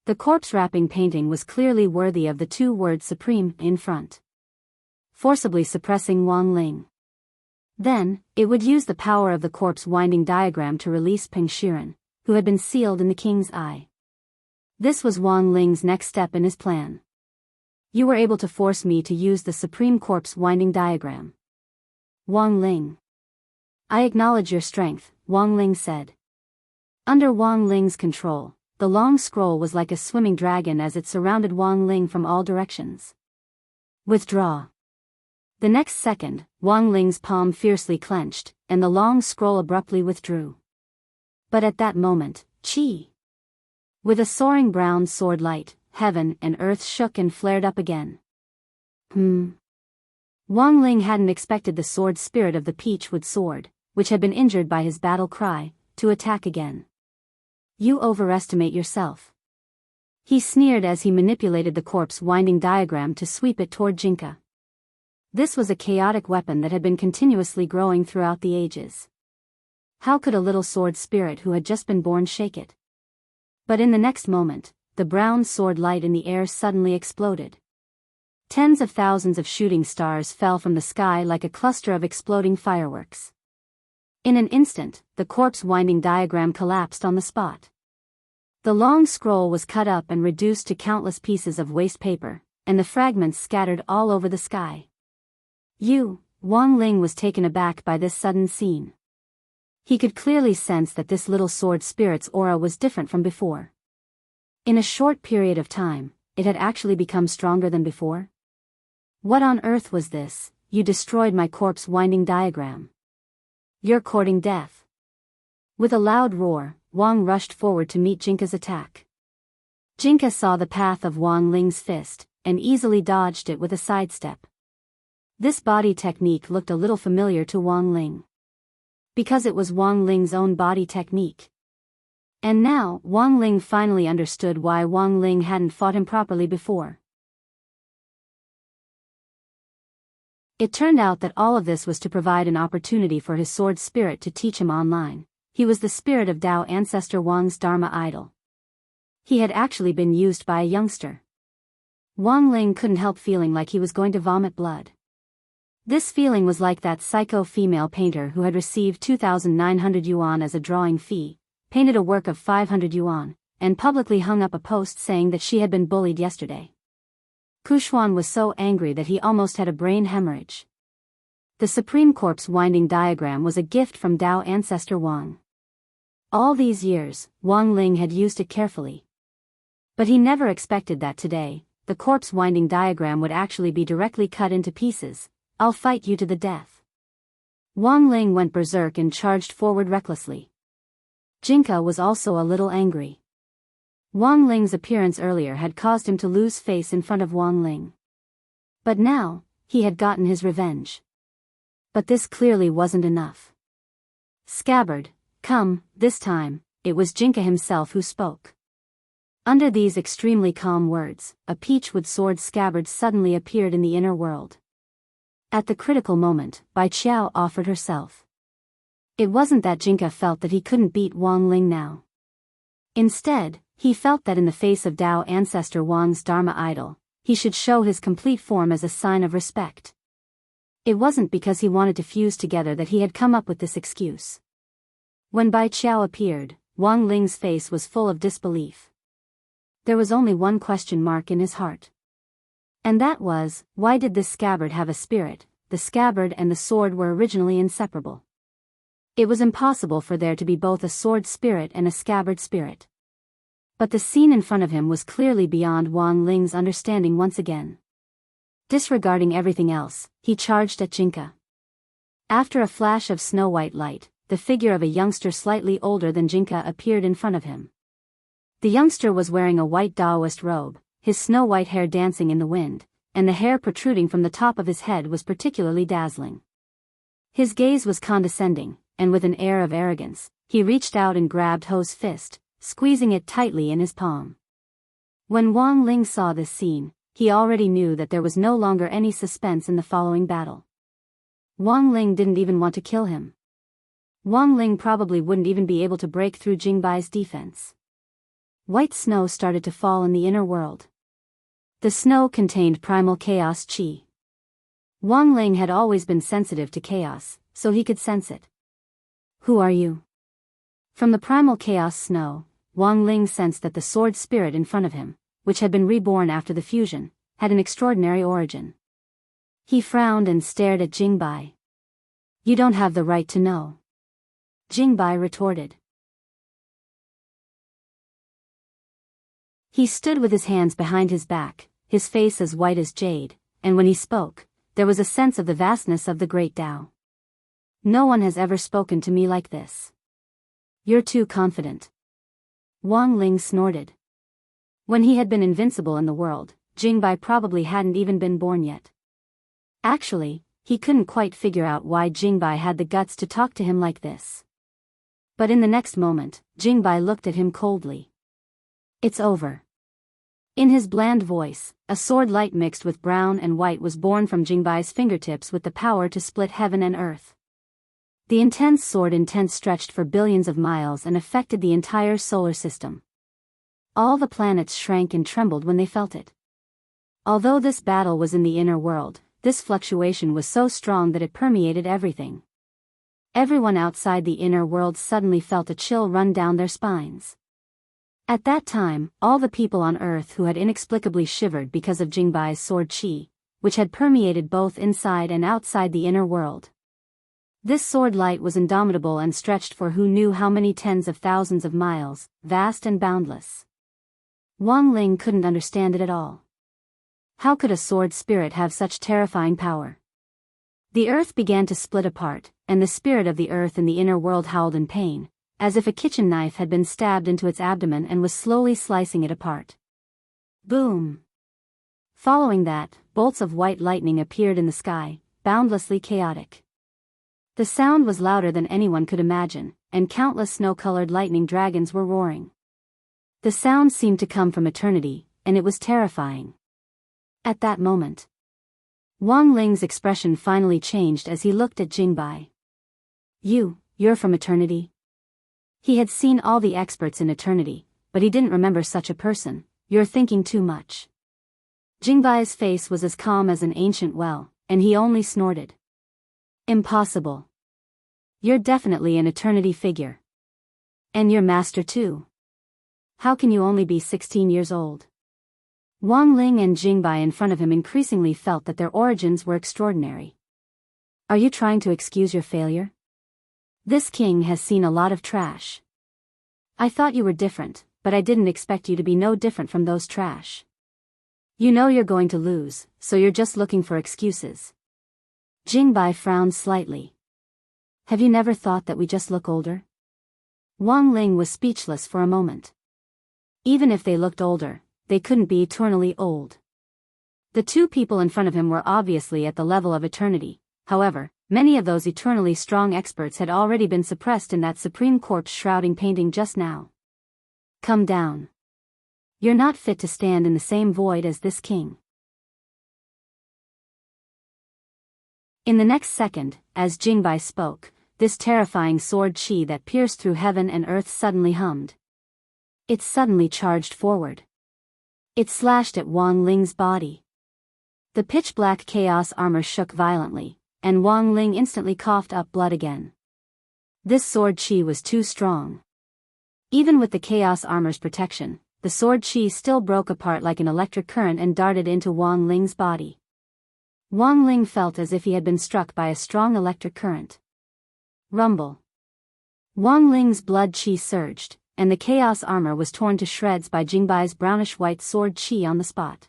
The corpse wrapping painting was clearly worthy of the two words supreme in front. Forcibly suppressing Wang Ling. Then, it would use the power of the corpse winding diagram to release Peng Shiren, who had been sealed in the king's eye. This was Wang Ling's next step in his plan. You were able to force me to use the supreme corpse winding diagram. Wang Ling. I acknowledge your strength, Wang Ling said. Under Wang Ling's control, the long scroll was like a swimming dragon as it surrounded Wang Ling from all directions. Withdraw. The next second, Wang Ling's palm fiercely clenched, and the long scroll abruptly withdrew. But at that moment, Qi. With a soaring brown sword light, heaven and earth shook and flared up again. Wang Ling hadn't expected the sword spirit of the Peachwood sword, which had been injured by his battle cry, to attack again. You overestimate yourself. He sneered as he manipulated the corpse winding diagram to sweep it toward Jinka. This was a chaotic weapon that had been continuously growing throughout the ages. How could a little sword spirit who had just been born shake it? But in the next moment, the brown sword light in the air suddenly exploded. Tens of thousands of shooting stars fell from the sky like a cluster of exploding fireworks. In an instant, the corpse winding diagram collapsed on the spot. The long scroll was cut up and reduced to countless pieces of waste paper, and the fragments scattered all over the sky. Wang Ling was taken aback by this sudden scene. He could clearly sense that this little sword spirit's aura was different from before. In a short period of time, it had actually become stronger than before. What on earth was this? you destroyed my corpse winding diagram. You're courting death. With a loud roar, Wang rushed forward to meet Jinka's attack. Jinka saw the path of Wang Ling's fist, and easily dodged it with a sidestep. This body technique looked a little familiar to Wang Ling. Because it was Wang Ling's own body technique. And now, Wang Ling finally understood why Wang Ling hadn't fought him properly before. It turned out that all of this was to provide an opportunity for his sword spirit to teach him online. He was the spirit of Tao ancestor Wang's Dharma idol. He had actually been used by a youngster. Wang Ling couldn't help feeling like he was going to vomit blood. This feeling was like that psycho female painter who had received 2,900 yuan as a drawing fee, painted a work of 500 yuan, and publicly hung up a post saying that she had been bullied yesterday. Kushuan was so angry that he almost had a brain hemorrhage. The Supreme Corpse winding diagram was a gift from Tao ancestor Wang. All these years, Wang Ling had used it carefully. But he never expected that today, the corpse winding diagram would actually be directly cut into pieces. I'll fight you to the death. Wang Ling went berserk and charged forward recklessly. Jinka was also a little angry. Wang Ling's appearance earlier had caused him to lose face in front of Wang Ling. But now, he had gotten his revenge. But this clearly wasn't enough. Scabbard, come, this time, it was Jinka himself who spoke. Under these extremely calm words, a peachwood sword scabbard suddenly appeared in the inner world. At the critical moment, Bai Qiao offered herself. It wasn't that Jinka felt that he couldn't beat Wang Ling now. Instead, he felt that in the face of Tao ancestor Wang's Dharma idol, he should show his complete form as a sign of respect. It wasn't because he wanted to fuse together that he had come up with this excuse. When Bai Qiao appeared, Wang Ling's face was full of disbelief. There was only one question mark in his heart. And that was, why did this scabbard have a spirit? The scabbard and the sword were originally inseparable. It was impossible for there to be both a sword spirit and a scabbard spirit. But the scene in front of him was clearly beyond Wang Ling's understanding once again. Disregarding everything else, he charged at Jinka. After a flash of snow-white light, the figure of a youngster slightly older than Jinka appeared in front of him. The youngster was wearing a white Taoist robe, his snow-white hair dancing in the wind, and the hair protruding from the top of his head was particularly dazzling. His gaze was condescending, and with an air of arrogance, he reached out and grabbed Ho's fist, squeezing it tightly in his palm. When Wang Ling saw this scene, he already knew that there was no longer any suspense in the following battle. Wang Ling didn't even want to kill him. Wang Ling probably wouldn't even be able to break through Jingbai's defense. White snow started to fall in the inner world. The snow contained primal chaos qi. Wang Ling had always been sensitive to chaos, so he could sense it. Who are you? From the primal chaos snow, Wang Ling sensed that the sword spirit in front of him, which had been reborn after the fusion, had an extraordinary origin. He frowned and stared at Jingbai. You don't have the right to know. Jingbai retorted. He stood with his hands behind his back, his face as white as jade, and when he spoke, there was a sense of the vastness of the great Tao. No one has ever spoken to me like this. You're too confident. Wang Ling snorted. When he had been invincible in the world, Jingbai probably hadn't even been born yet. Actually, he couldn't quite figure out why Jingbai had the guts to talk to him like this. But in the next moment, Jingbai looked at him coldly. It's over. In his bland voice, a sword light mixed with brown and white was born from Jingbai's fingertips with the power to split heaven and earth. The intense sword intent stretched for billions of miles and affected the entire solar system. All the planets shrank and trembled when they felt it. Although this battle was in the inner world, this fluctuation was so strong that it permeated everything. Everyone outside the inner world suddenly felt a chill run down their spines. At that time, all the people on Earth who had inexplicably shivered because of Jingbai's sword qi, which had permeated both inside and outside the inner world. This sword light was indomitable and stretched for who knew how many tens of thousands of miles, vast and boundless. Wang Ling couldn't understand it at all. How could a sword spirit have such terrifying power? The earth began to split apart, and the spirit of the earth in the inner world howled in pain, as if a kitchen knife had been stabbed into its abdomen and was slowly slicing it apart. Boom! Following that, bolts of white lightning appeared in the sky, boundlessly chaotic. The sound was louder than anyone could imagine, and countless snow-colored lightning dragons were roaring. The sound seemed to come from eternity, and it was terrifying. At that moment, Wang Ling's expression finally changed as he looked at Jingbai. You're from eternity? He had seen all the experts in eternity, but he didn't remember such a person. You're thinking too much. Jingbai's face was as calm as an ancient well, and he only snorted. Impossible. You're definitely an eternity figure. And your master too. How can you only be 16 years old? Wang Ling and Jingbai in front of him increasingly felt that their origins were extraordinary. Are you trying to excuse your failure? This king has seen a lot of trash. I thought you were different, but I didn't expect you to be no different from those trash. You know you're going to lose, so you're just looking for excuses. Jingbai frowned slightly. Have you never thought that we just look older? Wang Ling was speechless for a moment. Even if they looked older, they couldn't be eternally old. The two people in front of him were obviously at the level of eternity. However, many of those eternally strong experts had already been suppressed in that supreme corpse shrouding painting just now. Come down. You're not fit to stand in the same void as this king. In the next second, as Jingbai spoke, this terrifying sword chi that pierced through heaven and earth suddenly hummed. It suddenly charged forward. It slashed at Wang Ling's body. The pitch-black chaos armor shook violently, and Wang Ling instantly coughed up blood again. This sword chi was too strong. Even with the chaos armor's protection, the sword chi still broke apart like an electric current and darted into Wang Ling's body. Wang Ling felt as if he had been struck by a strong electric current. Rumble. Wang Ling's blood chi surged, and the chaos armor was torn to shreds by Jingbai's brownish-white sword chi on the spot.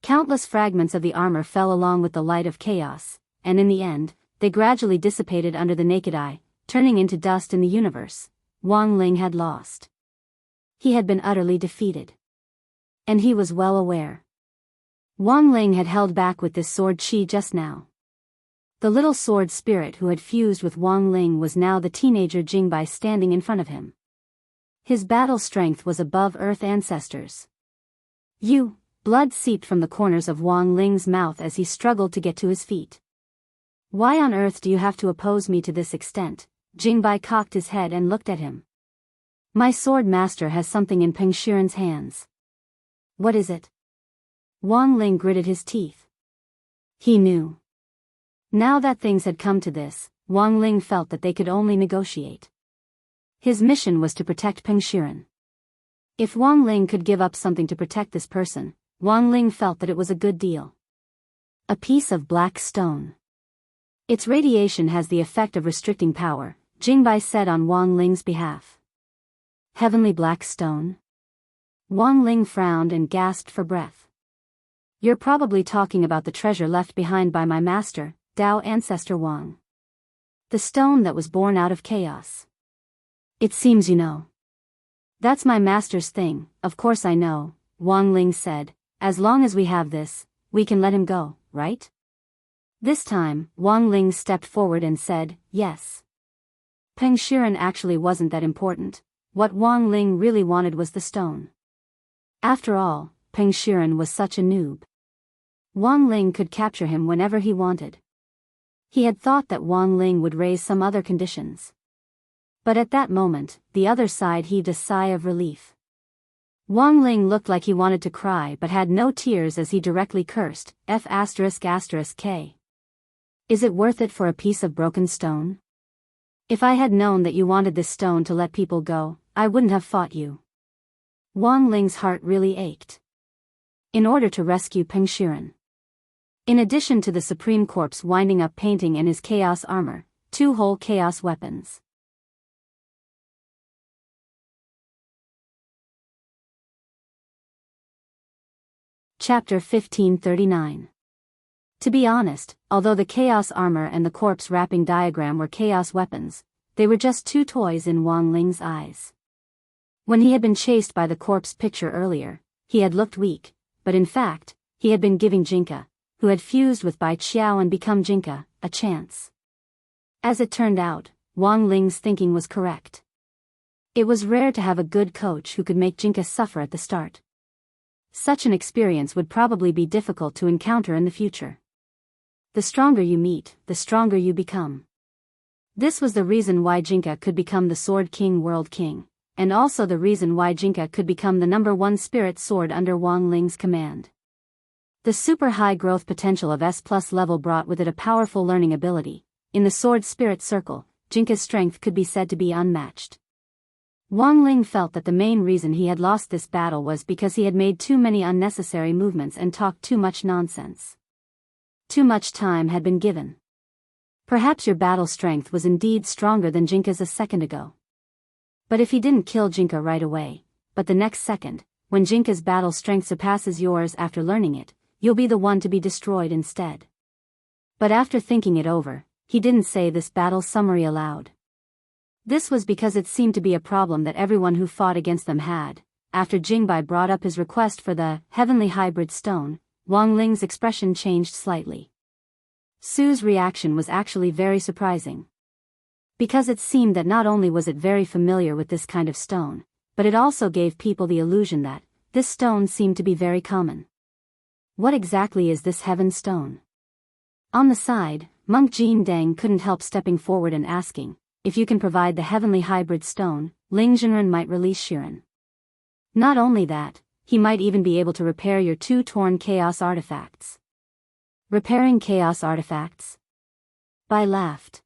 Countless fragments of the armor fell along with the light of chaos, and in the end, they gradually dissipated under the naked eye, turning into dust in the universe. Wang Ling had lost. He had been utterly defeated. And he was well aware. Wang Ling had held back with this sword chi just now. The little sword spirit who had fused with Wang Ling was now the teenager Jingbai standing in front of him. His battle strength was above Earth ancestors. Blood seeped from the corners of Wang Ling's mouth as he struggled to get to his feet. Why on earth do you have to oppose me to this extent? Jingbai cocked his head and looked at him. My sword master has something in Peng Shiren's hands. What is it? Wang Ling gritted his teeth. He knew. Now that things had come to this, Wang Ling felt that they could only negotiate. His mission was to protect Peng Shiren. If Wang Ling could give up something to protect this person, Wang Ling felt that it was a good deal. A piece of black stone. Its radiation has the effect of restricting power, Jingbai said on Wang Ling's behalf. Heavenly black stone? Wang Ling frowned and gasped for breath. You're probably talking about the treasure left behind by my master, Dao ancestor Wang. The stone that was born out of chaos. It seems you know. That's my master's thing, of course I know, Wang Ling said. As long as we have this, we can let him go, right? This time, Wang Ling stepped forward and said, yes. Peng Shiren actually wasn't that important. What Wang Ling really wanted was the stone. After all, Peng Shiren was such a noob. Wang Ling could capture him whenever he wanted. He had thought that Wang Ling would raise some other conditions. But at that moment, the other side heaved a sigh of relief. Wang Ling looked like he wanted to cry but had no tears as he directly cursed, F***K. Is it worth it for a piece of broken stone? If I had known that you wanted this stone to let people go, I wouldn't have fought you. Wang Ling's heart really ached. In order to rescue Peng Shiren. In addition to the Supreme Corpse winding up painting and his chaos armor, 2 whole chaos weapons. Chapter 1539. To be honest, although the chaos armor and the corpse wrapping diagram were chaos weapons, they were just two toys in Wang Ling's eyes. When he had been chased by the corpse picture earlier, he had looked weak, but in fact, he had been giving Jinka, who had fused with Bai Qiao and become Jinka, a chance. As it turned out, Wang Ling's thinking was correct. It was rare to have a good coach who could make Jinka suffer at the start. Such an experience would probably be difficult to encounter in the future. The stronger you meet, the stronger you become. This was the reason why Jinka could become the Sword King World King, and also the reason why Jinka could become the #1 spirit sword under Wang Ling's command. The super high growth potential of S+ level brought with it a powerful learning ability. In the sword spirit circle, Jinka's strength could be said to be unmatched. Wang Ling felt that the main reason he had lost this battle was because he had made too many unnecessary movements and talked too much nonsense. Too much time had been given. Perhaps your battle strength was indeed stronger than Jinka's a second ago. But if he didn't kill Jinka right away, but the next second, when Jinka's battle strength surpasses yours after learning it, you'll be the one to be destroyed instead. But after thinking it over, he didn't say this battle summary aloud. This was because it seemed to be a problem that everyone who fought against them had. After Jingbai brought up his request for the heavenly hybrid stone, Wang Ling's expression changed slightly. Su's reaction was actually very surprising. Because it seemed that not only was it very familiar with this kind of stone, but it also gave people the illusion that this stone seemed to be very common. What exactly is this heaven stone? On the side, Monk Jin Deng couldn't help stepping forward and asking, if you can provide the heavenly hybrid stone, Ling Zhenren might release Shiren. Not only that, he might even be able to repair your 2 torn chaos artifacts. Repairing chaos artifacts? Bai laughed.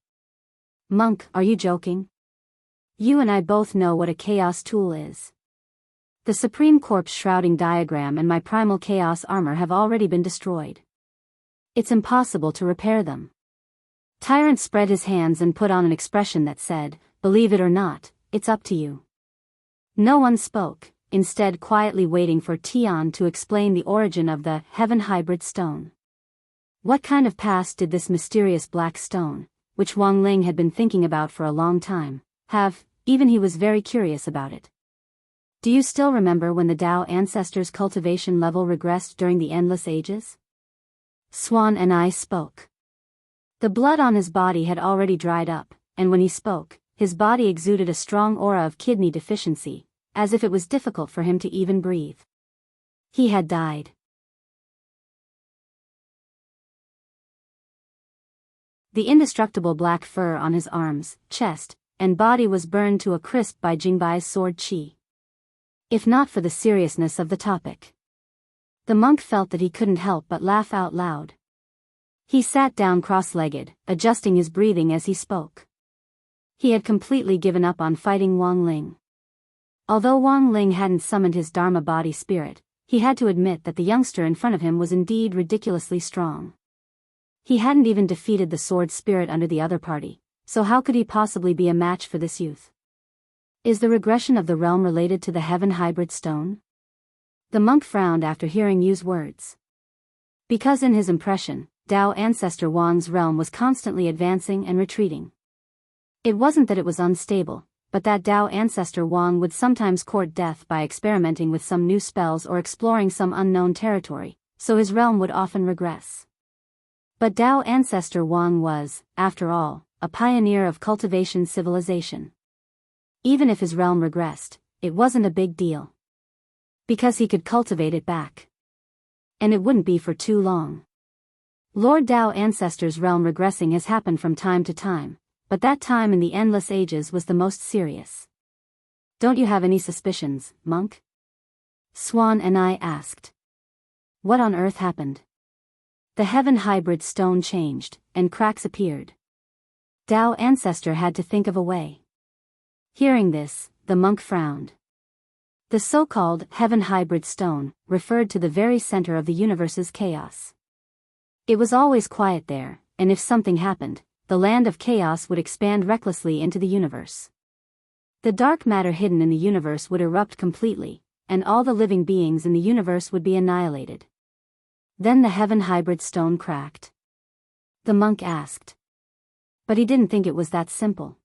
Monk, are you joking? You and I both know what a chaos tool is. The Supreme Corpse shrouding diagram and my primal chaos armor have already been destroyed. It's impossible to repair them. Tyrant spread his hands and put on an expression that said, believe it or not, it's up to you. No one spoke, instead quietly waiting for Tian to explain the origin of the heaven hybrid stone. What kind of past did this mysterious black stone, which Wang Ling had been thinking about for a long time, have? Even he was very curious about it. Do you still remember when the Tao ancestors' cultivation level regressed during the endless ages? Swan and I spoke. The blood on his body had already dried up, and when he spoke, his body exuded a strong aura of kidney deficiency, as if it was difficult for him to even breathe. He had died. The indestructible black fur on his arms, chest, and body was burned to a crisp by Jingbai's sword qi. If not for the seriousness of the topic. The monk felt that he couldn't help but laugh out loud. He sat down cross-legged, adjusting his breathing as he spoke. He had completely given up on fighting Wang Ling. Although Wang Ling hadn't summoned his Dharma body spirit, he had to admit that the youngster in front of him was indeed ridiculously strong. He hadn't even defeated the sword spirit under the other party, so how could he possibly be a match for this youth? Is the regression of the realm related to the heaven hybrid stone? The monk frowned after hearing Yu's words. Because in his impression, Tao ancestor Wang's realm was constantly advancing and retreating. It wasn't that it was unstable, but that Tao ancestor Wang would sometimes court death by experimenting with some new spells or exploring some unknown territory, so his realm would often regress. But Tao ancestor Wang was, after all, a pioneer of cultivation civilization. Even if his realm regressed, it wasn't a big deal. Because he could cultivate it back. And it wouldn't be for too long. Lord Tao ancestor's realm regressing has happened from time to time, but that time in the endless ages was the most serious. Don't you have any suspicions, monk? Swan and I asked. What on earth happened? The heaven hybrid stone changed, and cracks appeared. Tao ancestor had to think of a way. Hearing this, the monk frowned. The so-called heaven hybrid stone referred to the very center of the universe's chaos. It was always quiet there, and if something happened, the land of chaos would expand recklessly into the universe. The dark matter hidden in the universe would erupt completely, and all the living beings in the universe would be annihilated. Then the heaven hybrid stone cracked. The monk asked. But he didn't think it was that simple.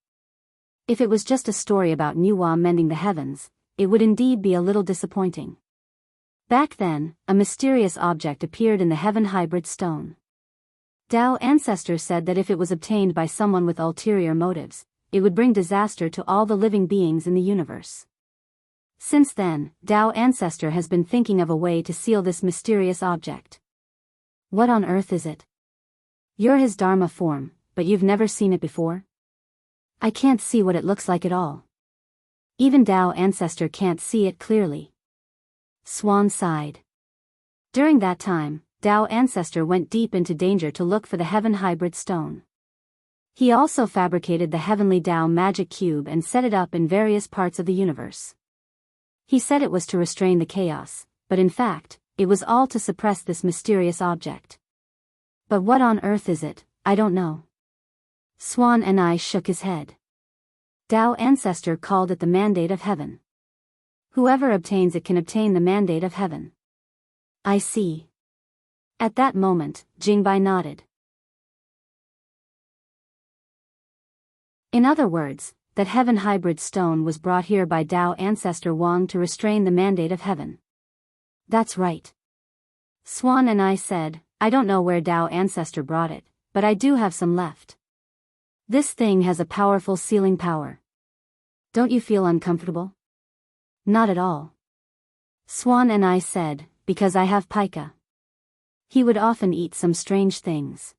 If it was just a story about Nuwa mending the heavens, it would indeed be a little disappointing. Back then, a mysterious object appeared in the heaven hybrid stone. Tao ancestors said that if it was obtained by someone with ulterior motives, it would bring disaster to all the living beings in the universe. Since then, Tao ancestor has been thinking of a way to seal this mysterious object. What on earth is it? You're his Dharma form, but you've never seen it before? I can't see what it looks like at all. Even Tao ancestor can't see it clearly. Swan sighed. During that time, Tao ancestor went deep into danger to look for the heaven hybrid stone. He also fabricated the heavenly Tao magic cube and set it up in various parts of the universe. He said it was to restrain the chaos, but in fact, it was all to suppress this mysterious object. But what on earth is it? I don't know. Swan and I shook his head. Tao ancestor called it the mandate of heaven. Whoever obtains it can obtain the mandate of heaven. I see. At that moment, Jingbai nodded. In other words, that heaven hybrid stone was brought here by Tao ancestor Wang to restrain the mandate of heaven. That's right. Swan and I said, I don't know where Tao ancestor brought it, but I do have some left. This thing has a powerful sealing power. Don't you feel uncomfortable? Not at all. Swan and I said, because I have pica. He would often eat some strange things.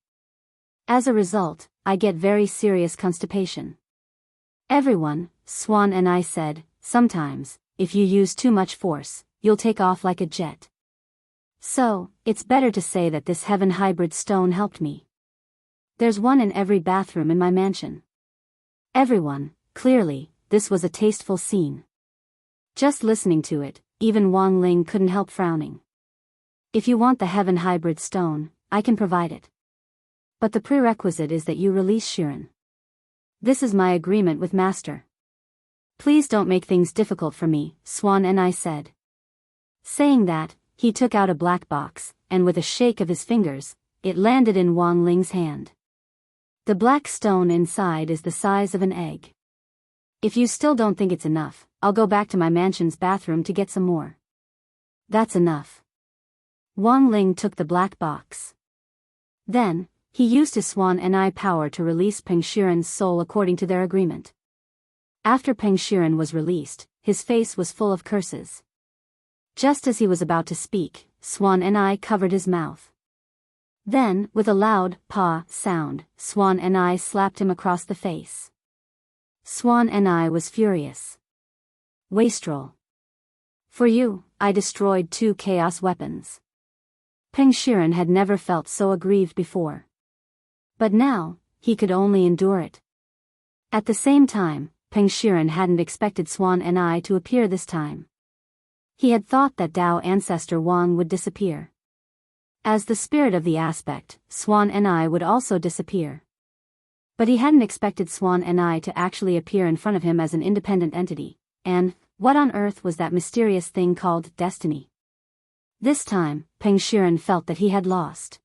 As a result, I get very serious constipation. Everyone, Swan and I said, sometimes, if you use too much force, you'll take off like a jet. So, it's better to say that this heaven hybrid stone helped me. There's one in every bathroom in my mansion. Everyone, clearly, this was a tasteful scene. Just listening to it, even Wang Ling couldn't help frowning. If you want the heaven hybrid stone, I can provide it. But the prerequisite is that you release Shiren. This is my agreement with Master. Please don't make things difficult for me, Swan and I said. Saying that, he took out a black box, and with a shake of his fingers, it landed in Wang Ling's hand. The black stone inside is the size of an egg. If you still don't think it's enough, I'll go back to my mansion's bathroom to get some more. That's enough. Wang Ling took the black box. Then, he used his Swan and I power to release Peng Shiren's soul according to their agreement. After Peng Shiren was released, his face was full of curses. Just as he was about to speak, Swan and I covered his mouth. Then, with a loud "pa" sound, Swan and I slapped him across the face. Swan and I was furious. Wastrel. For you, I destroyed 2 chaos weapons. Peng Shiren had never felt so aggrieved before. But now, he could only endure it. At the same time, Peng Shiren hadn't expected Swan and I to appear this time. He had thought that Tao ancestor Wang would disappear. As the spirit of the aspect, Swan and I would also disappear. But he hadn't expected Swan and I to actually appear in front of him as an independent entity, and, what on earth was that mysterious thing called destiny? This time, Peng Shiren felt that he had lost.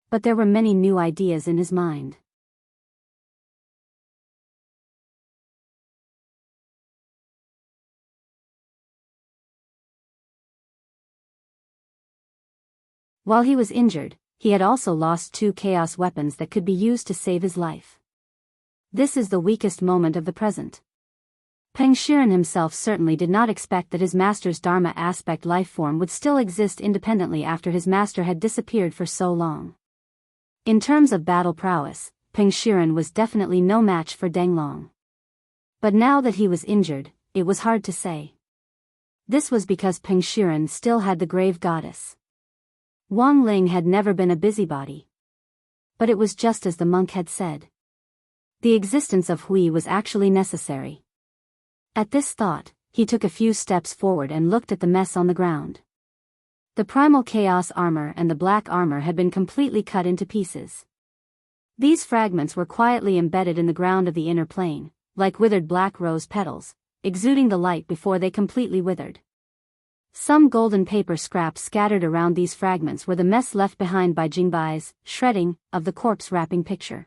But there were many new ideas in his mind. While he was injured, he had also lost 2 chaos weapons that could be used to save his life. This is the weakest moment of the present. Peng Shiren himself certainly did not expect that his master's Dharma aspect life form would still exist independently after his master had disappeared for so long. In terms of battle prowess, Peng Shiren was definitely no match for Denglong. But now that he was injured, it was hard to say. This was because Peng Shiren still had the grave goddess. Wang Ling had never been a busybody. But it was just as the monk had said. The existence of Hui was actually necessary. At this thought, he took a few steps forward and looked at the mess on the ground. The primal chaos armor and the black armor had been completely cut into pieces. These fragments were quietly embedded in the ground of the inner plane, like withered black rose petals, exuding the light before they completely withered. Some golden paper scraps scattered around these fragments were the mess left behind by Jingbai's shredding of the corpse wrapping picture.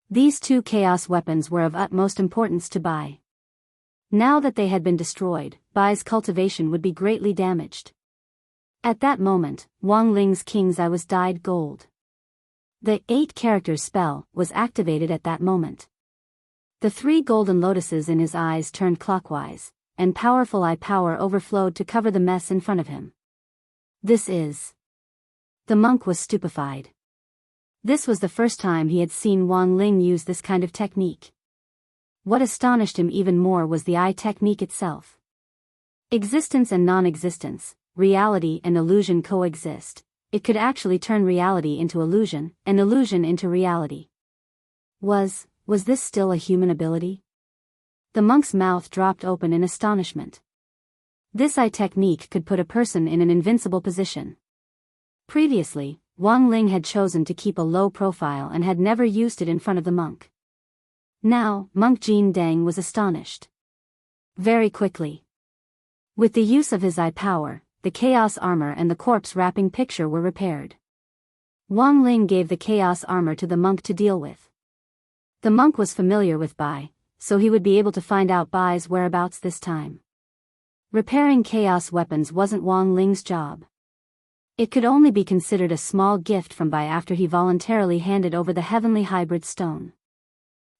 These two chaos weapons were of utmost importance to Bai. Now that they had been destroyed, Bai's cultivation would be greatly damaged. At that moment, Wang Ling's king's eye was dyed gold. The 8 characters spell was activated at that moment. The 3 golden lotuses in his eyes turned clockwise, and powerful eye power overflowed to cover the mess in front of him. This is... The monk was stupefied. This was the first time he had seen Wang Ling use this kind of technique. What astonished him even more was the eye technique itself. Existence and non-existence, reality and illusion coexist. It could actually turn reality into illusion, and illusion into reality. Was this still a human ability? The monk's mouth dropped open in astonishment. This eye technique could put a person in an invincible position. Previously, Wang Ling had chosen to keep a low profile and had never used it in front of the monk. Now, Monk Jin Deng was astonished. Very quickly. With the use of his eye power, the chaos armor and the corpse wrapping picture were repaired. Wang Ling gave the chaos armor to the monk to deal with. The monk was familiar with Bai, so he would be able to find out Bai's whereabouts this time. Repairing chaos weapons wasn't Wang Ling's job. It could only be considered a small gift from Bai after he voluntarily handed over the heavenly hybrid stone.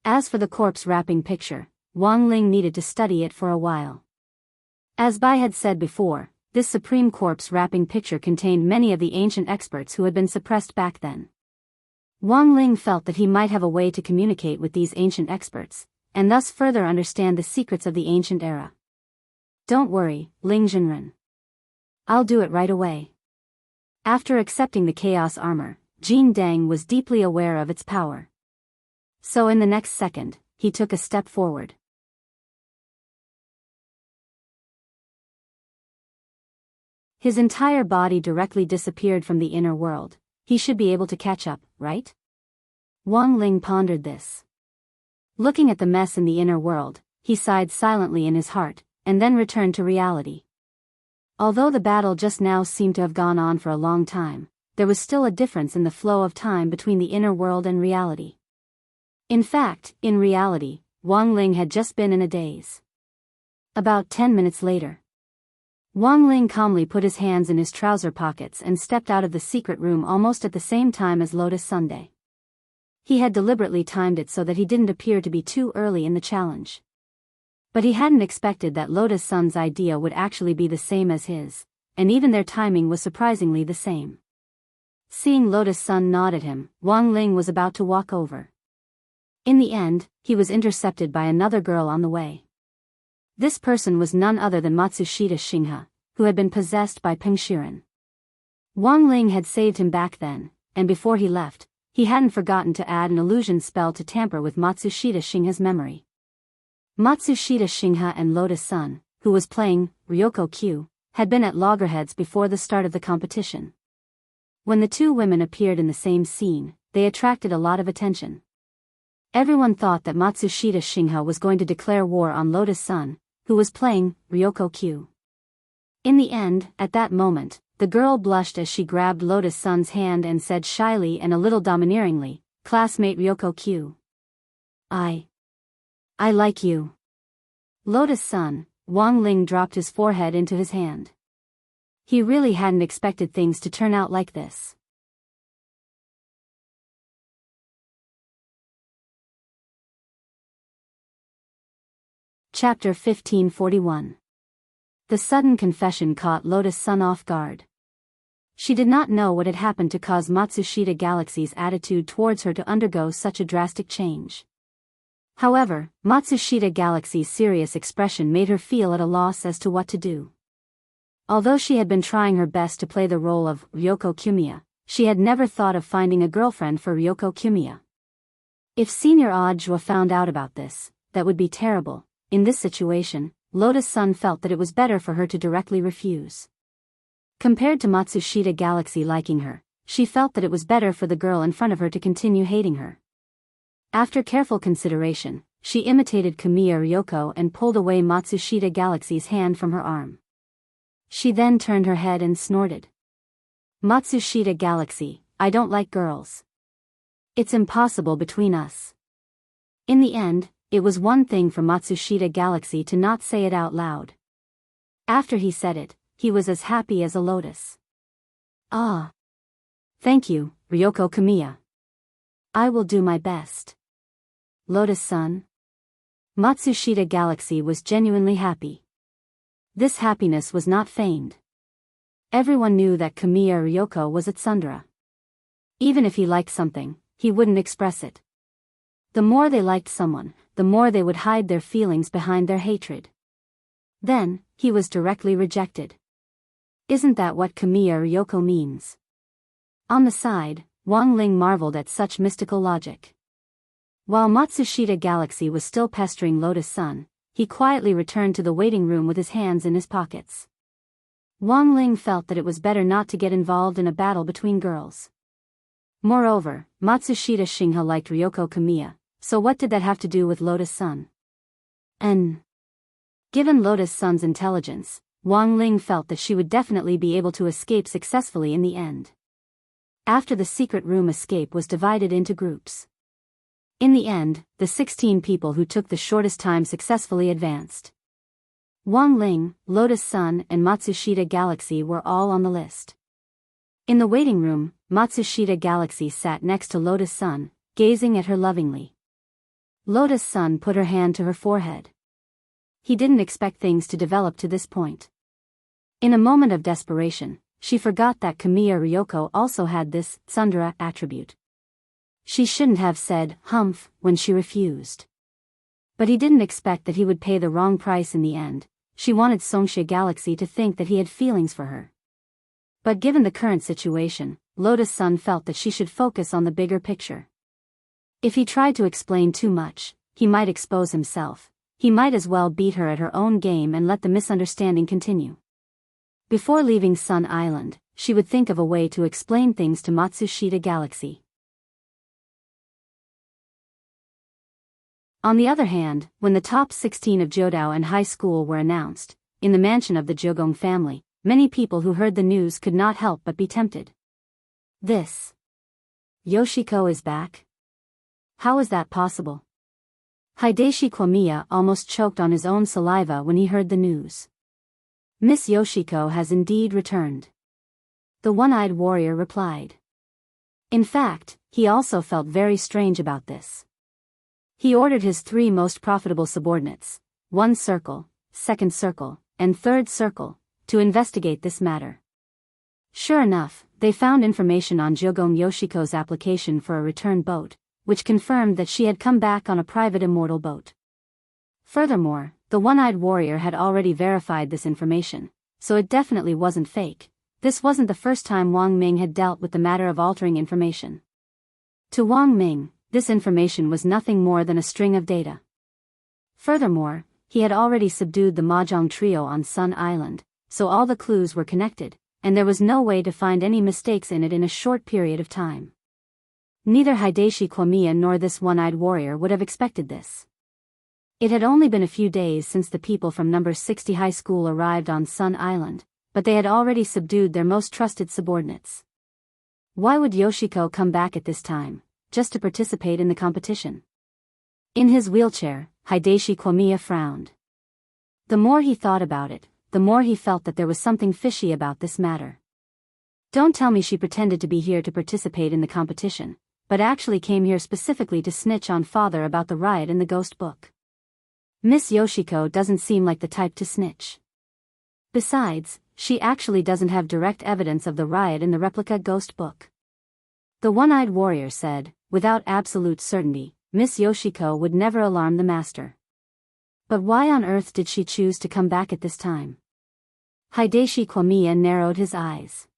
As for the corpse wrapping picture, Wang Ling needed to study it for a while. As Bai had said before, this supreme corpse wrapping picture contained many of the ancient experts who had been suppressed back then. Wang Ling felt that he might have a way to communicate with these ancient experts, and thus further understand the secrets of the ancient era. Don't worry, Ling Zhenren. I'll do it right away. After accepting the chaos armor, Jin Deng was deeply aware of its power. So in the next second, he took a step forward. His entire body directly disappeared from the inner world. He should be able to catch up, right? Wang Ling pondered this. Looking at the mess in the inner world, he sighed silently in his heart, and then returned to reality. Although the battle just now seemed to have gone on for a long time, there was still a difference in the flow of time between the inner world and reality. In fact, in reality, Wang Ling had just been in a daze. About 10 minutes later, Wang Ling calmly put his hands in his trouser pockets and stepped out of the secret room almost at the same time as Lotus Sunday. He had deliberately timed it so that he didn't appear to be too early in the challenge. But he hadn't expected that Lotus Sun's idea would actually be the same as his, and even their timing was surprisingly the same. Seeing Lotus Sun nod at him, Wang Ling was about to walk over. In the end, he was intercepted by another girl on the way. This person was none other than Matsushita Shingha, who had been possessed by Peng Shiren. Wang Ling had saved him back then, and before he left, he hadn't forgotten to add an illusion spell to tamper with Matsushita Shingha's memory. Matsushita Shingha and Lotus Sun, who was playing Ryoko Q, had been at loggerheads before the start of the competition. When the two women appeared in the same scene, they attracted a lot of attention. Everyone thought that Matsushita Shingha was going to declare war on Lotus Sun, who was playing Ryoko Q. In the end, at that moment, the girl blushed as she grabbed Lotus Sun's hand and said shyly and a little domineeringly, "Classmate Ryoko Q. I like you." Lotus Sun, Wang Ling dropped his forehead into his hand. He really hadn't expected things to turn out like this. Chapter 1541. The sudden confession caught Lotus Sun off guard. She did not know what had happened to cause Matsushita Galaxy's attitude towards her to undergo such a drastic change. However, Matsushita Galaxy's serious expression made her feel at a loss as to what to do. Although she had been trying her best to play the role of Ryoko Kumiya, she had never thought of finding a girlfriend for Ryoko Kumiya. If Senior Audjua found out about this, that would be terrible. In this situation, Lotus Sun felt that it was better for her to directly refuse. Compared to Matsushita Galaxy liking her, she felt that it was better for the girl in front of her to continue hating her. After careful consideration, she imitated Kamiya Ryoko and pulled away Matsushita Galaxy's hand from her arm. She then turned her head and snorted. Matsushita Galaxy, I don't like girls. It's impossible between us. In the end, it was one thing for Matsushita Galaxy to not say it out loud. After he said it, he was as happy as a lotus. Ah. Thank you, Ryoko Kamiya. I will do my best. Lotus-san. Matsushita Galaxy was genuinely happy. This happiness was not feigned. Everyone knew that Kamiya Ryoko was a tsundere. Even if he liked something, he wouldn't express it. The more they liked someone, the more they would hide their feelings behind their hatred. Then, he was directly rejected. Isn't that what Kamiya Ryoko means? On the side, Wang Ling marveled at such mystical logic. While Matsushita Galaxy was still pestering Lotus-san, he quietly returned to the waiting room with his hands in his pockets. Wang Ling felt that it was better not to get involved in a battle between girls. Moreover, Matsushita Shingha liked Ryoko Kamiya, so what did that have to do with Lotus-san? Given Lotus-san's intelligence, Wang Ling felt that she would definitely be able to escape successfully in the end. After the secret room, escape was divided into groups. In the end, the 16 people who took the shortest time successfully advanced. Wang Ling, Lotus-san and Matsushita Galaxy were all on the list. In the waiting room, Matsushita Galaxy sat next to Lotus-san, gazing at her lovingly. Lotus-san put her hand to her forehead. He didn't expect things to develop to this point. In a moment of desperation, she forgot that Kamiya Ryoko also had this tsundere attribute. She shouldn't have said humph when she refused. But he didn't expect that he would pay the wrong price in the end. She wanted Songxia Galaxy to think that he had feelings for her. But given the current situation, Lotus-san felt that she should focus on the bigger picture. If he tried to explain too much, he might expose himself. He might as well beat her at her own game and let the misunderstanding continue. Before leaving Sun Island, she would think of a way to explain things to Matsushita Galaxy. On the other hand, when the top 16 of Jodao and high school were announced, in the mansion of the Jogong family, many people who heard the news could not help but be tempted. This Yoshiko is back? How is that possible? Hideshi Kwamiya almost choked on his own saliva when he heard the news. Miss Yoshiko has indeed returned. The one-eyed warrior replied. In fact, he also felt very strange about this. He ordered his 3 most profitable subordinates, 1 circle, 2nd circle, and 3rd circle, to investigate this matter. Sure enough, they found information on Jogong Yoshiko's application for a return boat, which confirmed that she had come back on a private immortal boat. Furthermore, the one-eyed warrior had already verified this information, so it definitely wasn't fake. This wasn't the first time Wang Ming had dealt with the matter of altering information. To Wang Ming, this information was nothing more than a string of data. Furthermore, he had already subdued the Mahjong trio on Sun Island, so all the clues were connected, and there was no way to find any mistakes in it in a short period of time. Neither Hideshi Kwamiya nor this one-eyed warrior would have expected this. It had only been a few days since the people from number 60 high school arrived on Sun Island, but they had already subdued their most trusted subordinates. Why would Yoshiko come back at this time, just to participate in the competition? In his wheelchair, Hideshi Kwamiya frowned. The more he thought about it, the more he felt that there was something fishy about this matter. Don't tell me she pretended to be here to participate in the competition, but actually came here specifically to snitch on father about the riot in the ghost book. Miss Yoshiko doesn't seem like the type to snitch. Besides, she actually doesn't have direct evidence of the riot in the replica ghost book. The one-eyed warrior said, without absolute certainty, Miss Yoshiko would never alarm the master. But why on earth did she choose to come back at this time? Hideshi Kwamiya narrowed his eyes.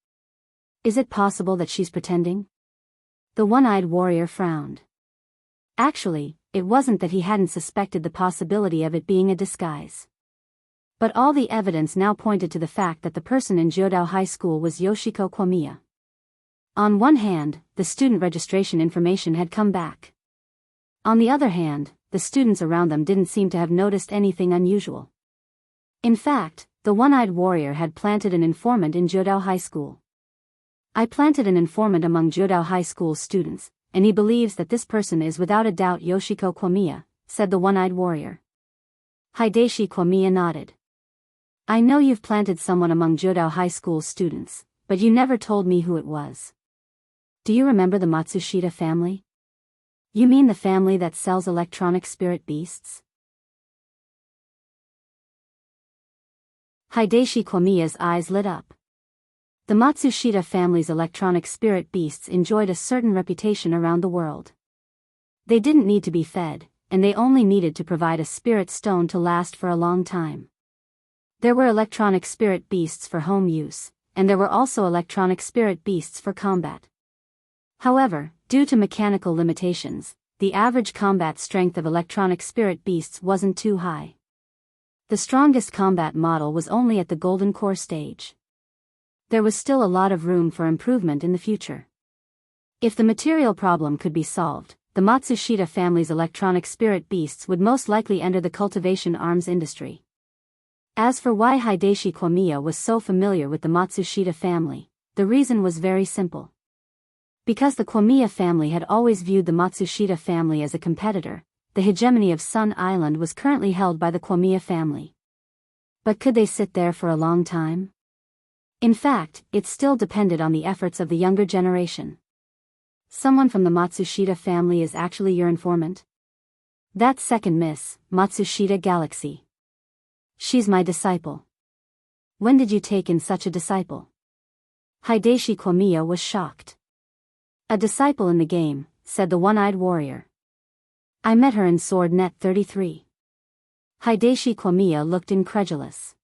Is it possible that she's pretending? The one-eyed warrior frowned. Actually, it wasn't that he hadn't suspected the possibility of it being a disguise. But all the evidence now pointed to the fact that the person in Jodao High School was Yoshiko Kwamiya. On one hand, the student registration information had come back. On the other hand, the students around them didn't seem to have noticed anything unusual. In fact, the one-eyed warrior had planted an informant in Jodao High School. I planted an informant among Jodao High School students, and he believes that this person is without a doubt Yoshiko Kwamiya, said the one-eyed warrior. Hideshi Kwamiya nodded. I know you've planted someone among Jodao High School students, but you never told me who it was. Do you remember the Matsushita family? You mean the family that sells electronic spirit beasts? Hideshi Kwamiya's eyes lit up. The Matsushita family's electronic spirit beasts enjoyed a certain reputation around the world. They didn't need to be fed, and they only needed to provide a spirit stone to last for a long time. There were electronic spirit beasts for home use, and there were also electronic spirit beasts for combat. However, due to mechanical limitations, the average combat strength of electronic spirit beasts wasn't too high. The strongest combat model was only at the Golden Core stage. There was still a lot of room for improvement in the future. If the material problem could be solved, the Matsushita family's electronic spirit beasts would most likely enter the cultivation arms industry. As for why Hideshi Kwamiya was so familiar with the Matsushita family, the reason was very simple. Because the Kwamiya family had always viewed the Matsushita family as a competitor, the hegemony of Sun Island was currently held by the Kwamiya family. But could they sit there for a long time? In fact, it still depended on the efforts of the younger generation. Someone from the Matsushita family is actually your informant? That's second Miss Matsushita Galaxy. She's my disciple. When did you take in such a disciple? Hideshi Kwamiya was shocked. A disciple in the game, said the one-eyed warrior. I met her in Sword Net 33. Hideshi Kwamiya looked incredulous.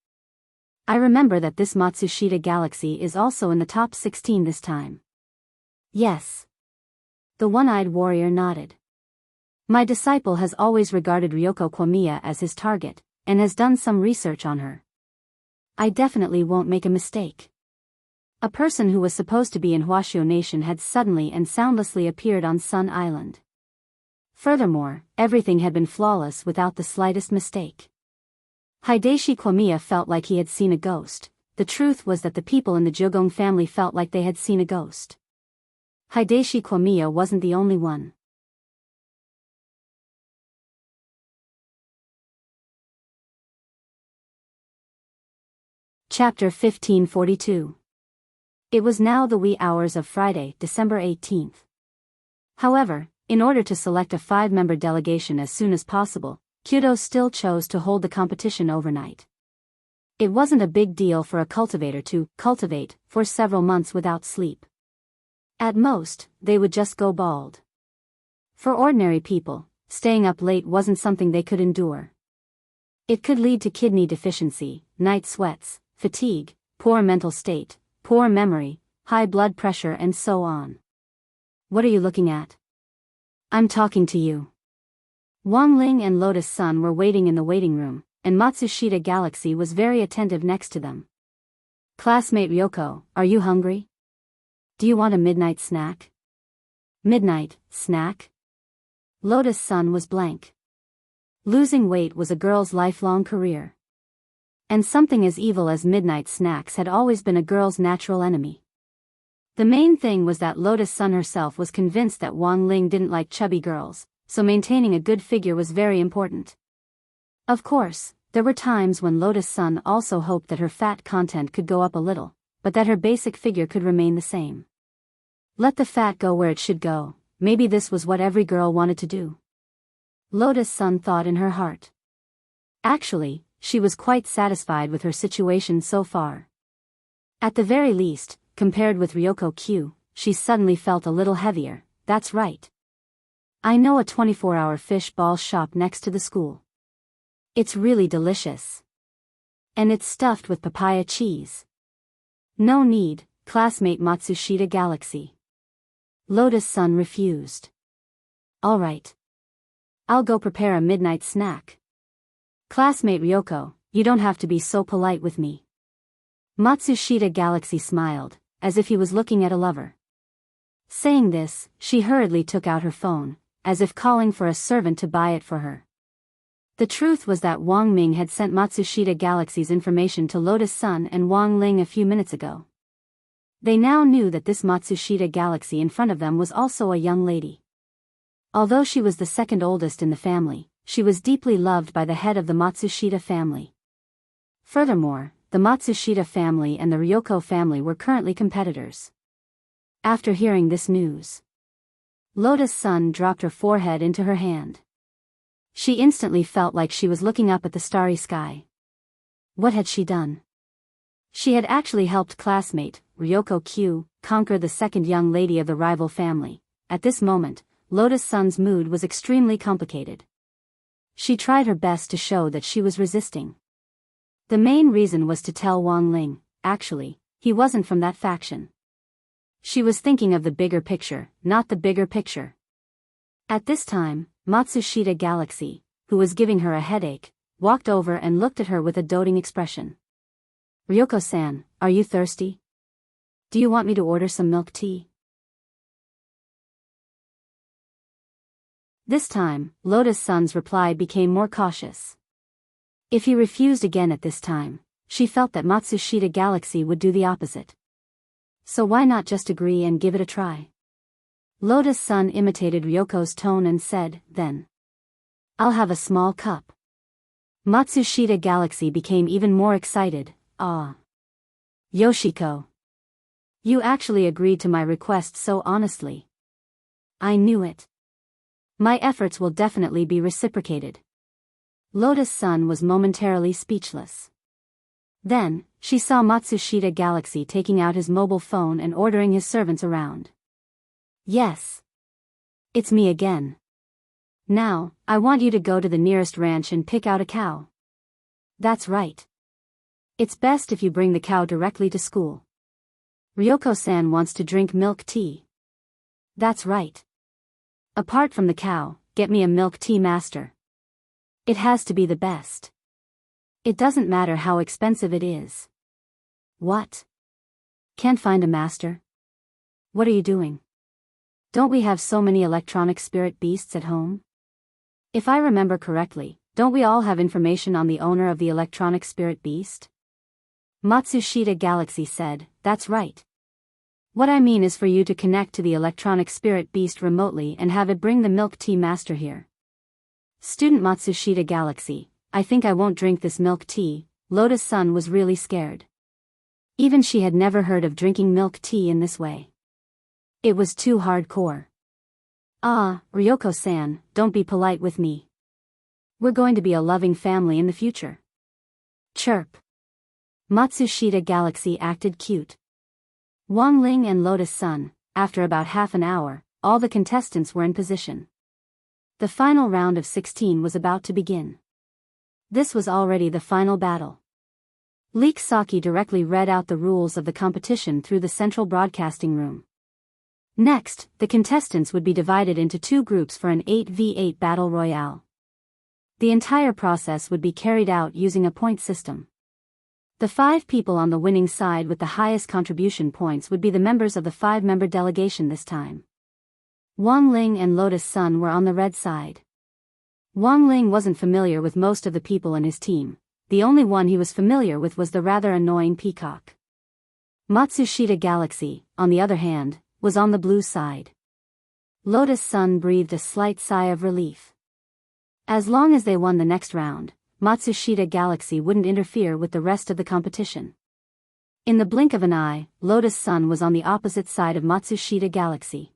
I remember that this Matsushita Galaxy is also in the top 16 this time. Yes. The one-eyed warrior nodded. My disciple has always regarded Ryoko Kwamiya as his target, and has done some research on her. I definitely won't make a mistake. A person who was supposed to be in Huashio Nation had suddenly and soundlessly appeared on Sun Island. Furthermore, everything had been flawless without the slightest mistake. Hideshi Kwamiya felt like he had seen a ghost. The truth was that the people in the Jogong family felt like they had seen a ghost. Hideshi Kwamiya wasn't the only one. Chapter 1542. It was now the wee hours of Friday, December 18th. However, in order to select a 5-member delegation as soon as possible, Kyoto still chose to hold the competition overnight. It wasn't a big deal for a cultivator to cultivate for several months without sleep. At most, they would just go bald. For ordinary people, staying up late wasn't something they could endure. It could lead to kidney deficiency, night sweats, fatigue, poor mental state, poor memory, high blood pressure and so on. What are you looking at? I'm talking to you. Wang Ling and Lotus Sun were waiting in the waiting room, and Matsushita Galaxy was very attentive next to them. Classmate Ryoko, are you hungry? Do you want a midnight snack? Midnight snack? Lotus Sun was blank. Losing weight was a girl's lifelong career. And something as evil as midnight snacks had always been a girl's natural enemy. The main thing was that Lotus Sun herself was convinced that Wang Ling didn't like chubby girls, so maintaining a good figure was very important. Of course, there were times when Lotus Sun also hoped that her fat content could go up a little, but that her basic figure could remain the same. Let the fat go where it should go, maybe this was what every girl wanted to do. Lotus Sun thought in her heart. Actually, she was quite satisfied with her situation so far. At the very least, compared with Ryoko Q, she suddenly felt a little heavier. That's right. I know a 24-hour fish ball shop next to the school. It's really delicious. And it's stuffed with papaya cheese. No need, classmate Matsushita Galaxy. Lotus Sun refused. All right. I'll go prepare a midnight snack. Classmate Ryoko, you don't have to be so polite with me. Matsushita Galaxy smiled, as if he was looking at a lover. Saying this, she hurriedly took out her phone, as if calling for a servant to buy it for her. The truth was that Wang Ming had sent Matsushita Galaxy's information to Lotus Sun and Wang Ling a few minutes ago. They now knew that this Matsushita Galaxy in front of them was also a young lady. Although she was the second oldest in the family, she was deeply loved by the head of the Matsushita family. Furthermore, the Matsushita family and the Ryoko family were currently competitors. After hearing this news, Lotus Sun dropped her forehead into her hand. She instantly felt like she was looking up at the starry sky. What had she done? She had actually helped classmate, Ryoko Q, conquer the second young lady of the rival family. At this moment, Lotus Sun's mood was extremely complicated. She tried her best to show that she was resisting. The main reason was to tell Wang Ling, actually, he wasn't from that faction. She was thinking of the bigger picture, not the bigger picture. At this time, Matsushita Galaxy, who was giving her a headache, walked over and looked at her with a doting expression. Ryoko-san, are you thirsty? Do you want me to order some milk tea? This time, Lotus Sun's reply became more cautious. If he refused again at this time, she felt that Matsushita Galaxy would do the opposite. So why not just agree and give it a try? Lotus Sun imitated Ryoko's tone and said, then, I'll have a small cup. Matsushita Galaxy became even more excited. Ah. Yoshiko. You actually agreed to my request so honestly. I knew it. My efforts will definitely be reciprocated. Lotus Sun was momentarily speechless. Then, she saw Matsushita Galaxy taking out his mobile phone and ordering his servants around. Yes. It's me again. Now, I want you to go to the nearest ranch and pick out a cow. That's right. It's best if you bring the cow directly to school. Ryoko-san wants to drink milk tea. That's right. Apart from the cow, get me a milk tea master. It has to be the best. It doesn't matter how expensive it is. What? Can't find a master? What are you doing? Don't we have so many electronic spirit beasts at home? If I remember correctly, don't we all have information on the owner of the electronic spirit beast? Matsushita Galaxy said, that's right. What I mean is for you to connect to the electronic spirit beast remotely and have it bring the milk tea master here. Student Matsushita Galaxy, I think I won't drink this milk tea. Lotus Sun was really scared. Even she had never heard of drinking milk tea in this way. It was too hardcore. Ah, Ryoko-san, don't be polite with me. We're going to be a loving family in the future. Chirp. Matsushita Galaxy acted cute. Wang Ling and Lotus Sun, after about half an hour, all the contestants were in position. The final round of 16 was about to begin. This was already the final battle. Leek Saki directly read out the rules of the competition through the central broadcasting room. Next, the contestants would be divided into two groups for an 8v8 battle royale. The entire process would be carried out using a point system. The 5 people on the winning side with the highest contribution points would be the members of the 5-member delegation this time. Wang Ling and Lotus Sun were on the red side. Wang Ling wasn't familiar with most of the people in his team. The only one he was familiar with was the rather annoying peacock. Matsushita Galaxy, on the other hand, was on the blue side. Lotus Sun breathed a slight sigh of relief. As long as they won the next round, Matsushita Galaxy wouldn't interfere with the rest of the competition. In the blink of an eye, Lotus Sun was on the opposite side of Matsushita Galaxy.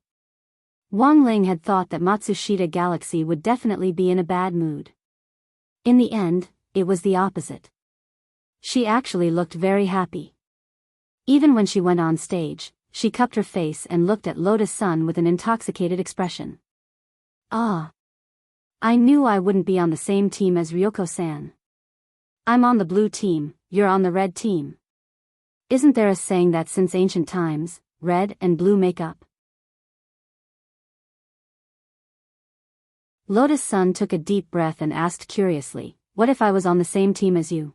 Wang Ling had thought that Matsushita Galaxy would definitely be in a bad mood. In the end, it was the opposite. She actually looked very happy. Even when she went on stage, she cupped her face and looked at Lotus Sun with an intoxicated expression. Ah. I knew I wouldn't be on the same team as Ryoko-san. I'm on the blue team, you're on the red team. Isn't there a saying that since ancient times, red and blue make up? Lotus Sun took a deep breath and asked curiously, what if I was on the same team as you?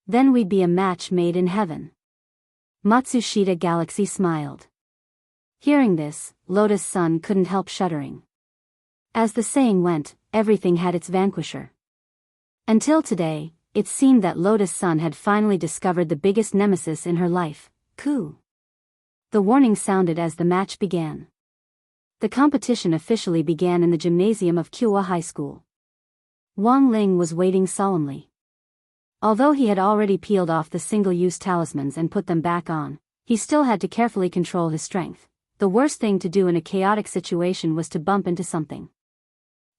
Then we'd be a match made in heaven. Matsushita Galaxy smiled. Hearing this, Lotus Sun couldn't help shuddering. As the saying went, everything had its vanquisher. Until today, it seemed that Lotus Sun had finally discovered the biggest nemesis in her life, Ku. The warning sounded as the match began. The competition officially began in the gymnasium of Kyowa High School. Wang Ling was waiting solemnly. Although he had already peeled off the single-use talismans and put them back on, he still had to carefully control his strength. The worst thing to do in a chaotic situation was to bump into something.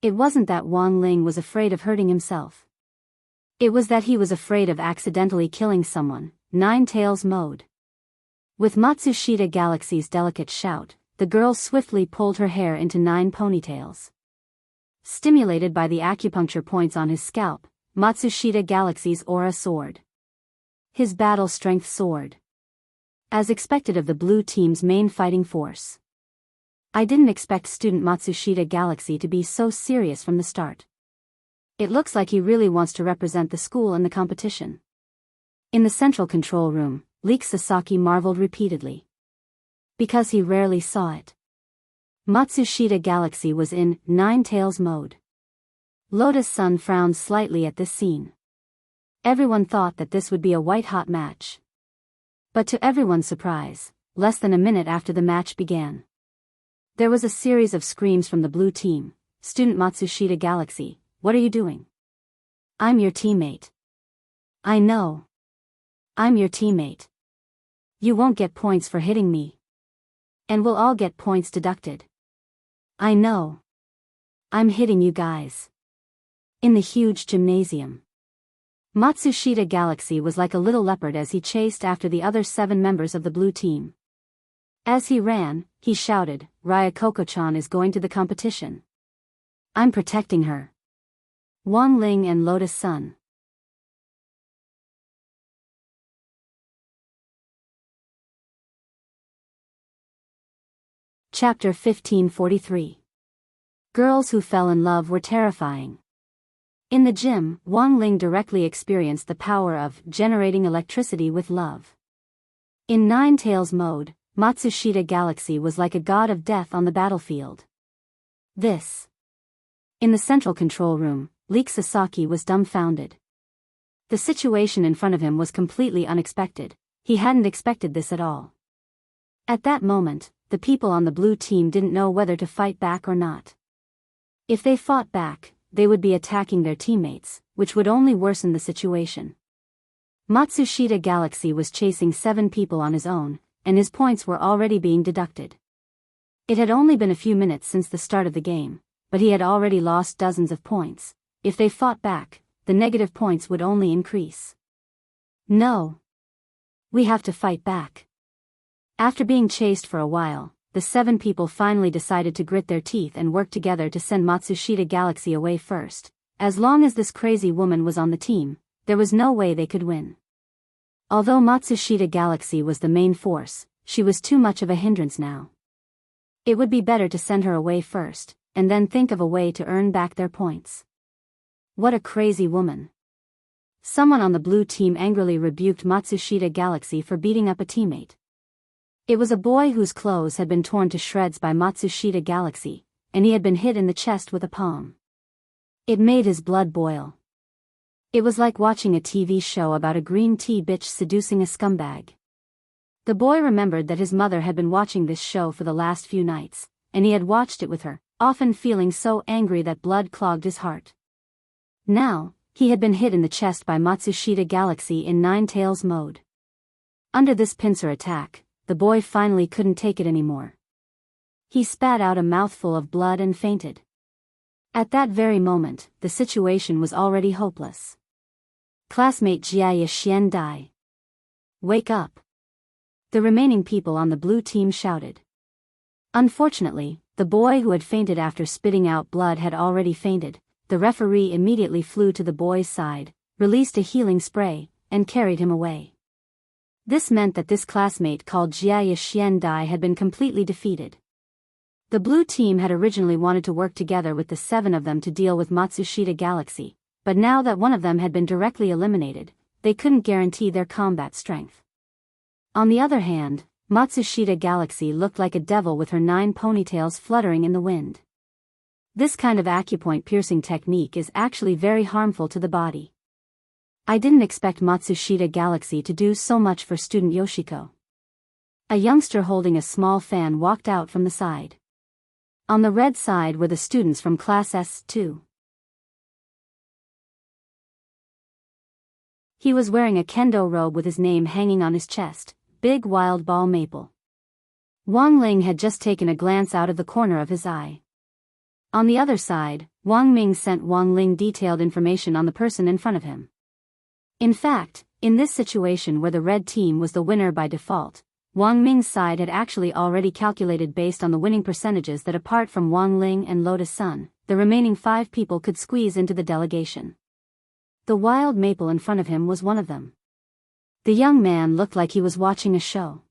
It wasn't that Wang Ling was afraid of hurting himself. It was that he was afraid of accidentally killing someone. Nine Tails mode. With Matsushita Galaxy's delicate shout, the girl swiftly pulled her hair into 9 ponytails. Stimulated by the acupuncture points on his scalp, Matsushita Galaxy's aura soared. His battle strength soared. As expected of the blue team's main fighting force. I didn't expect student Matsushita Galaxy to be so serious from the start. It looks like he really wants to represent the school in the competition. In the central control room, Leek Sasaki marveled repeatedly. Because he rarely saw it. Matsushita Galaxy was in 9 Tails mode. Lotus Sun frowned slightly at this scene. Everyone thought that this would be a white-hot match. But to everyone's surprise, less than a minute after the match began, there was a series of screams from the blue team. Student Matsushita Galaxy, what are you doing? I'm your teammate. I know. I'm your teammate. You won't get points for hitting me. And we'll all get points deducted. I know. I'm hitting you guys. In the huge gymnasium. Matsushita Galaxy was like a little leopard as he chased after the other 7 members of the blue team. As he ran, he shouted, Ryokoko-chan is going to the competition. I'm protecting her. Wang Ling and Lotus Sun. Chapter 1543. Girls who fell in love were terrifying. In the gym, Wang Ling directly experienced the power of generating electricity with love. In 9 Tails mode, Matsushita Galaxy was like a god of death on the battlefield. This. In the central control room, Leek Sasaki was dumbfounded. The situation in front of him was completely unexpected. He hadn't expected this at all. At that moment, the people on the blue team didn't know whether to fight back or not. If they fought back, they would be attacking their teammates, which would only worsen the situation. Matsushita Galaxy was chasing 7 people on his own, and his points were already being deducted. It had only been a few minutes since the start of the game, but he had already lost dozens of points. If they fought back, the negative points would only increase. No. We have to fight back. After being chased for a while, the 7 people finally decided to grit their teeth and work together to send Matsushita Galaxy away first. As long as this crazy woman was on the team, there was no way they could win. Although Matsushita Galaxy was the main force, she was too much of a hindrance now. It would be better to send her away first, and then think of a way to earn back their points. What a crazy woman. Someone on the blue team angrily rebuked Matsushita Galaxy for beating up a teammate. It was a boy whose clothes had been torn to shreds by Matsushita Galaxy, and he had been hit in the chest with a palm. It made his blood boil. It was like watching a TV show about a green tea bitch seducing a scumbag. The boy remembered that his mother had been watching this show for the last few nights, and he had watched it with her, often feeling so angry that blood clogged his heart. Now, he had been hit in the chest by Matsushita Galaxy in 9 Tails mode. Under this pincer attack, the boy finally couldn't take it anymore. He spat out a mouthful of blood and fainted. At that very moment, the situation was already hopeless. Classmate Jia Xian Dai. Wake up. The remaining people on the blue team shouted. Unfortunately, the boy who had fainted after spitting out blood had already fainted. The referee immediately flew to the boy's side, released a healing spray, and carried him away. This meant that this classmate called Jia Xian Dai had been completely defeated. The blue team had originally wanted to work together with the 7 of them to deal with Matsushita Galaxy, but now that one of them had been directly eliminated, they couldn't guarantee their combat strength. On the other hand, Matsushita Galaxy looked like a devil with her 9 ponytails fluttering in the wind. This kind of acupoint piercing technique is actually very harmful to the body. I didn't expect Matsushita Galaxy to do so much for student Yoshiko. A youngster holding a small fan walked out from the side. On the red side were the students from Class S2. He was wearing a kendo robe with his name hanging on his chest, Big Wild Ball Maple. Wang Ling had just taken a glance out of the corner of his eye. On the other side, Wang Ming sent Wang Ling detailed information on the person in front of him. In fact, in this situation where the red team was the winner by default, Wang Ming's side had actually already calculated based on the winning percentages that apart from Wang Ling and Lotus Sun, the remaining 5 people could squeeze into the delegation. The wild maple in front of him was one of them. The young man looked like he was watching a show.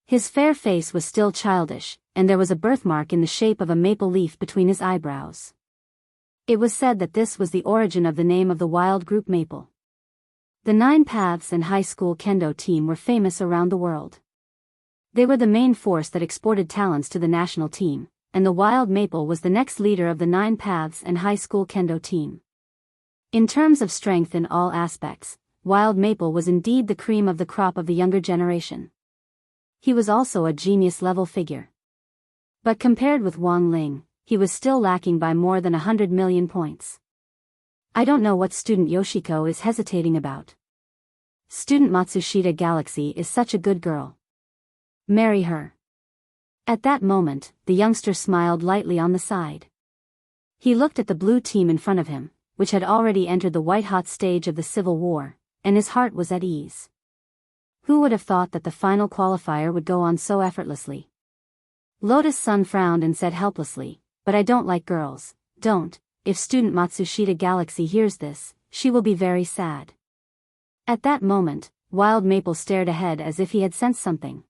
His fair face was still childish, and there was a birthmark in the shape of a maple leaf between his eyebrows. It was said that this was the origin of the name of the wild group Maple. The 9 Paths and high school kendo team were famous around the world. They were the main force that exported talents to the national team, and the wild Maple was the next leader of the 9 Paths and high school kendo team. In terms of strength in all aspects, wild Maple was indeed the cream of the crop of the younger generation. He was also a genius-level figure. But compared with Wang Ling, he was still lacking by more than 100 million points. I don't know what student Yoshiko is hesitating about. Student Matsushita Galaxy is such a good girl. Marry her. At that moment, the youngster smiled lightly on the side. He looked at the blue team in front of him, which had already entered the white-hot stage of the Civil War, and his heart was at ease. Who would have thought that the final qualifier would go on so effortlessly? Lotus Sun frowned and said helplessly, "But I don't like girls, don't. If student Matsushita Galaxy hears this, she will be very sad." At that moment, Wild Maple stared ahead as if he had sensed something.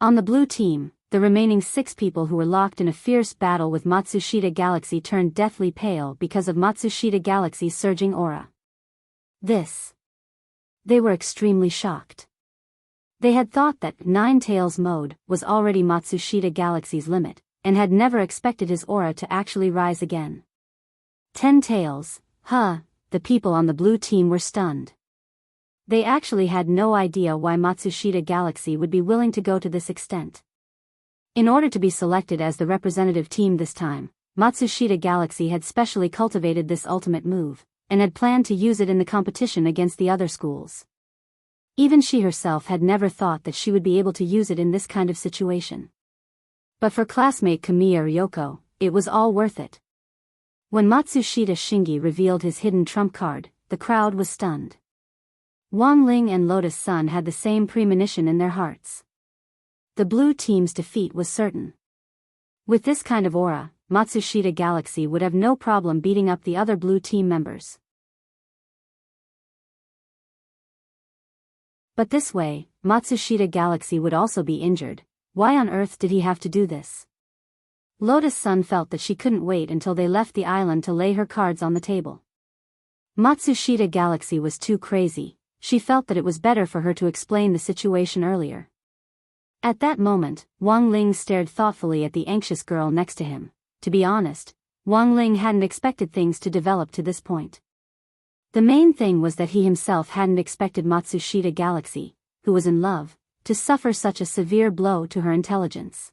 On the blue team, the remaining 6 people who were locked in a fierce battle with Matsushita Galaxy turned deathly pale because of Matsushita Galaxy's surging aura. They were extremely shocked. They had thought that 9 Tails mode was already Matsushita Galaxy's limit, and had never expected his aura to actually rise again. 10 Tails, the people on the blue team were stunned. They actually had no idea why Matsushita Galaxy would be willing to go to this extent. In order to be selected as the representative team this time, Matsushita Galaxy had specially cultivated this ultimate move, and had planned to use it in the competition against the other schools. Even she herself had never thought that she would be able to use it in this kind of situation. But for classmate Kamiya Ryoko, it was all worth it. When Matsushita Shingi revealed his hidden trump card, the crowd was stunned. Wang Ling and Lotus Sun had the same premonition in their hearts. The blue team's defeat was certain. With this kind of aura, Matsushita Galaxy would have no problem beating up the other blue team members. But this way, Matsushita Galaxy would also be injured. Why on earth did he have to do this? Lotus Sun felt that she couldn't wait until they left the island to lay her cards on the table. Matsushita Galaxy was too crazy. She felt that it was better for her to explain the situation earlier. At that moment, Wang Ling stared thoughtfully at the anxious girl next to him. To be honest, Wang Ling hadn't expected things to develop to this point. The main thing was that he himself hadn't expected Matsushita Galaxy, who was in love, to suffer such a severe blow to her intelligence.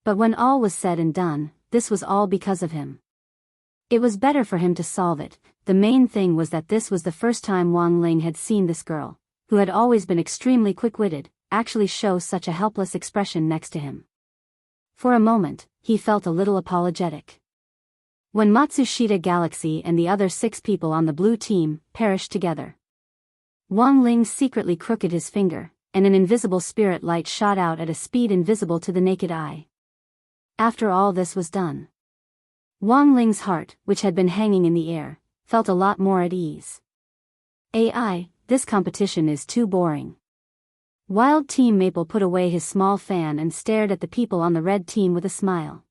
But when all was said and done, this was all because of him. It was better for him to solve it. The main thing was that this was the first time Wang Ling had seen this girl, who had always been extremely quick-witted, actually show such a helpless expression next to him. For a moment, he felt a little apologetic. When Matsushita Galaxy and the other 6 people on the blue team perished together, Wang Ling secretly crooked his finger, and an invisible spirit light shot out at a speed invisible to the naked eye. After all this was done, Wang Ling's heart, which had been hanging in the air, felt a lot more at ease. This competition is too boring. Wild Team Maple put away his small fan and stared at the people on the red team with a smile.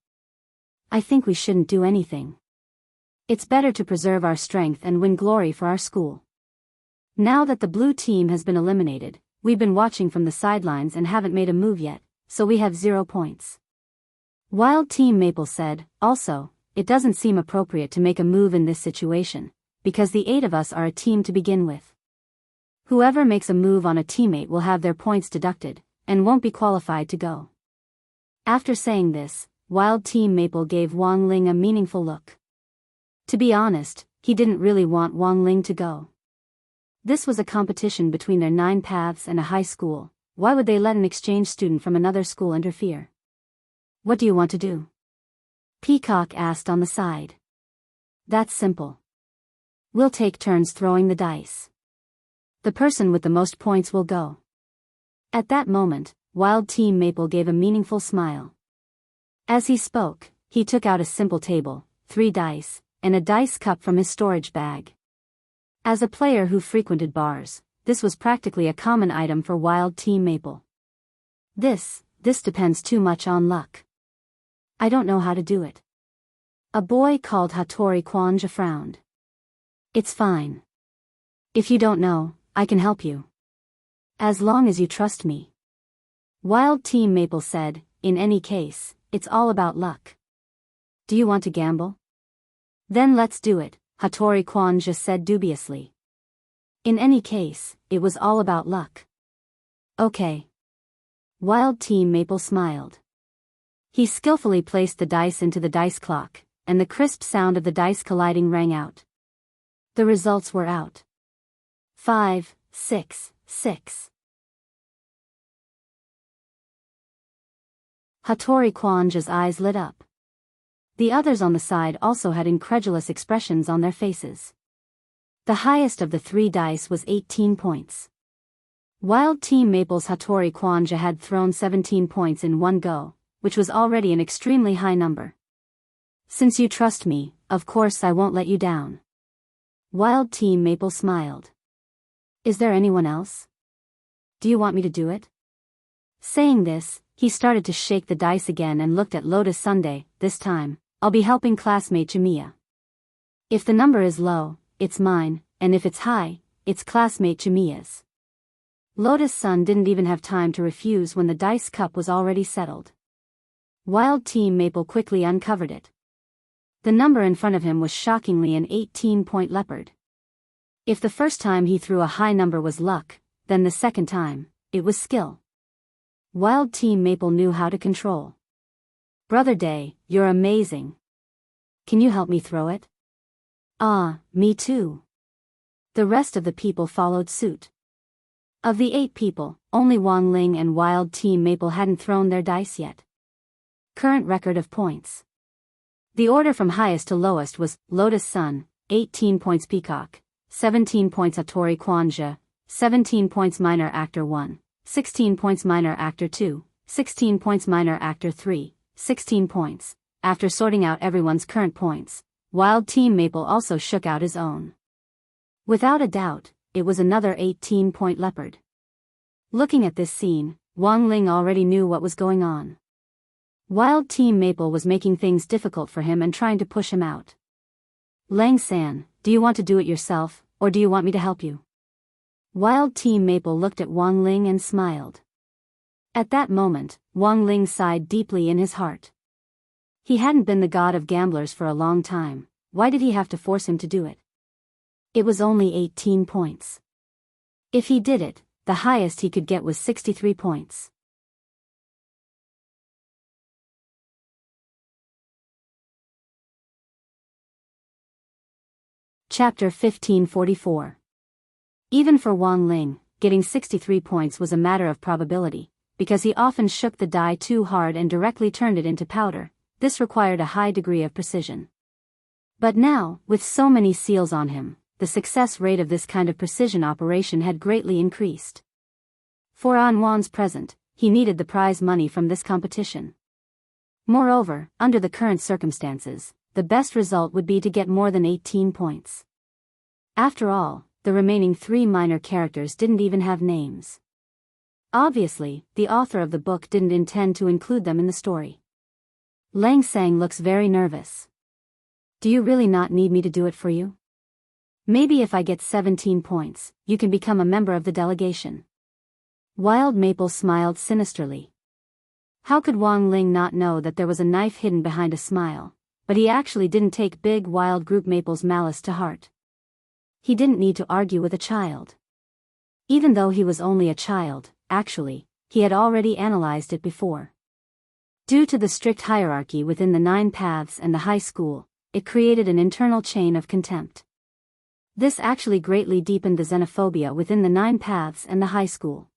I think we shouldn't do anything. It's better to preserve our strength and win glory for our school. Now that the blue team has been eliminated, we've been watching from the sidelines and haven't made a move yet, so we have 0 points. Wild Team Maple said, also, it doesn't seem appropriate to make a move in this situation, because the 8 of us are a team to begin with. Whoever makes a move on a teammate will have their points deducted, and won't be qualified to go. After saying this, Wild Team Maple gave Wang Ling a meaningful look. To be honest, he didn't really want Wang Ling to go. This was a competition between their 9 paths and a high school. Why would they let an exchange student from another school interfere? What do you want to do? Peacock asked on the side. That's simple. We'll take turns throwing the dice. The person with the most points will go. At that moment, Wild Team Maple gave a meaningful smile. As he spoke, he took out a simple table, 3 dice, and a dice cup from his storage bag. As a player who frequented bars, this was practically a common item for Wild Team Maple. This depends too much on luck. I don't know how to do it. A boy called Hattori Kwanja frowned. It's fine. If you don't know, I can help you. As long as you trust me. Wild Team Maple said, in any case, it's all about luck. Do you want to gamble? Then let's do it, Hattori Kwanja said dubiously. In any case, it was all about luck. Okay. Wild Team Maple smiled. He skillfully placed the dice into the dice clock, and the crisp sound of the dice colliding rang out. The results were out. 5, 6, 6. Hattori Kwanja's eyes lit up. The others on the side also had incredulous expressions on their faces. The highest of the 3 dice was 18 points. Wild Team Maple's Hattori Kwanja had thrown 17 points in one go, which was already an extremely high number. Since you trust me, of course I won't let you down. Wild Team Maple smiled. Is there anyone else? Do you want me to do it? Saying this, he started to shake the dice again and looked at Lotus Sunday. This time, I'll be helping classmate Chimiya. If the number is low, it's mine, and if it's high, it's classmate Chimiya's. Lotus Sun didn't even have time to refuse when the dice cup was already settled. Wild Team Maple quickly uncovered it. The number in front of him was shockingly an 18-point leopard. If the first time he threw a high number was luck, then the second time, it was skill. Wild Team Maple knew how to control. Brother Day, you're amazing. Can you help me throw it? Ah, me too. The rest of the people followed suit. Of the 8 people, only Wang Ling and Wild Team Maple hadn't thrown their dice yet. Current record of points. The order from highest to lowest was Lotus Sun, 18 points Peacock, 17 points Hattori Kwanja, 17 points Minor Actor 1, 16 points Minor Actor 2, 16 points Minor Actor 3, 16 points. After sorting out everyone's current points, Wild Team Maple also shook out his own. Without a doubt, it was another 18-point leopard. Looking at this scene, Wang Ling already knew what was going on. Wild Team Maple was making things difficult for him and trying to push him out. Lang San, do you want to do it yourself, or do you want me to help you? Wild Team Maple looked at Wang Ling and smiled. At that moment, Wang Ling sighed deeply in his heart. He hadn't been the god of gamblers for a long time. Why did he have to force him to do it? It was only 18 points. If he did it, the highest he could get was 63 points. Chapter 1544. Even for Wang Ling, getting 63 points was a matter of probability, because he often shook the die too hard and directly turned it into powder. This required a high degree of precision. But now, with so many seals on him, the success rate of this kind of precision operation had greatly increased. For An Wan's present, he needed the prize money from this competition. Moreover, under the current circumstances, the best result would be to get more than 18 points. After all, the remaining 3 minor characters didn't even have names. Obviously, the author of the book didn't intend to include them in the story. Lang Sang looks very nervous. Do you really not need me to do it for you? Maybe if I get 17 points, you can become a member of the delegation. Wild Maple smiled sinisterly. How could Wang Ling not know that there was a knife hidden behind a smile? but he actually didn't take Big Wild Group Maple's malice to heart. He didn't need to argue with a child. Even though he was only a child, actually, he had already analyzed it before. Due to the strict hierarchy within the 9 paths and the high school, it created an internal chain of contempt. This actually greatly deepened the xenophobia within the 9 paths and the high school.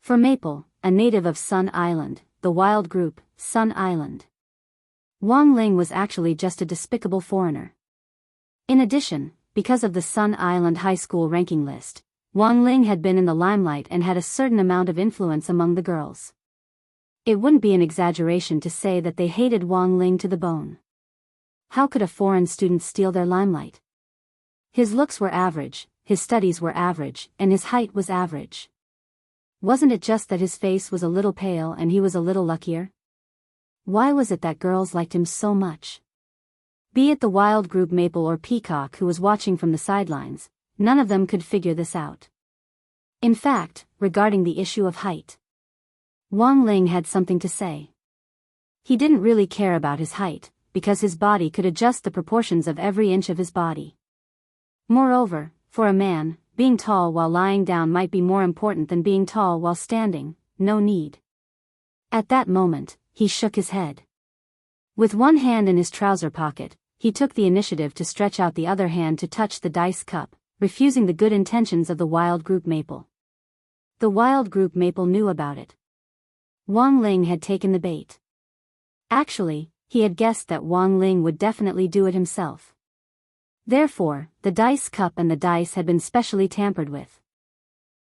For Maple, a native of Sun Island, the wild group, Sun Island, Wang Ling was actually just a despicable foreigner. In addition, because of the Sun Island High School ranking list, Wang Ling had been in the limelight and had a certain amount of influence among the girls. It wouldn't be an exaggeration to say that they hated Wang Ling to the bone. How could a foreign student steal their limelight? His looks were average, his studies were average, and his height was average. Wasn't it just that his face was a little pale and he was a little luckier? Why was it that girls liked him so much? Be it the wild group Maple or Peacock who was watching from the sidelines, none of them could figure this out. In fact, regarding the issue of height, Wang Ling had something to say. He didn't really care about his height, because his body could adjust the proportions of every inch of his body. Moreover, for a man, being tall while lying down might be more important than being tall while standing, no need. At that moment, he shook his head. With one hand in his trouser pocket, he took the initiative to stretch out the other hand to touch the dice cup, refusing the good intentions of the wild group Maple. The wild group Maple knew about it. Wang Ling had taken the bait. Actually, he had guessed that Wang Ling would definitely do it himself. Therefore, the dice cup and the dice had been specially tampered with.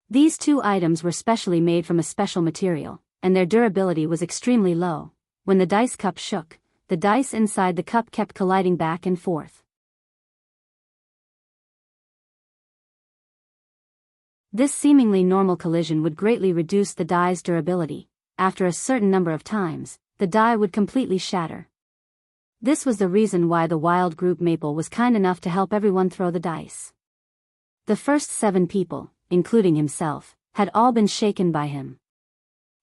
These 2 items were specially made from a special material, and their durability was extremely low. When the dice cup shook, the dice inside the cup kept colliding back and forth. This seemingly normal collision would greatly reduce the die's durability. After a certain number of times, the die would completely shatter. This was the reason why the wild group Maple was kind enough to help everyone throw the dice. The first 7 people, including himself, had all been shaken by him.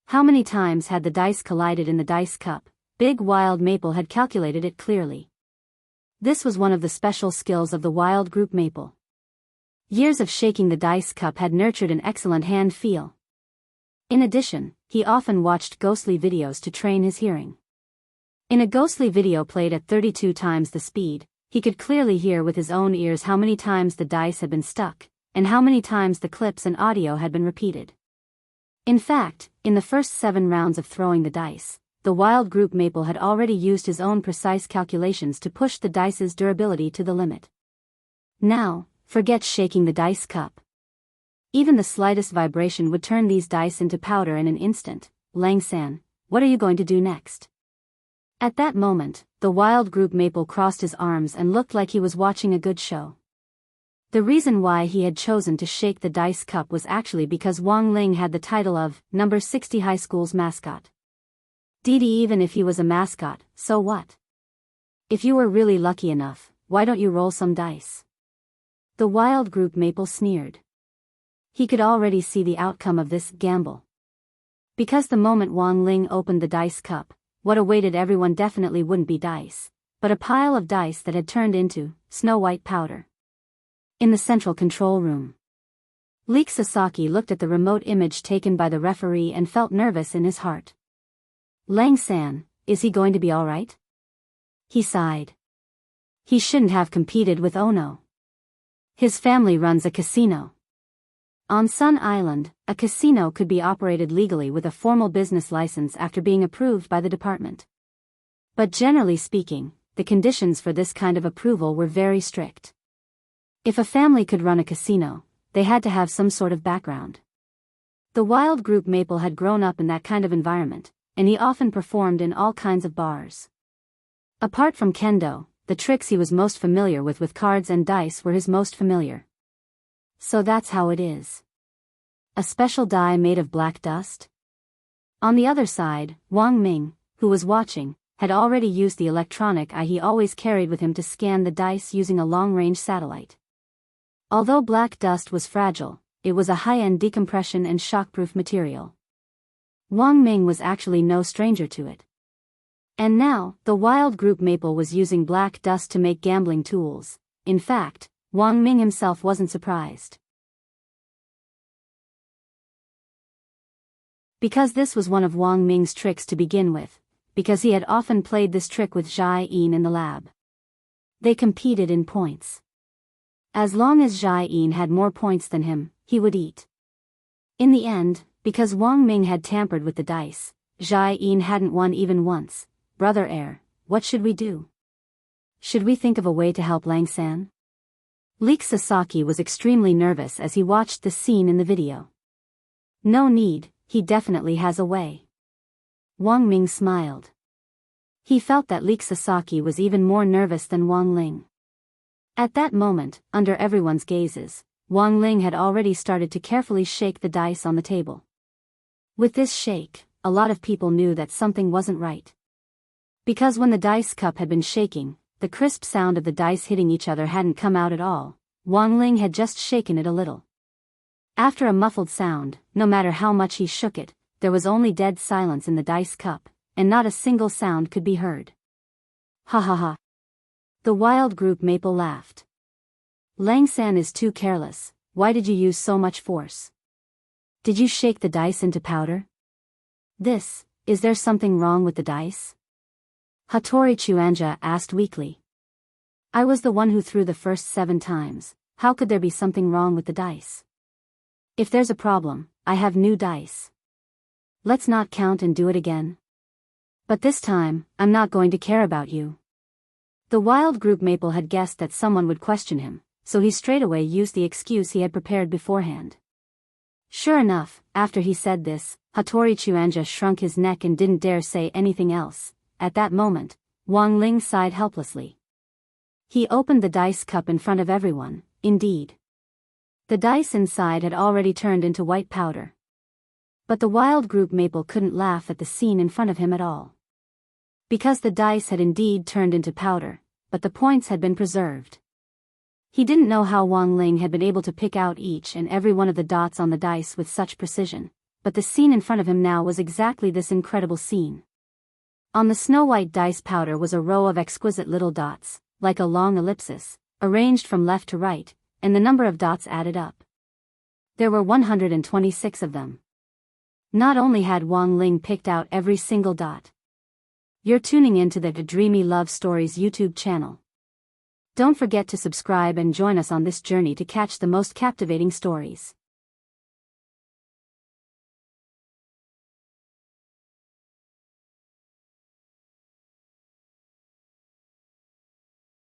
How many times had the dice collided in the dice cup? Big Wild Maple had calculated it clearly. This was one of the special skills of the wild group Maple. Years of shaking the dice cup had nurtured an excellent hand feel. In addition, he often watched ghostly videos to train his hearing. In a ghostly video played at 32 times the speed, he could clearly hear with his own ears how many times the dice had been stuck, and how many times the clips and audio had been repeated. In fact, in the first 7 rounds of throwing the dice, the wild group Maple had already used his own precise calculations to push the dice's durability to the limit. Now, forget shaking the dice cup. Even the slightest vibration would turn these dice into powder in an instant. Lang-san, what are you going to do next? At that moment, the wild group Maple crossed his arms and looked like he was watching a good show. The reason why he had chosen to shake the dice cup was actually because Wang Ling had the title of number 60 high school's mascot. Even if he was a mascot, so what? If you were really lucky enough, why don't you roll some dice? The wild group Maple sneered. He could already see the outcome of this gamble. Because the moment Wang Ling opened the dice cup, what awaited everyone definitely wouldn't be dice, but a pile of dice that had turned into snow-white powder. In the central control room, Leek Sasaki looked at the remote image taken by the referee and felt nervous in his heart. Lang-san, is he going to be alright? He sighed. He shouldn't have competed with Ono. His family runs a casino. On Sun Island, a casino could be operated legally with a formal business license after being approved by the department. But generally speaking, the conditions for this kind of approval were very strict. If a family could run a casino, they had to have some sort of background. The wild group Maple had grown up in that kind of environment, and he often performed in all kinds of bars. Apart from kendo, the tricks he was most familiar with cards and dice were his most familiar. So that's how it is. A special die made of black dust? On the other side, Wang Ming, who was watching, had already used the electronic eye he always carried with him to scan the dice using a long-range satellite. Although black dust was fragile, it was a high-end decompression and shockproof material. Wang Ming was actually no stranger to it. And now, the wild group Maple was using black dust to make gambling tools. In fact, Wang Ming himself wasn't surprised. Because this was one of Wang Ming's tricks to begin with, because he had often played this trick with Jai Yin in the lab. They competed in points. As long as Jai Yin had more points than him, he would eat. In the end, because Wang Ming had tampered with the dice, Jai Yin hadn't won even once. Brother Heir, what should we do? Should we think of a way to help Lang San? Leek Sasaki was extremely nervous as he watched the scene in the video. No need, he definitely has a way. Wang Ming smiled. He felt that Leek Sasaki was even more nervous than Wang Ling. At that moment, under everyone's gazes, Wang Ling had already started to carefully shake the dice on the table. With this shake, a lot of people knew that something wasn't right. Because when the dice cup had been shaking, the crisp sound of the dice hitting each other hadn't come out at all. Wang Ling had just shaken it a little. After a muffled sound, no matter how much he shook it, there was only dead silence in the dice cup, and not a single sound could be heard. Ha ha ha. The wild group Maple laughed. Lang San is too careless. Why did you use so much force? Did you shake the dice into powder? Is there something wrong with the dice? Hattori Chuanja asked weakly. I was the one who threw the first 7 times, how could there be something wrong with the dice? If there's a problem, I have new dice. Let's not count and do it again. But this time, I'm not going to care about you. The wild group Maple had guessed that someone would question him, so he straightaway used the excuse he had prepared beforehand. Sure enough, after he said this, Hattori Chuanja shrunk his neck and didn't dare say anything else. At that moment, Wang Ling sighed helplessly. He opened the dice cup in front of everyone, indeed. The dice inside had already turned into white powder. But the wild group Maple couldn't laugh at the scene in front of him at all. Because the dice had indeed turned into powder, but the points had been preserved. He didn't know how Wang Ling had been able to pick out each and every one of the dots on the dice with such precision, but the scene in front of him now was exactly this incredible scene. On the snow-white dice powder was a row of exquisite little dots, like a long ellipsis, arranged from left to right, and the number of dots added up. There were 126 of them. Not only had Wang Ling picked out every single dot. You're tuning into the Dreamy Love Stories YouTube channel. Don't forget to subscribe and join us on this journey to catch the most captivating stories.